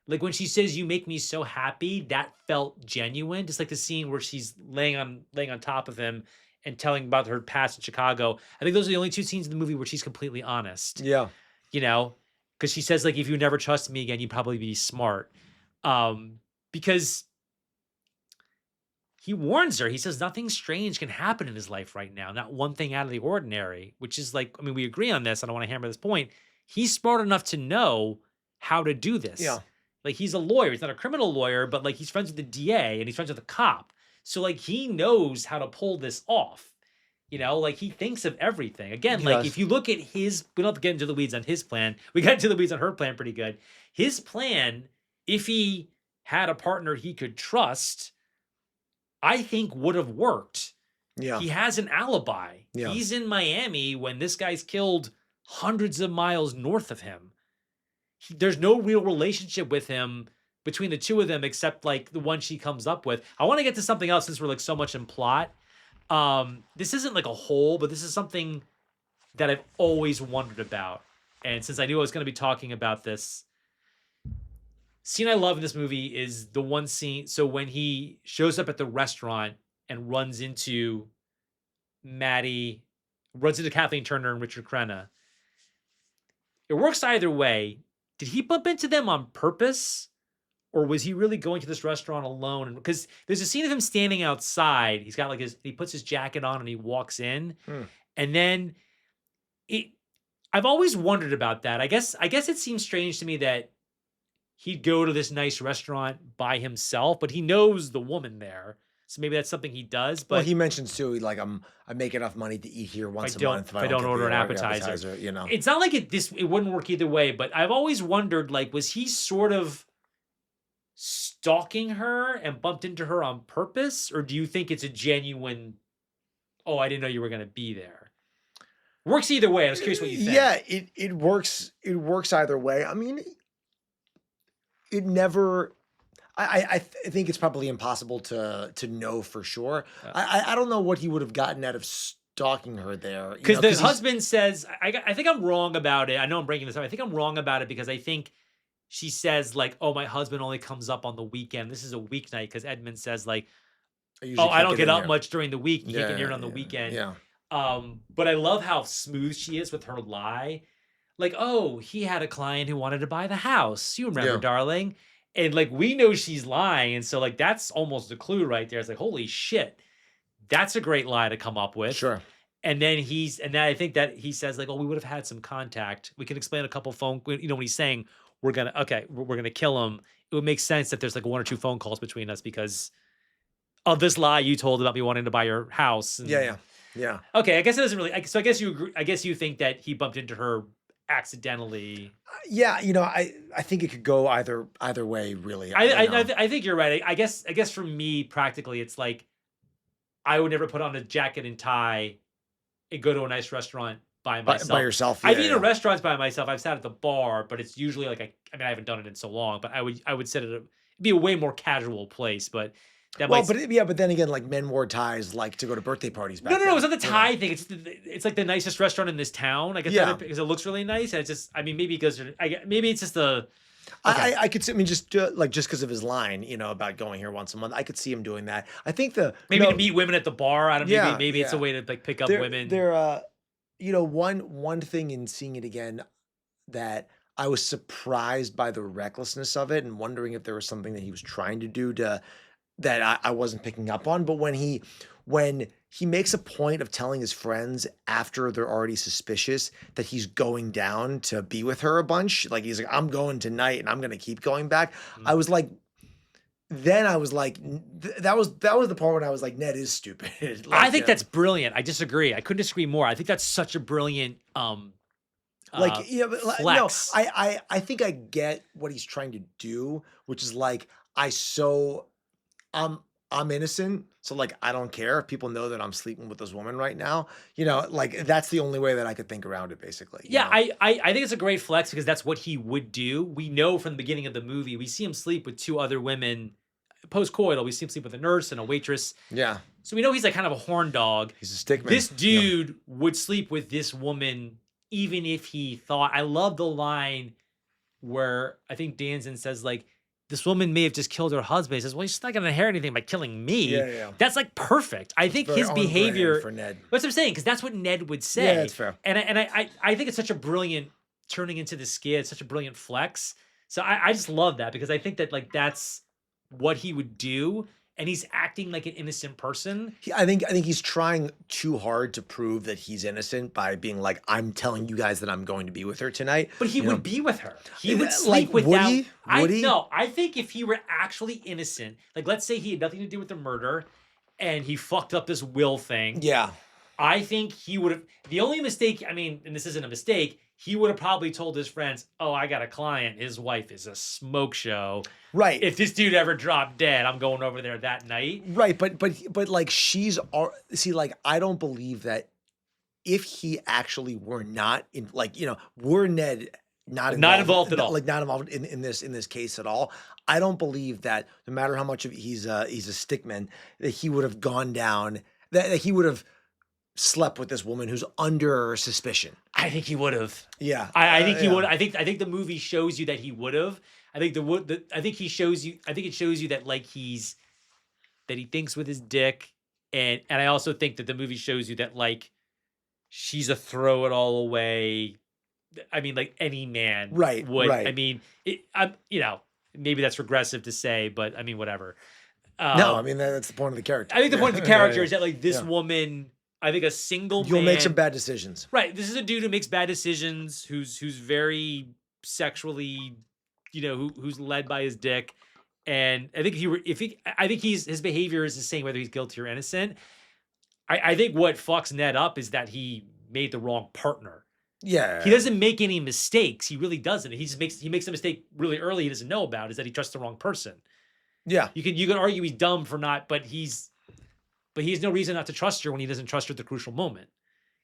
Speaker 1: like when she says, "You make me so happy," that felt genuine. Just like the scene where she's laying on top of him and telling about her past in Chicago. I think those are the only two scenes in the movie where she's completely honest.
Speaker 2: Yeah.
Speaker 1: Because she says, like, if you never trust me again, you'd probably be smart. Because he warns her. He says nothing strange can happen in his life right now. Not one thing out of the ordinary, which is like, I mean, we agree on this. I don't want to hammer this point. He's smart enough to know how to do this.
Speaker 2: Yeah.
Speaker 1: Like, he's a lawyer. He's not a criminal lawyer, but like he's friends with the DA and he's friends with the cop. So like he knows how to pull this off. Like he thinks of everything. Again, if you look at we don't have to get into the weeds on his plan. We got into the weeds on her plan pretty good. His plan, if he had a partner he could trust, I think would have worked.
Speaker 2: Yeah.
Speaker 1: He has an alibi.
Speaker 2: Yeah.
Speaker 1: He's in Miami when this guy's killed hundreds of miles north of him. There's no real relationship with him between the two of them except like the one she comes up with. I want to get to something else since we're like so much in plot. This isn't like a whole, but this is something that I've always wondered about. And since I knew I was going to be talking about this, scene I love in this movie is the one scene. So when he shows up at the restaurant and runs into Kathleen Turner and Richard Crenna, it works either way. Did he bump into them on purpose? Or was he really going to this restaurant alone? And because there's a scene of him standing outside. He's got he puts his jacket on and he walks in. And then I've always wondered about that. I guess it seems strange to me that he'd go to this nice restaurant by himself, but he knows the woman there. So maybe that's something he does.
Speaker 2: Well,
Speaker 1: But
Speaker 2: he mentions too, like I make enough money to eat here once a month if
Speaker 1: if
Speaker 2: I
Speaker 1: I
Speaker 2: don't
Speaker 1: don't
Speaker 2: get
Speaker 1: order
Speaker 2: the
Speaker 1: an appetizer,
Speaker 2: you know.
Speaker 1: it's not like it wouldn't work either way. But I've always wondered, like, was he sort of stalking her and bumped into her on purpose, or do you think it's a genuine? Oh, I didn't know you were going to be there. Works either way. I was curious what you think.
Speaker 2: Yeah, it works. It works either way. I mean, it never. I think it's probably impossible to know for sure. I don't know what he would have gotten out of stalking her there.
Speaker 1: Because the husband says, I think I'm wrong about it. I know I'm breaking this up. I think I'm wrong about it because I think she says, like, oh, my husband only comes up on the weekend. This is a weeknight because Edmund says, like, oh, I don't get up much during the week. You can hear it on the weekend.
Speaker 2: Yeah.
Speaker 1: But I love how smooth she is with her lie. Like, oh, he had a client who wanted to buy the house. You remember, darling. And, like, we know she's lying. And so, like, that's almost a clue right there. It's like, holy shit. That's a great lie to come up with.
Speaker 2: Sure.
Speaker 1: And then I think that he says, like, oh, we would have had some contact. We can explain a couple phone, when he's saying, we're going to kill him. It would make sense that there's like 1 or 2 phone calls between us because of this lie you told about me wanting to buy your house. And,
Speaker 2: yeah.
Speaker 1: Okay. I guess it doesn't really, so I guess you agree. I guess you think that he bumped into her accidentally.
Speaker 2: Yeah. I think it could go either way, really.
Speaker 1: I think you're right. I guess for me, practically, it's like, I would never put on a jacket and tie and go to a nice restaurant by myself.
Speaker 2: By yourself.
Speaker 1: I've eaten at restaurants by myself. I've sat at the bar, but it's usually like I haven't done it in so long. But I would sit at it'd be a way more casual place. But but
Speaker 2: then again, like men wore ties like to go to birthday parties.
Speaker 1: No, it's not the tie thing. It's like the nicest restaurant in this town. I get that because it looks really nice. And it's just maybe because maybe it's just the. Okay.
Speaker 2: I could see. I mean, just because of his line, about going here once a month, I could see him doing that. I think to
Speaker 1: meet women at the bar. I don't know. Maybe it's a way to like pick up women.
Speaker 2: One thing in seeing it again that I was surprised by the recklessness of it and wondering if there was something that he was trying to do that I wasn't picking up on. But when he makes a point of telling his friends after they're already suspicious that he's going down to be with her a bunch, like he's like, I'm going tonight and I'm going to keep going back. Mm-hmm. I was like, that was the part when I was like, Ned is stupid.
Speaker 1: I think that's brilliant. I disagree. I couldn't disagree more. I think that's such a brilliant
Speaker 2: flex. No, I think I get what he's trying to do, which is like I'm innocent, so like I don't care if people know that I'm sleeping with this woman right now. Like that's the only way that I could think around it, basically.
Speaker 1: I think it's a great flex because that's what he would do. We know from the beginning of the movie, we see him sleep with 2 other women post-coital. We see him sleep with a nurse and a waitress.
Speaker 2: Yeah.
Speaker 1: So we know he's like kind of a horn dog.
Speaker 2: He's a stickman.
Speaker 1: This dude would sleep with this woman even if he thought. I love the line where I think Danzen says like, this woman may have just killed her husband. He says, well, she's not going to inherit anything by killing me.
Speaker 2: Yeah.
Speaker 1: That's like perfect. I think his behavior
Speaker 2: for Ned.
Speaker 1: That's what I'm saying, because that's what Ned would say.
Speaker 2: Yeah, that's fair.
Speaker 1: And I think it's such a brilliant turning into the skid. It's such a brilliant flex. So I just love that because I think that like that's what he would do. And he's acting like an innocent person.
Speaker 2: I think he's trying too hard to prove that he's innocent by being like, I'm telling you guys that I'm going to be with her tonight.
Speaker 1: But he would be with her. He would sleep without. Would he? No, I think if he were actually innocent, like let's say he had nothing to do with the murder, and he fucked up this will thing.
Speaker 2: Yeah.
Speaker 1: I think he would have. The only mistake, and this isn't a mistake, he would have probably told his friends, oh, I got a client. His wife is a smoke show.
Speaker 2: Right.
Speaker 1: If this dude ever dropped dead, I'm going over there that night.
Speaker 2: Right. But like I don't believe that if he actually were not in, like, were Ned not
Speaker 1: involved at all.
Speaker 2: Like not involved in this case at all. I don't believe that no matter how much of he's a stickman, that he would have gone down, that he would have slept with this woman who's under suspicion.
Speaker 1: I think he would have.
Speaker 2: Yeah.
Speaker 1: I think he would. I think the movie shows you that he would have. I think it shows you that like that he thinks with his dick, and I also think that the movie shows you that like she's a throw it all away. I mean, like any man would.
Speaker 2: Right.
Speaker 1: I mean, maybe that's regressive to say, but I mean, whatever.
Speaker 2: No, I mean that's the point of the character.
Speaker 1: I think the point of the character is that like this woman I think a single
Speaker 2: You'll
Speaker 1: man,
Speaker 2: make some bad decisions.
Speaker 1: right? This is a dude who makes bad decisions, who's very sexually, who's led by his dick. And I think I think his behavior is the same whether he's guilty or innocent. I think what fucks Ned up is that he made the wrong partner.
Speaker 2: Yeah.
Speaker 1: He doesn't make any mistakes. He really doesn't. He makes a mistake really early he doesn't know about, is that he trusts the wrong person.
Speaker 2: Yeah.
Speaker 1: You can argue he's dumb for not, but he has no reason not to trust her when he doesn't trust her at the crucial moment.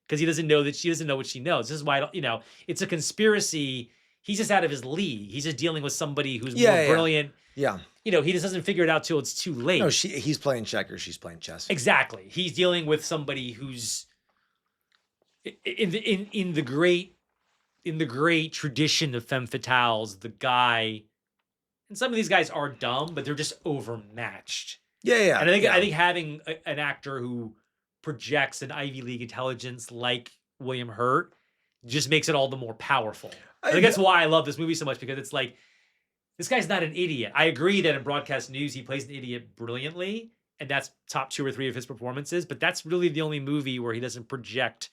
Speaker 1: Because he doesn't know that she doesn't know what she knows. This is why it's a conspiracy. He's just out of his league. He's just dealing with somebody who's more brilliant.
Speaker 2: Yeah.
Speaker 1: He just doesn't figure it out till it's too late.
Speaker 2: No, he's playing checkers, she's playing chess.
Speaker 1: Exactly. He's dealing with somebody who's in the great tradition of femme fatales, the guy, and some of these guys are dumb, but they're just overmatched.
Speaker 2: Yeah.
Speaker 1: And I think having an actor who projects an Ivy League intelligence like William Hurt just makes it all the more powerful. I think that's why I love this movie so much, because it's like, this guy's not an idiot. I agree that in broadcast news, he plays an idiot brilliantly, and that's top 2 or 3 of his performances, but that's really the only movie where he doesn't project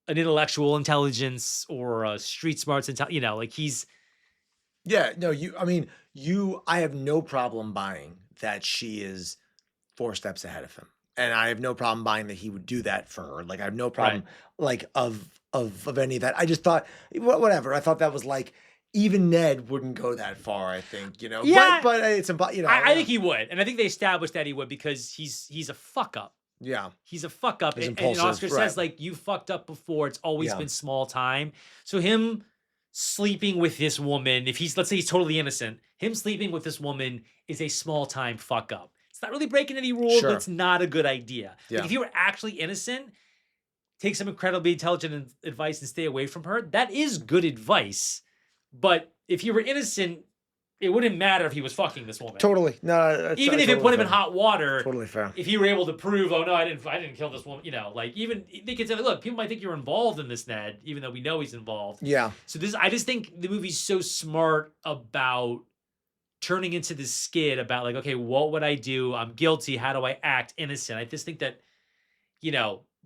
Speaker 1: an intellectual intelligence or a street smarts, he's...
Speaker 2: Yeah, no, I have no problem buying that she is 4 steps ahead of him. And I have no problem buying that he would do that for her. Like, I have no problem, of any of that. I just thought, whatever. I thought that was like, even Ned wouldn't go that far, I think,
Speaker 1: Yeah.
Speaker 2: But it's,
Speaker 1: I think he would. And I think they established that he would, because he's a fuck up.
Speaker 2: Yeah.
Speaker 1: He's a fuck up.
Speaker 2: He's
Speaker 1: And
Speaker 2: impulsive,
Speaker 1: Oscar says,
Speaker 2: right.
Speaker 1: you fucked up before. It's always been small time. So him sleeping with this woman, let's say he's totally innocent, him sleeping with this woman is a small time fuck up. It's not really breaking any rules,
Speaker 2: Sure.
Speaker 1: but it's not a good idea.
Speaker 2: Yeah.
Speaker 1: Like, if you were actually innocent, take some incredibly intelligent advice and stay away from her. That is good advice. But if you were innocent, it wouldn't matter if he was fucking this woman.
Speaker 2: Totally. No,
Speaker 1: Even if it put him in hot water.
Speaker 2: Totally fair.
Speaker 1: If you were able to prove, oh no, I didn't kill this woman, even they could say, look, people might think you're involved in this, Ned, even though we know he's involved.
Speaker 2: Yeah.
Speaker 1: So I just think the movie's so smart about turning into this skid about, like, okay, what would I do? I'm guilty. How do I act innocent? I just think that,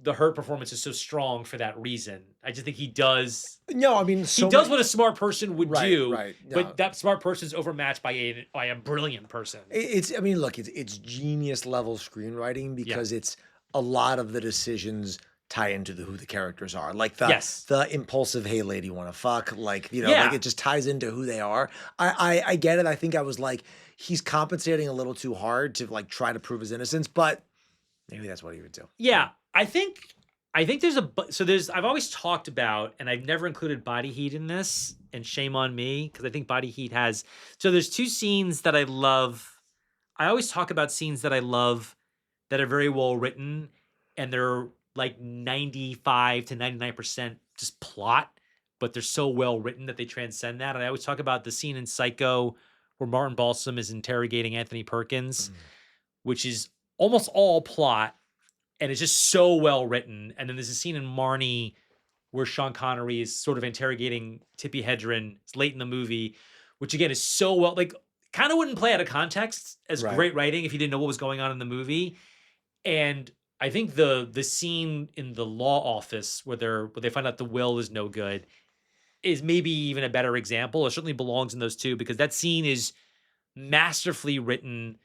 Speaker 1: the Hurt performance is so strong for that reason. I just think he does.
Speaker 2: No, I mean,
Speaker 1: he does what a smart person would do.
Speaker 2: Right. No.
Speaker 1: But that smart person's overmatched by a brilliant person.
Speaker 2: It's genius level screenwriting, because it's a lot of the decisions tie into who the characters are. Like the impulsive, hey lady, wanna fuck? Like, like it just ties into who they are. I get it. I think I was like, he's compensating a little too hard to like try to prove his innocence, but maybe that's what he would do.
Speaker 1: Yeah. I think I've always talked about, and I've never included Body Heat in this, and shame on me, because I think Body Heat there's 2 scenes that I love. I always talk about scenes that I love that are very well written, and they're like 95 to 99% just plot, but they're so well written that they transcend that. And I always talk about the scene in Psycho where Martin Balsam is interrogating Anthony Perkins, which is almost all plot. And it's just so well written. And then there's a scene in Marnie where Sean Connery is sort of interrogating Tippi Hedren. It's late in the movie, which again is so well, like, kind of wouldn't play out of context as great writing if you didn't know what was going on in the movie. And I think the scene in the law office where they find out the will is no good is maybe even a better example. It certainly belongs in those 2, because that scene is masterfully written.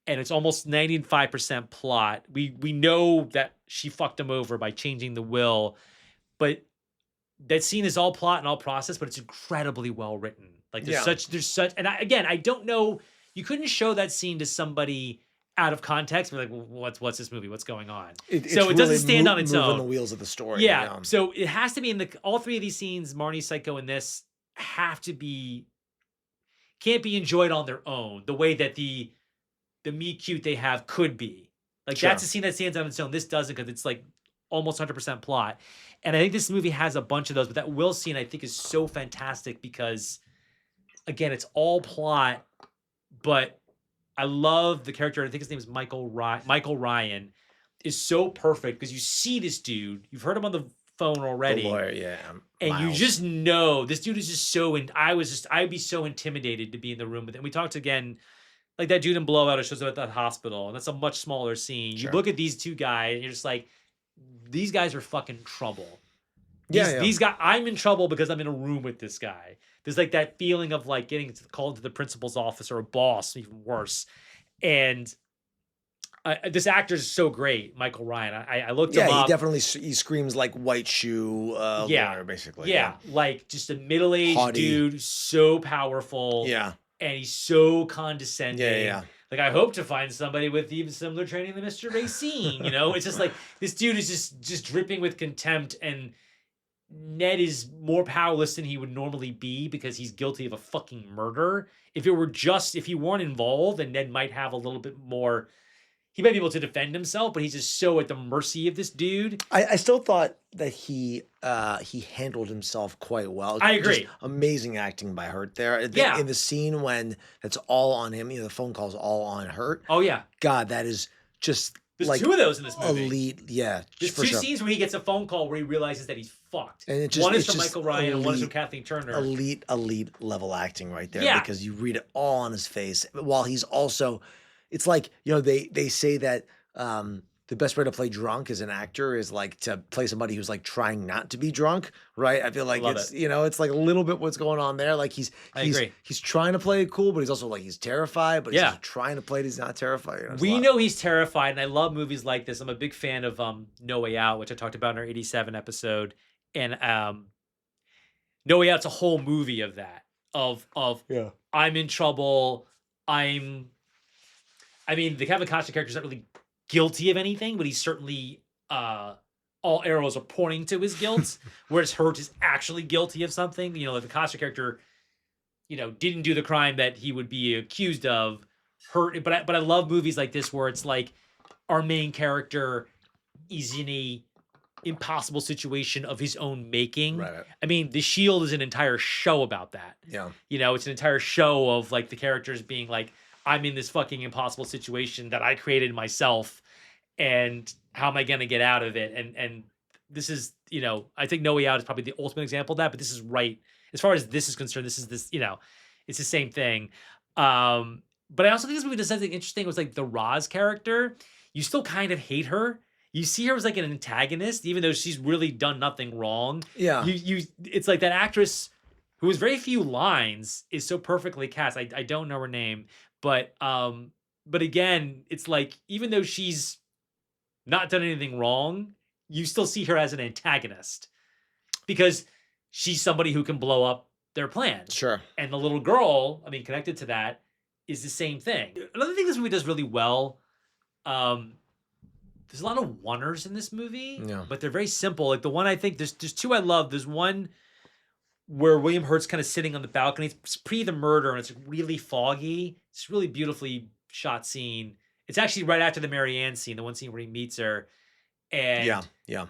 Speaker 1: And it's almost 95% plot. We know that she fucked him over by changing the will, but that scene is all plot and all process, but it's incredibly well written. Like there's such, and I don't know, you couldn't show that scene to somebody out of context. We're like, well, what's this movie? What's going on? So it doesn't stand on its own.
Speaker 2: Moving the wheels of the story.
Speaker 1: Yeah. So it has to be all 3 of these scenes, Marnie, Psycho, and this, can't be enjoyed on their own the way that the meet cute they have could be. Like, that's a scene that stands on its own. This doesn't, because it's like almost 100% plot. And I think this movie has a bunch of those, but that will scene I think is so fantastic because, again, it's all plot, but I love the character. I think his name is Michael Ryan is so perfect because you see this dude. You've heard him on the phone already.
Speaker 2: The lawyer, yeah.
Speaker 1: And
Speaker 2: Miles.
Speaker 1: you just know this dude is just so, I'd be so intimidated to be in the room with him. We talked again like that dude in Blowout who shows up at that hospital, and that's a much smaller scene.
Speaker 2: Sure.
Speaker 1: You look at these two guys, and you're just like, these guys are fucking trouble.
Speaker 2: Yeah,
Speaker 1: These guys, I'm in trouble because I'm in a room with this guy. There's like that feeling of like getting called to the principal's office or a boss, even worse. And this actor is so great, Michael Ryan. I looked him
Speaker 2: Yeah,
Speaker 1: up.
Speaker 2: he definitely he screams like white shoe lawyer, basically.
Speaker 1: Yeah, like just a middle-aged
Speaker 2: Haughty.
Speaker 1: dude, so powerful.
Speaker 2: Yeah.
Speaker 1: And he's so condescending.
Speaker 2: Yeah.
Speaker 1: Like, I hope to find somebody with even similar training to Mr. Racine, you know? It's just like, this dude is just dripping with contempt, and Ned is more powerless than he would normally be because he's guilty of a fucking murder. If he weren't involved, then Ned might have a little bit more, he might be able to defend himself, but he's just so at the mercy of this dude.
Speaker 2: I still thought that he handled himself quite well.
Speaker 1: I agree.
Speaker 2: Just amazing acting by Hurt there. In the scene when it's all on him, the phone call's all on Hurt.
Speaker 1: Oh yeah.
Speaker 2: God, that is just
Speaker 1: There's
Speaker 2: like
Speaker 1: two of those in this movie.
Speaker 2: Elite, yeah.
Speaker 1: There's two scenes where he gets a phone call where he realizes that he's fucked.
Speaker 2: And
Speaker 1: one is from Michael Ryan and one is from Kathleen Turner.
Speaker 2: Elite level acting right there.
Speaker 1: Yeah.
Speaker 2: Because you read it all on his face. While he's also, it's like, they say that the best way to play drunk as an actor is like to play somebody who's like trying not to be drunk, right? I feel like it's like a little bit what's going on there. Like he's trying to play it cool, but he's also like he's terrified, but he's also trying to play it. He's not terrified.
Speaker 1: We know he's terrified, and I love movies like this. I'm a big fan of No Way Out, which I talked about in our 87 episode, and No Way Out's a whole movie of that. Of I'm in trouble. The Kevin Costner character is not really guilty of anything, but he's certainly all arrows are pointing to his guilt, whereas Hurt is actually guilty of something. The Costner character, didn't do the crime that he would be accused of. Hurt, but I love movies like this where it's like our main character is in a impossible situation of his own making.
Speaker 2: Right.
Speaker 1: I mean, The Shield is an entire show about that.
Speaker 2: Yeah.
Speaker 1: It's an entire show of like the characters being like, I'm in this fucking impossible situation that I created myself, and how am I going to get out of it? And this is, I think No Way Out is probably the ultimate example of that, but this is right. As far as this is concerned, it's the same thing. But I also think this movie does something interesting. It was like the Roz character. You still kind of hate her. You see her as like an antagonist, even though she's really done nothing wrong.
Speaker 2: Yeah.
Speaker 1: It's like that actress who has very few lines is so perfectly cast. I don't know her name. But again, it's like, even though she's not done anything wrong, you still see her as an antagonist because she's somebody who can blow up their plans.
Speaker 2: Sure.
Speaker 1: And the little girl, connected to that, is the same thing. Another thing this movie does really well, there's a lot of oneers in this movie, but they're very simple. Like the one I think, there's two I love. There's one where William Hurt's kind of sitting on the balcony. It's pre the murder, and it's really foggy. It's a really beautifully shot scene. It's actually right after the Marianne scene, the one scene where he meets her. And
Speaker 2: yeah.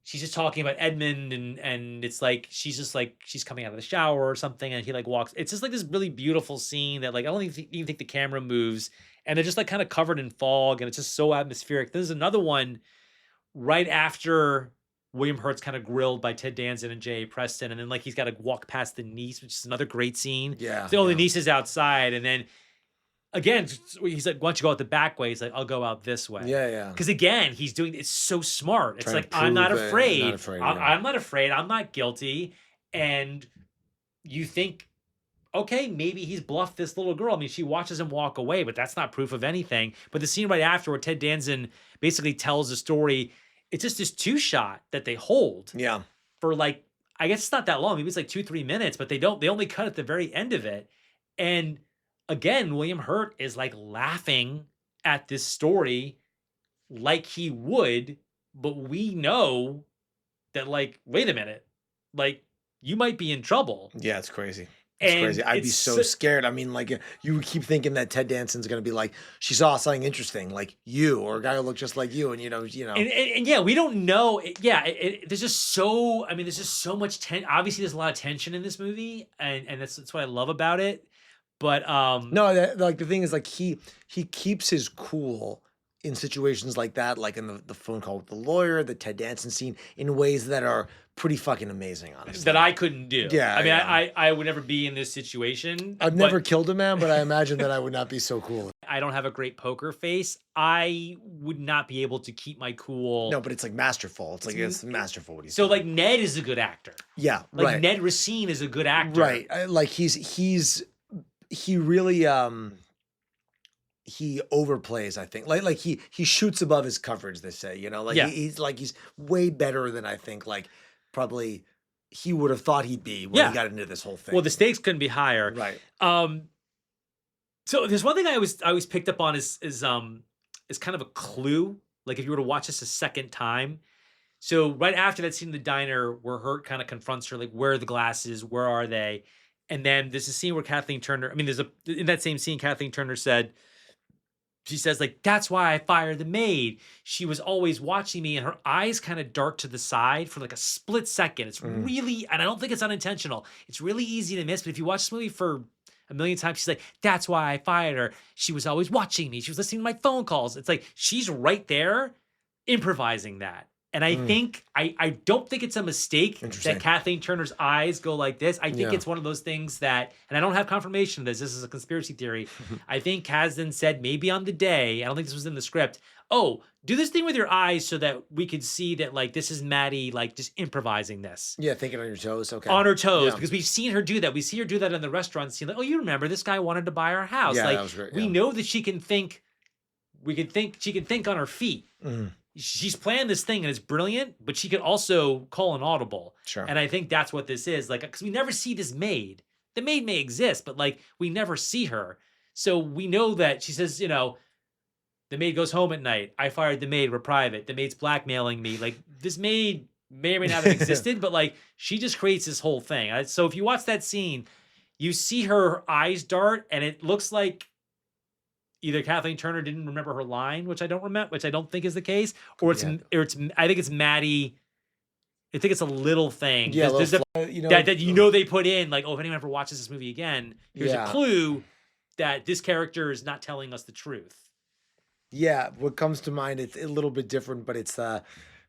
Speaker 1: She's just talking about Edmund, and it's like she's coming out of the shower or something, and he like walks. It's just like this really beautiful scene that like I don't even think the camera moves, and they're just like kind of covered in fog, and it's just so atmospheric. There's another one right after William Hurt's kind of grilled by Ted Danson and J.A. Preston, and then like he's got to walk past the niece, which is another great scene.
Speaker 2: Yeah.
Speaker 1: The niece is outside, and then again he's like, "Why don't you go out the back way?" He's like, "I'll go out this way."
Speaker 2: Yeah.
Speaker 1: Because again, he's doing it's so smart. It's
Speaker 2: Trying
Speaker 1: like
Speaker 2: to
Speaker 1: I'm not
Speaker 2: prove it.
Speaker 1: afraid.
Speaker 2: I'm not afraid.
Speaker 1: I'm not guilty. And you think, okay, maybe he's bluffed this little girl. She watches him walk away, but that's not proof of anything. But the scene right after where Ted Danson basically tells the story. It's just this 2-shot that they hold.
Speaker 2: Yeah.
Speaker 1: For like, I guess it's not that long. Maybe it's like 2-3 minutes, but they only cut at the very end of it. And again, William Hurt is like laughing at this story like he would, but we know that like, wait a minute, like you might be in trouble.
Speaker 2: Yeah, it's crazy. It's crazy. I'd be so scared. Like you keep thinking that Ted Danson's going to be like, she saw something interesting, like you, or a guy who looked just like you. And,
Speaker 1: And yeah, we don't know. There's just so, there's just so much tension. Obviously there's a lot of tension in this movie, and that's what I love about it. But
Speaker 2: no, the thing is like he keeps his cool in situations like that, like in the phone call with the lawyer, the Ted Danson scene, in ways that are pretty fucking amazing, honestly.
Speaker 1: That I couldn't do.
Speaker 2: Yeah,
Speaker 1: I mean,
Speaker 2: yeah.
Speaker 1: I would never be in this situation.
Speaker 2: I've
Speaker 1: but
Speaker 2: never killed a man, but I imagine that I would not be so cool.
Speaker 1: I don't have a great poker face. I would not be able to keep my cool.
Speaker 2: No, but it's like masterful. It's masterful what he's
Speaker 1: So
Speaker 2: doing.
Speaker 1: like Ned is a good actor.
Speaker 2: Yeah,
Speaker 1: Like
Speaker 2: right.
Speaker 1: Ned Racine is a good actor.
Speaker 2: Right. Like he really he overplays, I think. Like he shoots above his coverage, they say, you know, like
Speaker 1: Yeah.
Speaker 2: he's way better than I think like probably he would have thought he'd be when
Speaker 1: Yeah.
Speaker 2: he got into this whole thing.
Speaker 1: Well, the stakes couldn't be higher.
Speaker 2: Right.
Speaker 1: So there's one thing I always picked up on is kind of a clue. Like if you were to watch this a second time. So right after that scene in the diner where Hurt kind of confronts her, like, where are the glasses? Where are they? And then there's a scene where Kathleen Turner, I mean, in that same scene, Kathleen Turner she says, like, that's why I fired the maid. She was always watching me and her eyes kind of dart to the side for like a split second. It's really, and I don't think it's unintentional. It's really easy to miss, but if you watch this movie for a million times, she's like, that's why I fired her. She was always watching me. She was listening to my phone calls. It's like, she's right there improvising that. And I think, I don't think it's a mistake that Kathleen Turner's eyes go like this. I think it's one of those things that, and I don't have confirmation of this is a conspiracy theory. I think Kasdan said maybe on the day, I don't think this was in the script, oh, do this thing with your eyes so that we could see that like this is Maddie like just improvising this.
Speaker 2: Yeah, thinking on your toes. Okay.
Speaker 1: On her toes, because we've seen her do that. We see her do that in the restaurant scene. Like, oh, you remember this guy wanted to buy our house.
Speaker 2: Yeah,
Speaker 1: like
Speaker 2: that was great.
Speaker 1: We know that she can think, she can think on her feet. She's playing this thing and it's brilliant, but she could also call an audible.
Speaker 2: Sure.
Speaker 1: And I think that's what this is. Like, because we never see this maid. The maid may exist, but like we never see her. So we know that she says, you know, the maid goes home at night. I fired the maid. We're private. The maid's blackmailing me. Like this maid may or may not have existed, but like she just creates this whole thing. So if you watch that scene, you see her eyes dart and it looks like either Kathleen Turner didn't remember her line, which I don't think is the case, or I think it's Maddie. I think it's a little thing.
Speaker 2: Yeah,
Speaker 1: that they put in, like, oh, if anyone ever watches this movie again, here's a
Speaker 2: Yeah.
Speaker 1: clue that this character is not telling us the truth.
Speaker 2: Yeah, what comes to mind, it's a little bit different, but it's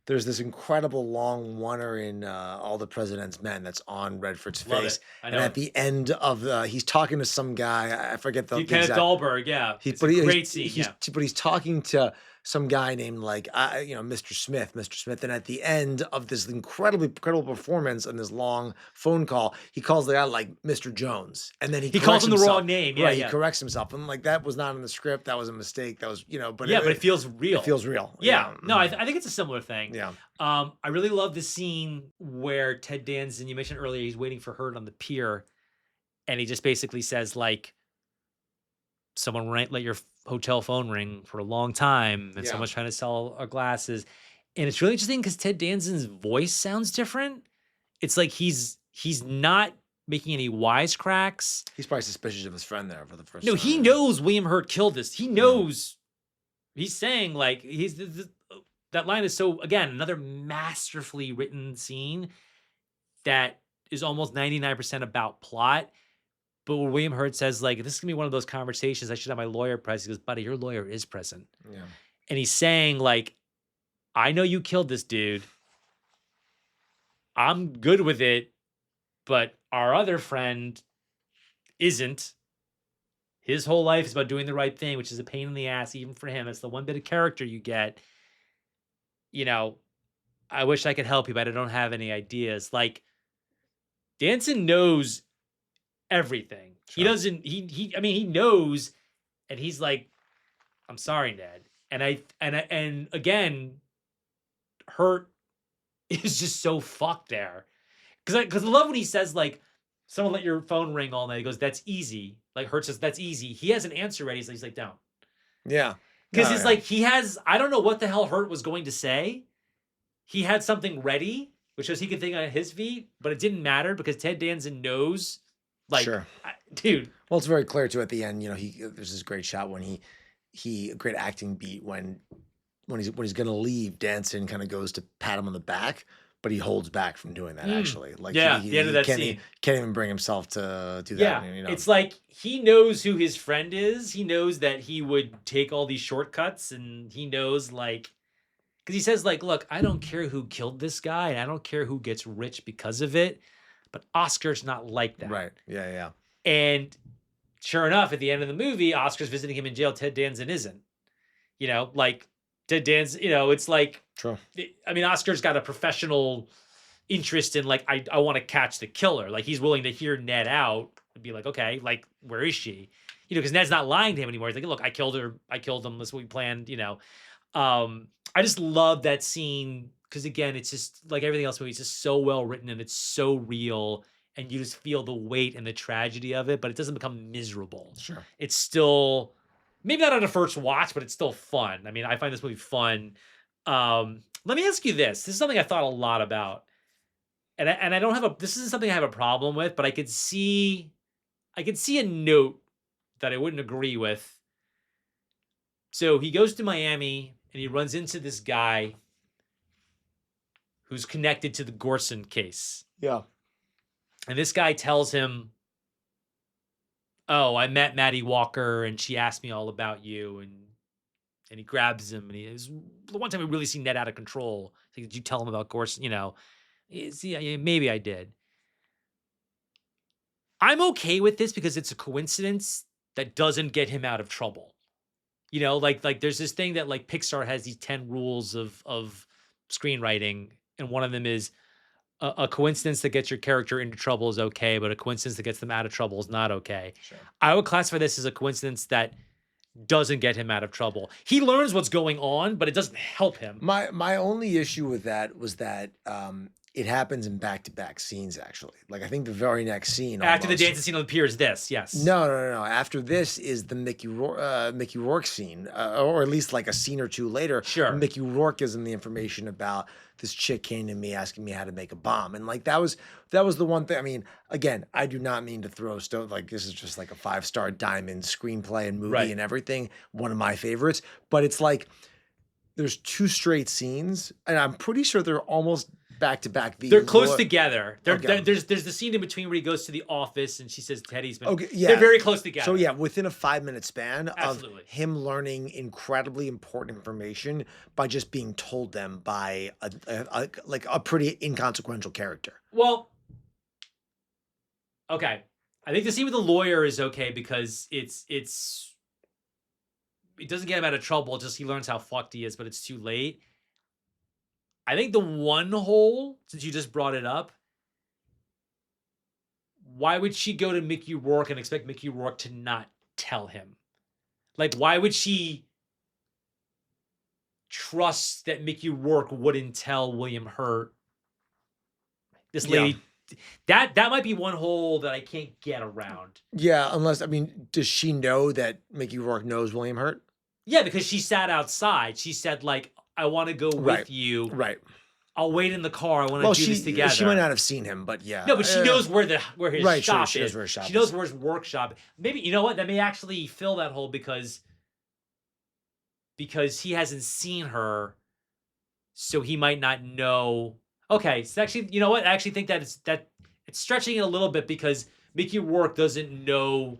Speaker 2: there's this incredible long oneer in All the President's Men that's on Redford's
Speaker 1: Love
Speaker 2: face.
Speaker 1: it. I
Speaker 2: And
Speaker 1: know.
Speaker 2: at the end of he's talking to some guy, I forget the
Speaker 1: Kenneth
Speaker 2: exact.
Speaker 1: Dahlberg, yeah. It's a great scene, yeah.
Speaker 2: But he's talking to some guy named like Mr. Smith, and at the end of this incredible performance and this long phone call, he calls the guy like Mr. Jones, and then he
Speaker 1: calls him the
Speaker 2: himself.
Speaker 1: wrong name. Yeah,
Speaker 2: Right,
Speaker 1: yeah.
Speaker 2: he corrects himself. I'm like, that was not in the script. That was a mistake. That was but
Speaker 1: But it feels real.
Speaker 2: It feels real.
Speaker 1: Yeah. No, I think it's a similar thing.
Speaker 2: Yeah.
Speaker 1: I really love the scene where Ted Danson, you mentioned earlier, he's waiting for Hurt on the pier, and he just basically says like, someone let your hotel phone ring for a long time, and someone's trying to sell our glasses. And it's really interesting because Ted Danson's voice sounds different. It's like he's not making any wisecracks.
Speaker 2: He's probably suspicious of his friend there for the first
Speaker 1: No,
Speaker 2: time.
Speaker 1: he knows William Hurt killed this. He knows. He's saying like that line is so, again, another masterfully written scene that is almost 99% about plot. But when William Hurt says, like, this is going to be one of those conversations, I should have my lawyer present. He goes, buddy, your lawyer is present.
Speaker 2: Yeah.
Speaker 1: And he's saying, like, I know you killed this dude. I'm good with it. But our other friend isn't. His whole life is about doing the right thing, which is a pain in the ass, even for him. It's the one bit of character you get. You know, I wish I could help you, but I don't have any ideas. Like, Danson knows everything.
Speaker 2: Sure.
Speaker 1: He doesn't, he knows, and he's like, I'm sorry, Ned. And again, Hurt is just so fucked there. Because I love when he says, like, someone let your phone ring all night. He goes, that's easy. Like, Hurt says, that's easy. He has an answer ready. So he's like, don't.
Speaker 2: Yeah.
Speaker 1: Because it's like, I don't know what the hell Hurt was going to say. He had something ready, which was he could think on his feet, but it didn't matter because Ted Danson knows. Like,
Speaker 2: sure.
Speaker 1: Dude.
Speaker 2: Well, it's very clear too at the end. There's this great shot when a great acting beat when he's gonna leave. Danson kind of goes to pat him on the back, but he holds back from doing that. Actually, like
Speaker 1: Yeah, the end of that
Speaker 2: can't
Speaker 1: scene.
Speaker 2: can't even bring himself to do
Speaker 1: Yeah,
Speaker 2: that.
Speaker 1: it's like he knows who his friend is. He knows that he would take all these shortcuts, and he knows like because he says like, "Look, I don't care who killed this guy, and I don't care who gets rich because of it, but Oscar's not like that."
Speaker 2: Right. Yeah. Yeah.
Speaker 1: And sure enough, at the end of the movie, Oscar's visiting him in jail. Ted Danson isn't. Like Ted Danson. It's like
Speaker 2: True.
Speaker 1: I mean, Oscar's got a professional interest in like I want to catch the killer. Like he's willing to hear Ned out and be like, okay, like where is she? Because Ned's not lying to him anymore. He's like, look, I killed her. I killed him. That's what we planned. I just love that scene because again, it's just like everything else. Movie, it's just so well written and it's so real, and you just feel the weight and the tragedy of it. But it doesn't become miserable.
Speaker 2: Sure.
Speaker 1: It's still maybe not on a first watch, but it's still fun. I mean, I find this movie fun. Let me ask you this. This is something I thought a lot about. And I don't have this isn't something I have a problem with, but I could see a note that I wouldn't agree with. So he goes to Miami and he runs into this guy who's connected to the Gorson case.
Speaker 2: Yeah.
Speaker 1: And this guy tells him, "Oh, I met Maddie Walker and she asked me all about you." And he grabs him and he is the one time we really see Ned out of control. Like, did you tell him about Gorson? Yeah, maybe I did. I'm okay with this because it's a coincidence that doesn't get him out of trouble. Like there's this thing that like Pixar has these 10 rules of screenwriting, and one of them is a coincidence that gets your character into trouble is okay, but a coincidence that gets them out of trouble is not okay.
Speaker 2: Sure.
Speaker 1: I would classify this as a coincidence that doesn't get him out of trouble. He learns what's going on, but it doesn't help him.
Speaker 2: My only issue with that was that it happens in back-to-back scenes, actually. Like, I think the very next scene
Speaker 1: After the
Speaker 2: almost-
Speaker 1: dancing scene on the pier is this, yes.
Speaker 2: No. After this is the Mickey Rourke scene, or at least like a scene or two later.
Speaker 1: Sure.
Speaker 2: Mickey Rourke gives him the information about this chick came to me asking me how to make a bomb, and like that was the one thing. I mean, again, I do not mean to throw stone. Like this is just like a 5-star diamond screenplay and movie
Speaker 1: Right.
Speaker 2: and everything. One of my favorites, but it's like there's 2 straight scenes, and I'm pretty sure they're almost back to back.
Speaker 1: They're close together.
Speaker 2: Okay.
Speaker 1: There's the scene in between where he goes to the office and she says Teddy's been.
Speaker 2: Okay, yeah.
Speaker 1: They're very close together.
Speaker 2: So yeah, within a 5-minute span
Speaker 1: Absolutely.
Speaker 2: of him learning incredibly important information by just being told them by a pretty inconsequential character.
Speaker 1: Well, okay. I think the scene with the lawyer is okay because it doesn't get him out of trouble. It's just he learns how fucked he is, but it's too late. I think the one hole, since you just brought it up, why would she go to Mickey Rourke and expect Mickey Rourke to not tell him? Like, why would she trust that Mickey Rourke wouldn't tell William Hurt? This lady, that might be one hole that I can't get around.
Speaker 2: Yeah, unless, I mean, does she know that Mickey Rourke knows William Hurt?
Speaker 1: Yeah, because she sat outside. She said, like, I want to go with you.
Speaker 2: Right.
Speaker 1: I'll wait in the car. I want to do this together.
Speaker 2: She might not have seen him, but yeah.
Speaker 1: No, but she knows where his
Speaker 2: right,
Speaker 1: shop
Speaker 2: she
Speaker 1: is.
Speaker 2: knows where his shop
Speaker 1: She knows
Speaker 2: is.
Speaker 1: where his workshop. Maybe you know what? That may actually fill that hole because he hasn't seen her, so he might not know. Okay, so actually, you know what? I actually think that it's stretching it a little bit because Mickey Rourke doesn't know.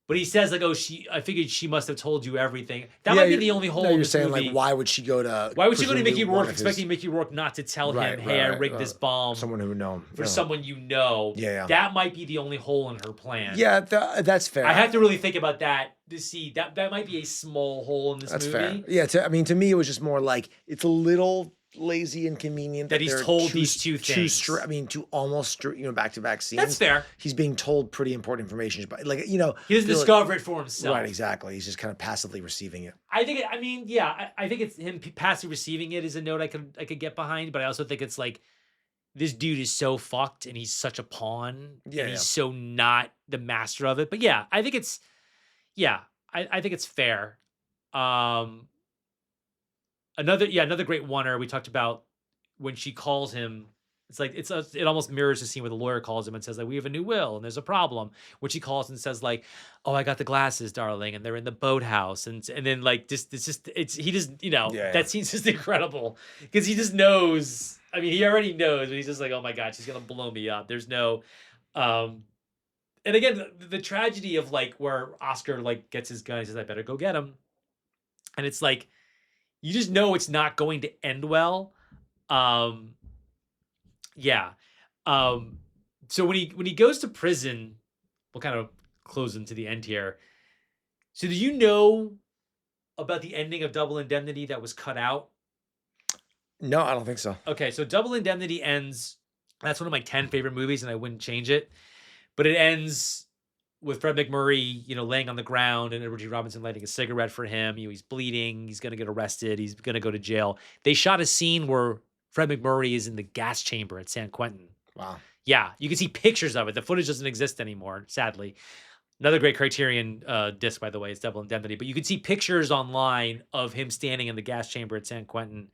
Speaker 1: But he says like, "Oh, I figured she must have told you everything." That might be the only hole.
Speaker 2: No,
Speaker 1: in
Speaker 2: you're
Speaker 1: this
Speaker 2: saying
Speaker 1: movie.
Speaker 2: like, why would she go to?
Speaker 1: Why would she go to Mickey
Speaker 2: presumably one
Speaker 1: Rourke
Speaker 2: of his-
Speaker 1: expecting Mickey Rourke not to tell him,
Speaker 2: Right,
Speaker 1: "Hey, I
Speaker 2: right,
Speaker 1: rigged this bomb
Speaker 2: someone who would know
Speaker 1: for someone you know"?
Speaker 2: Yeah.
Speaker 1: That might be the only hole in her plan.
Speaker 2: Yeah, that's fair.
Speaker 1: I have to really think about that to see that might be a small hole in this
Speaker 2: That's
Speaker 1: movie.
Speaker 2: fair. Yeah, to me, it was just more like it's a little lazy and convenient
Speaker 1: That he's
Speaker 2: there are
Speaker 1: told these two things.
Speaker 2: Two almost back-to-back scenes.
Speaker 1: That's fair.
Speaker 2: He's being told pretty important information, but like
Speaker 1: He doesn't discover it for himself.
Speaker 2: Right, exactly. He's just kind of passively receiving it.
Speaker 1: I think it's him passively receiving it is a note I could get behind, but I also think it's like this dude is so fucked and he's such a pawn and he's so not the master of it. But yeah, I think it's I think it's fair. Another great oneer we talked about when she calls him It's like it almost mirrors the scene where the lawyer calls him and says like, we have a new will and there's a problem, which he calls and says like, oh, I got the glasses, darling, and they're in the boathouse, and then like he just
Speaker 2: Yeah,
Speaker 1: that scene's just incredible because he just knows. I mean, he already knows, but he's just like, oh my god, she's gonna blow me up. There's no, and again, the tragedy of like where Oscar like gets his gun, he says, I better go get him, and it's like you just know it's not going to end well. Yeah. So when he goes to prison, we'll kind of close into the end here. So do you know about the ending of Double Indemnity that was cut out?
Speaker 2: No, I don't think so.
Speaker 1: Okay, so Double Indemnity ends. That's one of my 10 favorite movies, and I wouldn't change it. But it ends with Fred McMurray, laying on the ground and Edward G. Robinson lighting a cigarette for him. He's bleeding. He's going to get arrested. He's going to go to jail. They shot a scene where Fred McMurray is in the gas chamber at San Quentin.
Speaker 2: Wow.
Speaker 1: Yeah, you can see pictures of it. The footage doesn't exist anymore, sadly. Another great Criterion disc, by the way, is Double Indemnity. But you can see pictures online of him standing in the gas chamber at San Quentin.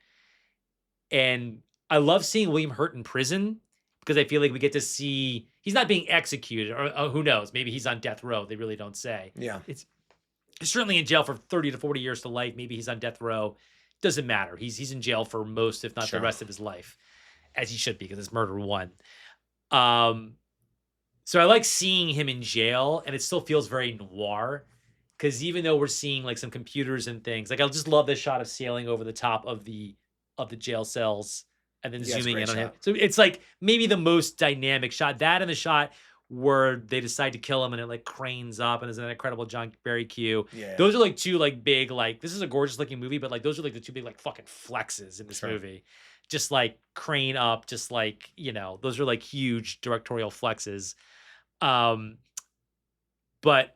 Speaker 1: And I love seeing William Hurt in prison because I feel like we get to see he's not being executed, or who knows? Maybe he's on death row. They really don't say.
Speaker 2: Yeah.
Speaker 1: He's certainly in jail for 30 to 40 years to life. Maybe he's on death row. Doesn't matter. He's in jail for most, if not the rest of his life, as he should be because it's murder one. So I like seeing him in jail, and it still feels very noir because even though we're seeing like some computers and things, like I just love this shot of sailing over the top of the jail cells and then zooming in on him. So it's like maybe the most dynamic shot. That and the shot where they decide to kill him and it like cranes up and there's an incredible John Barry cue.
Speaker 2: Yeah.
Speaker 1: Those are like two like big like this is a gorgeous looking movie, but like those are like the two big like fucking flexes in this movie. Just like crane up, just like, those are like huge directorial flexes. So my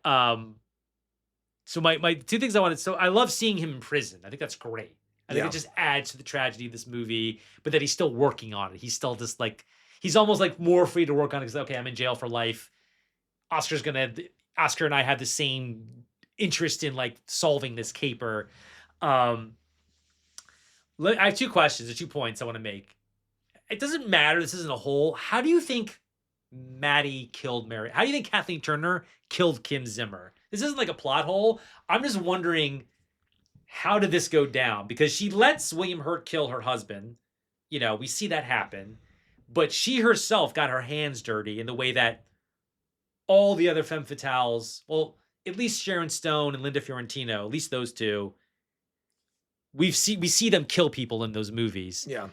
Speaker 1: two things I wanted, so I love seeing him in prison. I think that's great. I think it just adds to the tragedy of this movie, but that he's still working on it. He's still just like, he's almost like more free to work on it because, okay, I'm in jail for life. Oscar and I have the same interest in like solving this caper. I have two questions or 2 points I want to make. It doesn't matter. This isn't a whole. How do you think Maddie killed Mary? How do you think Kathleen Turner killed Kim Zimmer? This isn't like a plot hole. I'm just wondering, how did this go down? Because she lets William Hurt kill her husband. We see that happen. But she herself got her hands dirty in the way that all the other femme fatales, well, at least Sharon Stone and Linda Fiorentino, at least those two, we see them kill people in those movies.
Speaker 2: Yeah.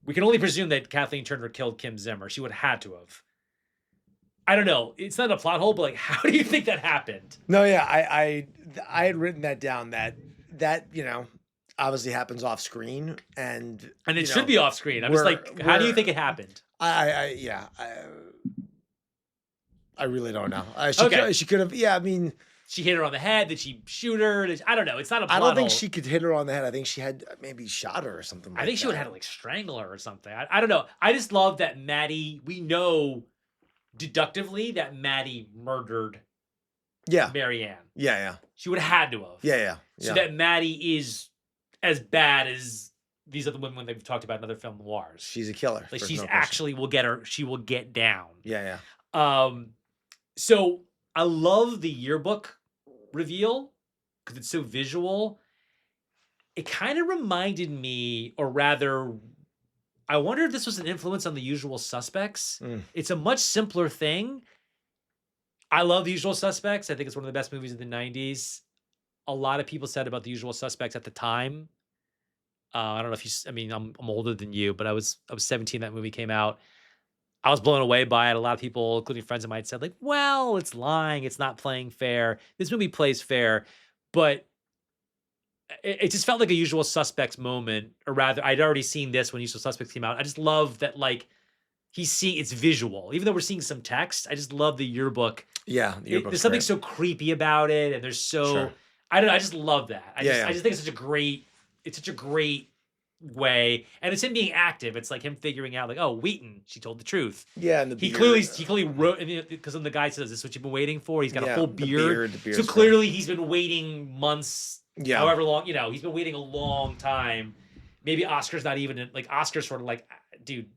Speaker 1: We can only presume that Kathleen Turner killed Kim Zimmer. She would have had to have. I don't know. It's not a plot hole, but like, how do you think that happened?
Speaker 2: No, yeah, I had written that down. That obviously happens off screen, and
Speaker 1: it should be off screen. I'm just like, how do you think it happened?
Speaker 2: I really don't know. She could have. Yeah, I mean,
Speaker 1: she hit her on the head. Did she shoot her? I don't know. It's not a plot
Speaker 2: I don't think
Speaker 1: hole.
Speaker 2: she could hit her on the head. I think she had maybe shot her or something like that.
Speaker 1: I think she would have had to like strangle her or something. I don't know. I just love that Maddie, we know deductively that Maddie murdered Marianne.
Speaker 2: Yeah.
Speaker 1: She would have had to have.
Speaker 2: Yeah.
Speaker 1: So that Maddie is as bad as these other women they've talked about in other film noirs.
Speaker 2: She's a killer.
Speaker 1: Like she's actually she will get down.
Speaker 2: Yeah.
Speaker 1: So I love the yearbook reveal because it's so visual. It kind of reminded me, or rather, I wonder if this was an influence on The Usual Suspects. It's a much simpler thing. I love The Usual Suspects. I think it's one of the best movies of the 90s. A lot of people said about The Usual Suspects at the time. I don't know if I'm older than you, but I was 17 when that movie came out. I was blown away by it. A lot of people, including friends of mine, said like, well, it's lying. It's not playing fair. This movie plays fair, but it just felt like a Usual Suspects moment, or rather, I'd already seen this when Usual Suspects came out. I just love that, like, it's visual. Even though we're seeing some text, I just love the yearbook.
Speaker 2: Yeah, the yearbook's
Speaker 1: there's something
Speaker 2: great.
Speaker 1: so creepy about it, and there's so I don't know. I just love that. I just think it's such a great way, and it's him being active. It's like him figuring out, like, oh, Wheaton, she told the truth.
Speaker 2: Yeah, and
Speaker 1: he clearly wrote, because when the guy says, "This is what you've been waiting for," he's got a full beard. So clearly, he's been waiting months. Yeah, however long, he's been waiting a long time. Maybe Oscar's not even like Oscar's sort of like, dude,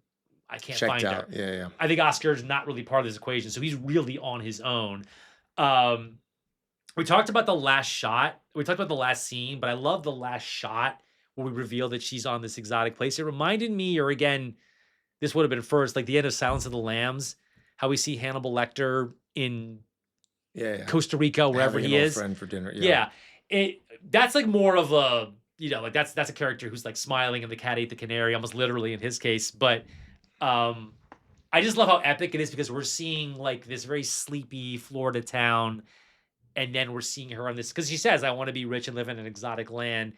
Speaker 1: I can't
Speaker 2: Checked
Speaker 1: find her.
Speaker 2: out. Yeah.
Speaker 1: I think Oscar's not really part of this equation, so he's really on his own. We talked about the last shot. We talked about the last scene, but I love the last shot where we reveal that she's on this exotic place. It reminded me, or again, this would have been first, like the end of Silence of the Lambs, how we see Hannibal Lecter in
Speaker 2: Yeah.
Speaker 1: Costa Rica, wherever
Speaker 2: Having
Speaker 1: he
Speaker 2: an old
Speaker 1: is.
Speaker 2: friend for dinner.
Speaker 1: Yeah. That's like more of a, like that's a character who's like smiling and the cat ate the canary, almost literally in his case. But I just love how epic it is because we're seeing like this very sleepy Florida town, and then we're seeing her on this because she says, "I want to be rich and live in an exotic land."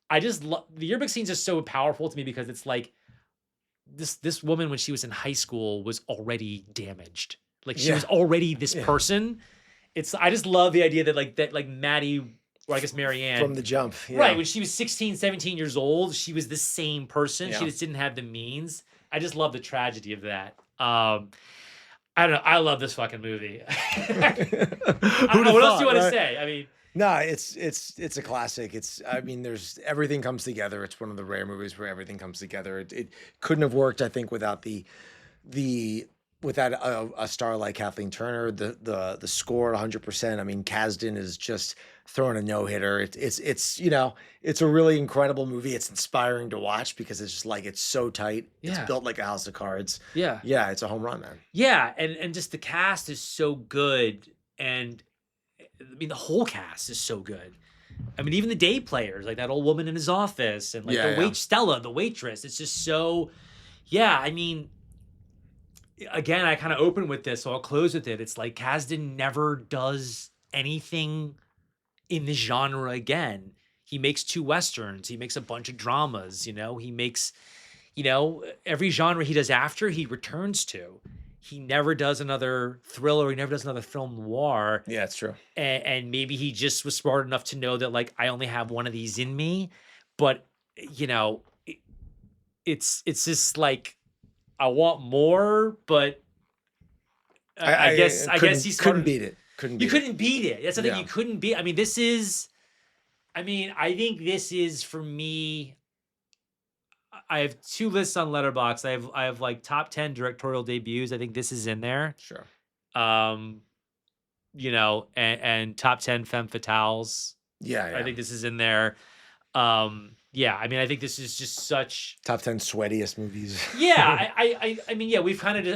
Speaker 1: I just love the yearbook scenes are so powerful to me because it's like this woman when she was in high school was already damaged. Like she was already this person. I just love the idea that like Maddie, or I guess Marianne
Speaker 2: from the jump. Yeah.
Speaker 1: Right, when she was 16, 17 years old, she was the same person.
Speaker 2: Yeah.
Speaker 1: She just didn't have the means. I just love the tragedy of that. I don't know. I love this fucking movie. What else do you want to say? I mean,
Speaker 2: no, it's a classic. There's everything comes together. It's one of the rare movies where everything comes together. It couldn't have worked, I think, without without a star like Kathleen Turner. The score at 100%. I mean, Kasdan is just throwing a no-hitter. It's a really incredible movie. It's inspiring to watch because it's just like it's so tight. It's built like a house of cards.
Speaker 1: Yeah.
Speaker 2: It's a home run, man.
Speaker 1: Yeah, and just the cast is so good, and I mean the whole cast is so good. I mean, even the day players, like that old woman in his office, and like Stella, the waitress. It's just so. Yeah, I mean, again, I kind of open with this, so I'll close with it. It's like Kasdan never does anything in the genre again. He makes 2 Westerns. He makes a bunch of dramas, He makes, every genre he does after, he returns to. He never does another thriller. He never does another film noir.
Speaker 2: Yeah, it's true.
Speaker 1: And maybe he just was smart enough to know that, like, I only have one of these in me. But, it's just like, I want more, but I guess he's
Speaker 2: couldn't beat it.
Speaker 1: You couldn't beat it. That's the thing. You couldn't beat. I mean, I think this is for me. I have 2 lists on Letterboxd. I have like top 10 directorial debuts. I think this is in there.
Speaker 2: Sure.
Speaker 1: And top 10 femme fatales.
Speaker 2: Yeah.
Speaker 1: I think this is in there. I mean, I think this is just such
Speaker 2: top 10 sweatiest movies.
Speaker 1: I mean, we've kind of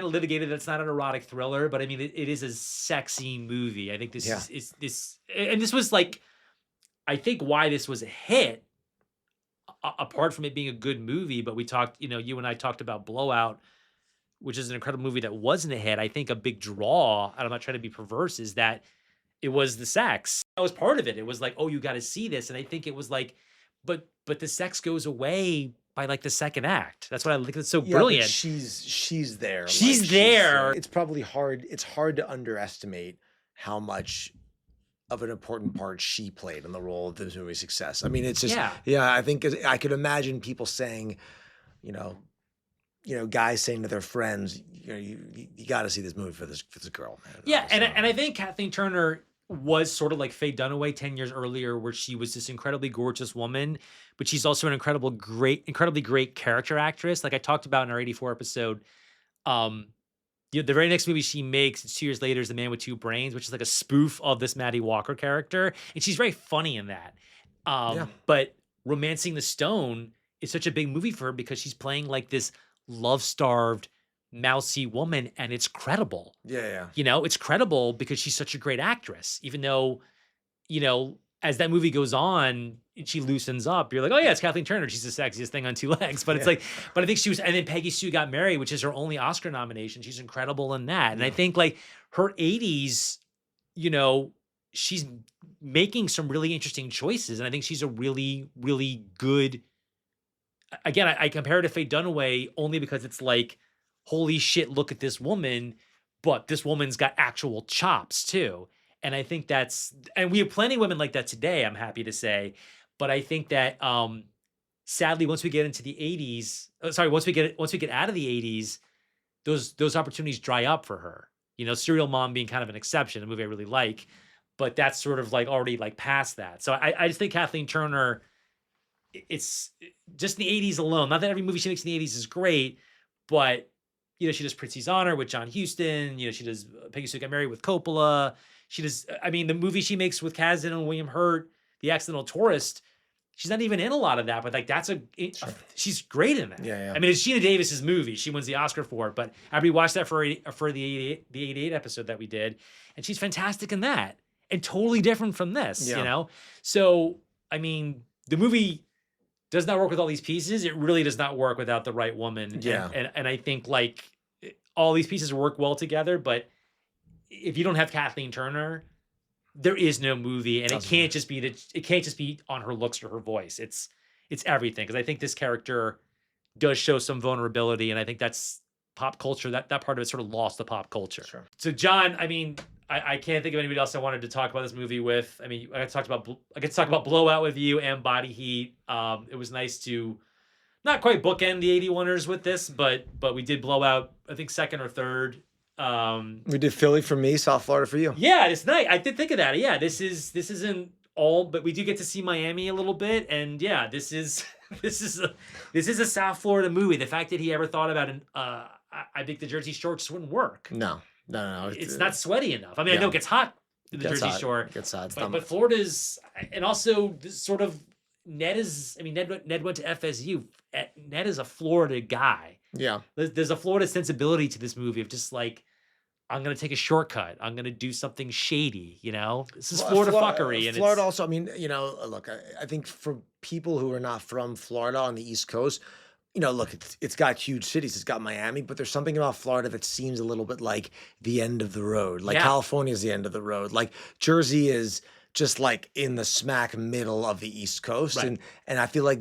Speaker 1: litigated that it's not an erotic thriller, but I mean, it is a sexy movie. I think this is this, and this was like, I think why this was a hit, apart from it being a good movie. But we talked, you and I talked about Blowout, which is an incredible movie that wasn't a hit. I think a big draw, and I'm not trying to be perverse, is that it was the sex. That was part of it. It was like, oh, you got to see this, and I think it was like. But the sex goes away by like the second act. That's what I think. It's so brilliant.
Speaker 2: She's there.
Speaker 1: She's there.
Speaker 2: It's probably hard. It's hard to underestimate how much of an important part she played in the role of this movie's success. I mean, it's just I think I could imagine people saying, guys saying to their friends, you got to see this movie for this girl, man.
Speaker 1: Yeah, and I think Kathleen Turner was sort of like Faye Dunaway 10 years earlier, where she was this incredibly gorgeous woman, but she's also an incredibly great character actress. Like I talked about in our 84 episode, the very next movie she makes, it's 2 years later, is The Man with Two Brains, which is like a spoof of this Maddie Walker character. And she's very funny in that. But Romancing the Stone is such a big movie for her because she's playing like this love-starved, mousy woman, and it's credible. It's credible because she's such a great actress, even though as that movie goes on, she loosens up. You're like, oh yeah, it's Kathleen Turner, she's the sexiest thing on 2 legs. But it's like, but I think she was, and then Peggy Sue Got Married, which is her only Oscar nomination, she's incredible in that. And I think like her 80s, she's making some really interesting choices, and I think she's a really, really good, again, I compare her to Faye Dunaway only because it's like, holy shit, look at this woman, but this woman's got actual chops too. And I think and we have plenty of women like that today, I'm happy to say. But I think that sadly, once we get into the 80s, once we get out of the 80s, those opportunities dry up for her. Serial Mom being kind of an exception, a movie I really like, but that's sort of like already like past that. So I just think Kathleen Turner, it's just in the 80s alone. Not that every movie she makes in the 80s is great, But she does Prince's Honor with John Huston. She does Peggy Sue Got Married with Coppola. She does, I mean, the movie she makes with Kasdan and William Hurt, The Accidental Tourist. She's not even in a lot of that, but like she's great in that.
Speaker 2: Yeah.
Speaker 1: I mean, it's Gina Davis's movie. She wins the Oscar for it. But I rewatched that for the 88 episode that we did, and she's fantastic in that, and totally different from this. So I mean, the movie does not work with all these pieces. It really does not work without the right woman.
Speaker 2: Yeah.
Speaker 1: And I think like all these pieces work well together, but if you don't have Kathleen Turner, there is no movie, and it can't just be on her looks or her voice. It's everything, because I think this character does show some vulnerability, and I think that's pop culture. That part of it sort of lost to pop culture.
Speaker 2: Sure.
Speaker 1: So John, I mean, I can't think of anybody else I wanted to talk about this movie with. I mean, I get to talk about Blowout with you and Body Heat. It was nice to not quite bookend the 81ers with this, but we did Blowout, I think, second or third.
Speaker 2: We did Philly for me, South Florida for you.
Speaker 1: Yeah, it's nice. I did think of that. Yeah, this isn't all, but we do get to see Miami a little bit, and yeah, this is a South Florida movie. The fact that he ever thought about I think the Jersey Shore just wouldn't work.
Speaker 2: No.
Speaker 1: It's not sweaty enough. I mean, I know it gets hot in the Jersey Shore.
Speaker 2: It gets hot.
Speaker 1: But Florida's, and also this sort of Ned went to FSU. Ned is a Florida guy.
Speaker 2: Yeah.
Speaker 1: There's a Florida sensibility to this movie of just like, I'm going to take a shortcut. I'm going to do something shady, This is Florida fuckery. And
Speaker 2: Florida also, I mean, look, I think for people who are not from Florida on the East Coast, look, it's got huge cities. It's got Miami, but there's something about Florida that seems a little bit like the end of the road. Like California is the end of the road. Like Jersey is just like in the smack middle of the East Coast. Right. And I feel like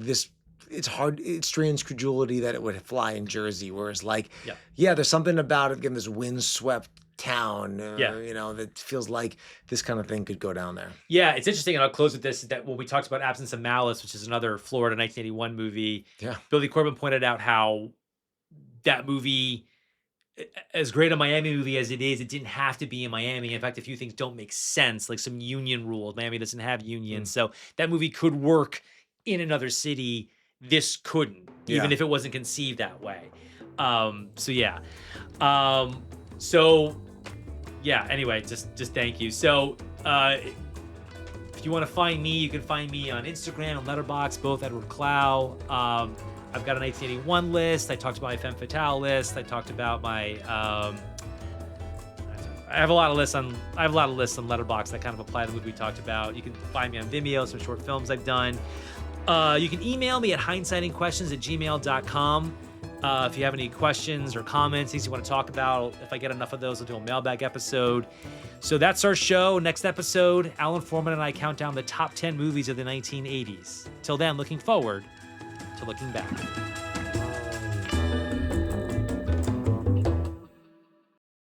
Speaker 2: it's hard, it strains credulity that it would fly in Jersey. Whereas like, there's something about it, again, this windswept town, that feels like this kind of thing could go down there.
Speaker 1: Yeah, it's interesting, and I'll close with this, that when we talked about Absence of Malice, which is another Florida 1981 movie, Billy Corben pointed out how that movie, as great a Miami movie as it is, it didn't have to be in Miami. In fact, a few things don't make sense, like some union rules. Miami doesn't have unions, so that movie could work in another city. This couldn't, even if it wasn't conceived that way. Anyway, just thank you. So, if you want to find me, you can find me on Instagram and Letterboxd, both Edward Clow. I've got a 1981 list. I talked about my Femme Fatale list. I talked about my, I have a lot of lists on Letterboxd that kind of apply to the movie we talked about. You can find me on Vimeo, some short films I've done. You can email me at hindsightingquestions@gmail.com. If you have any questions or comments, things you want to talk about, if I get enough of those, I'll do a mailbag episode. So that's our show. Next episode, Alan Foreman and I count down the top 10 movies of the 1980s. Till then, looking forward to looking back.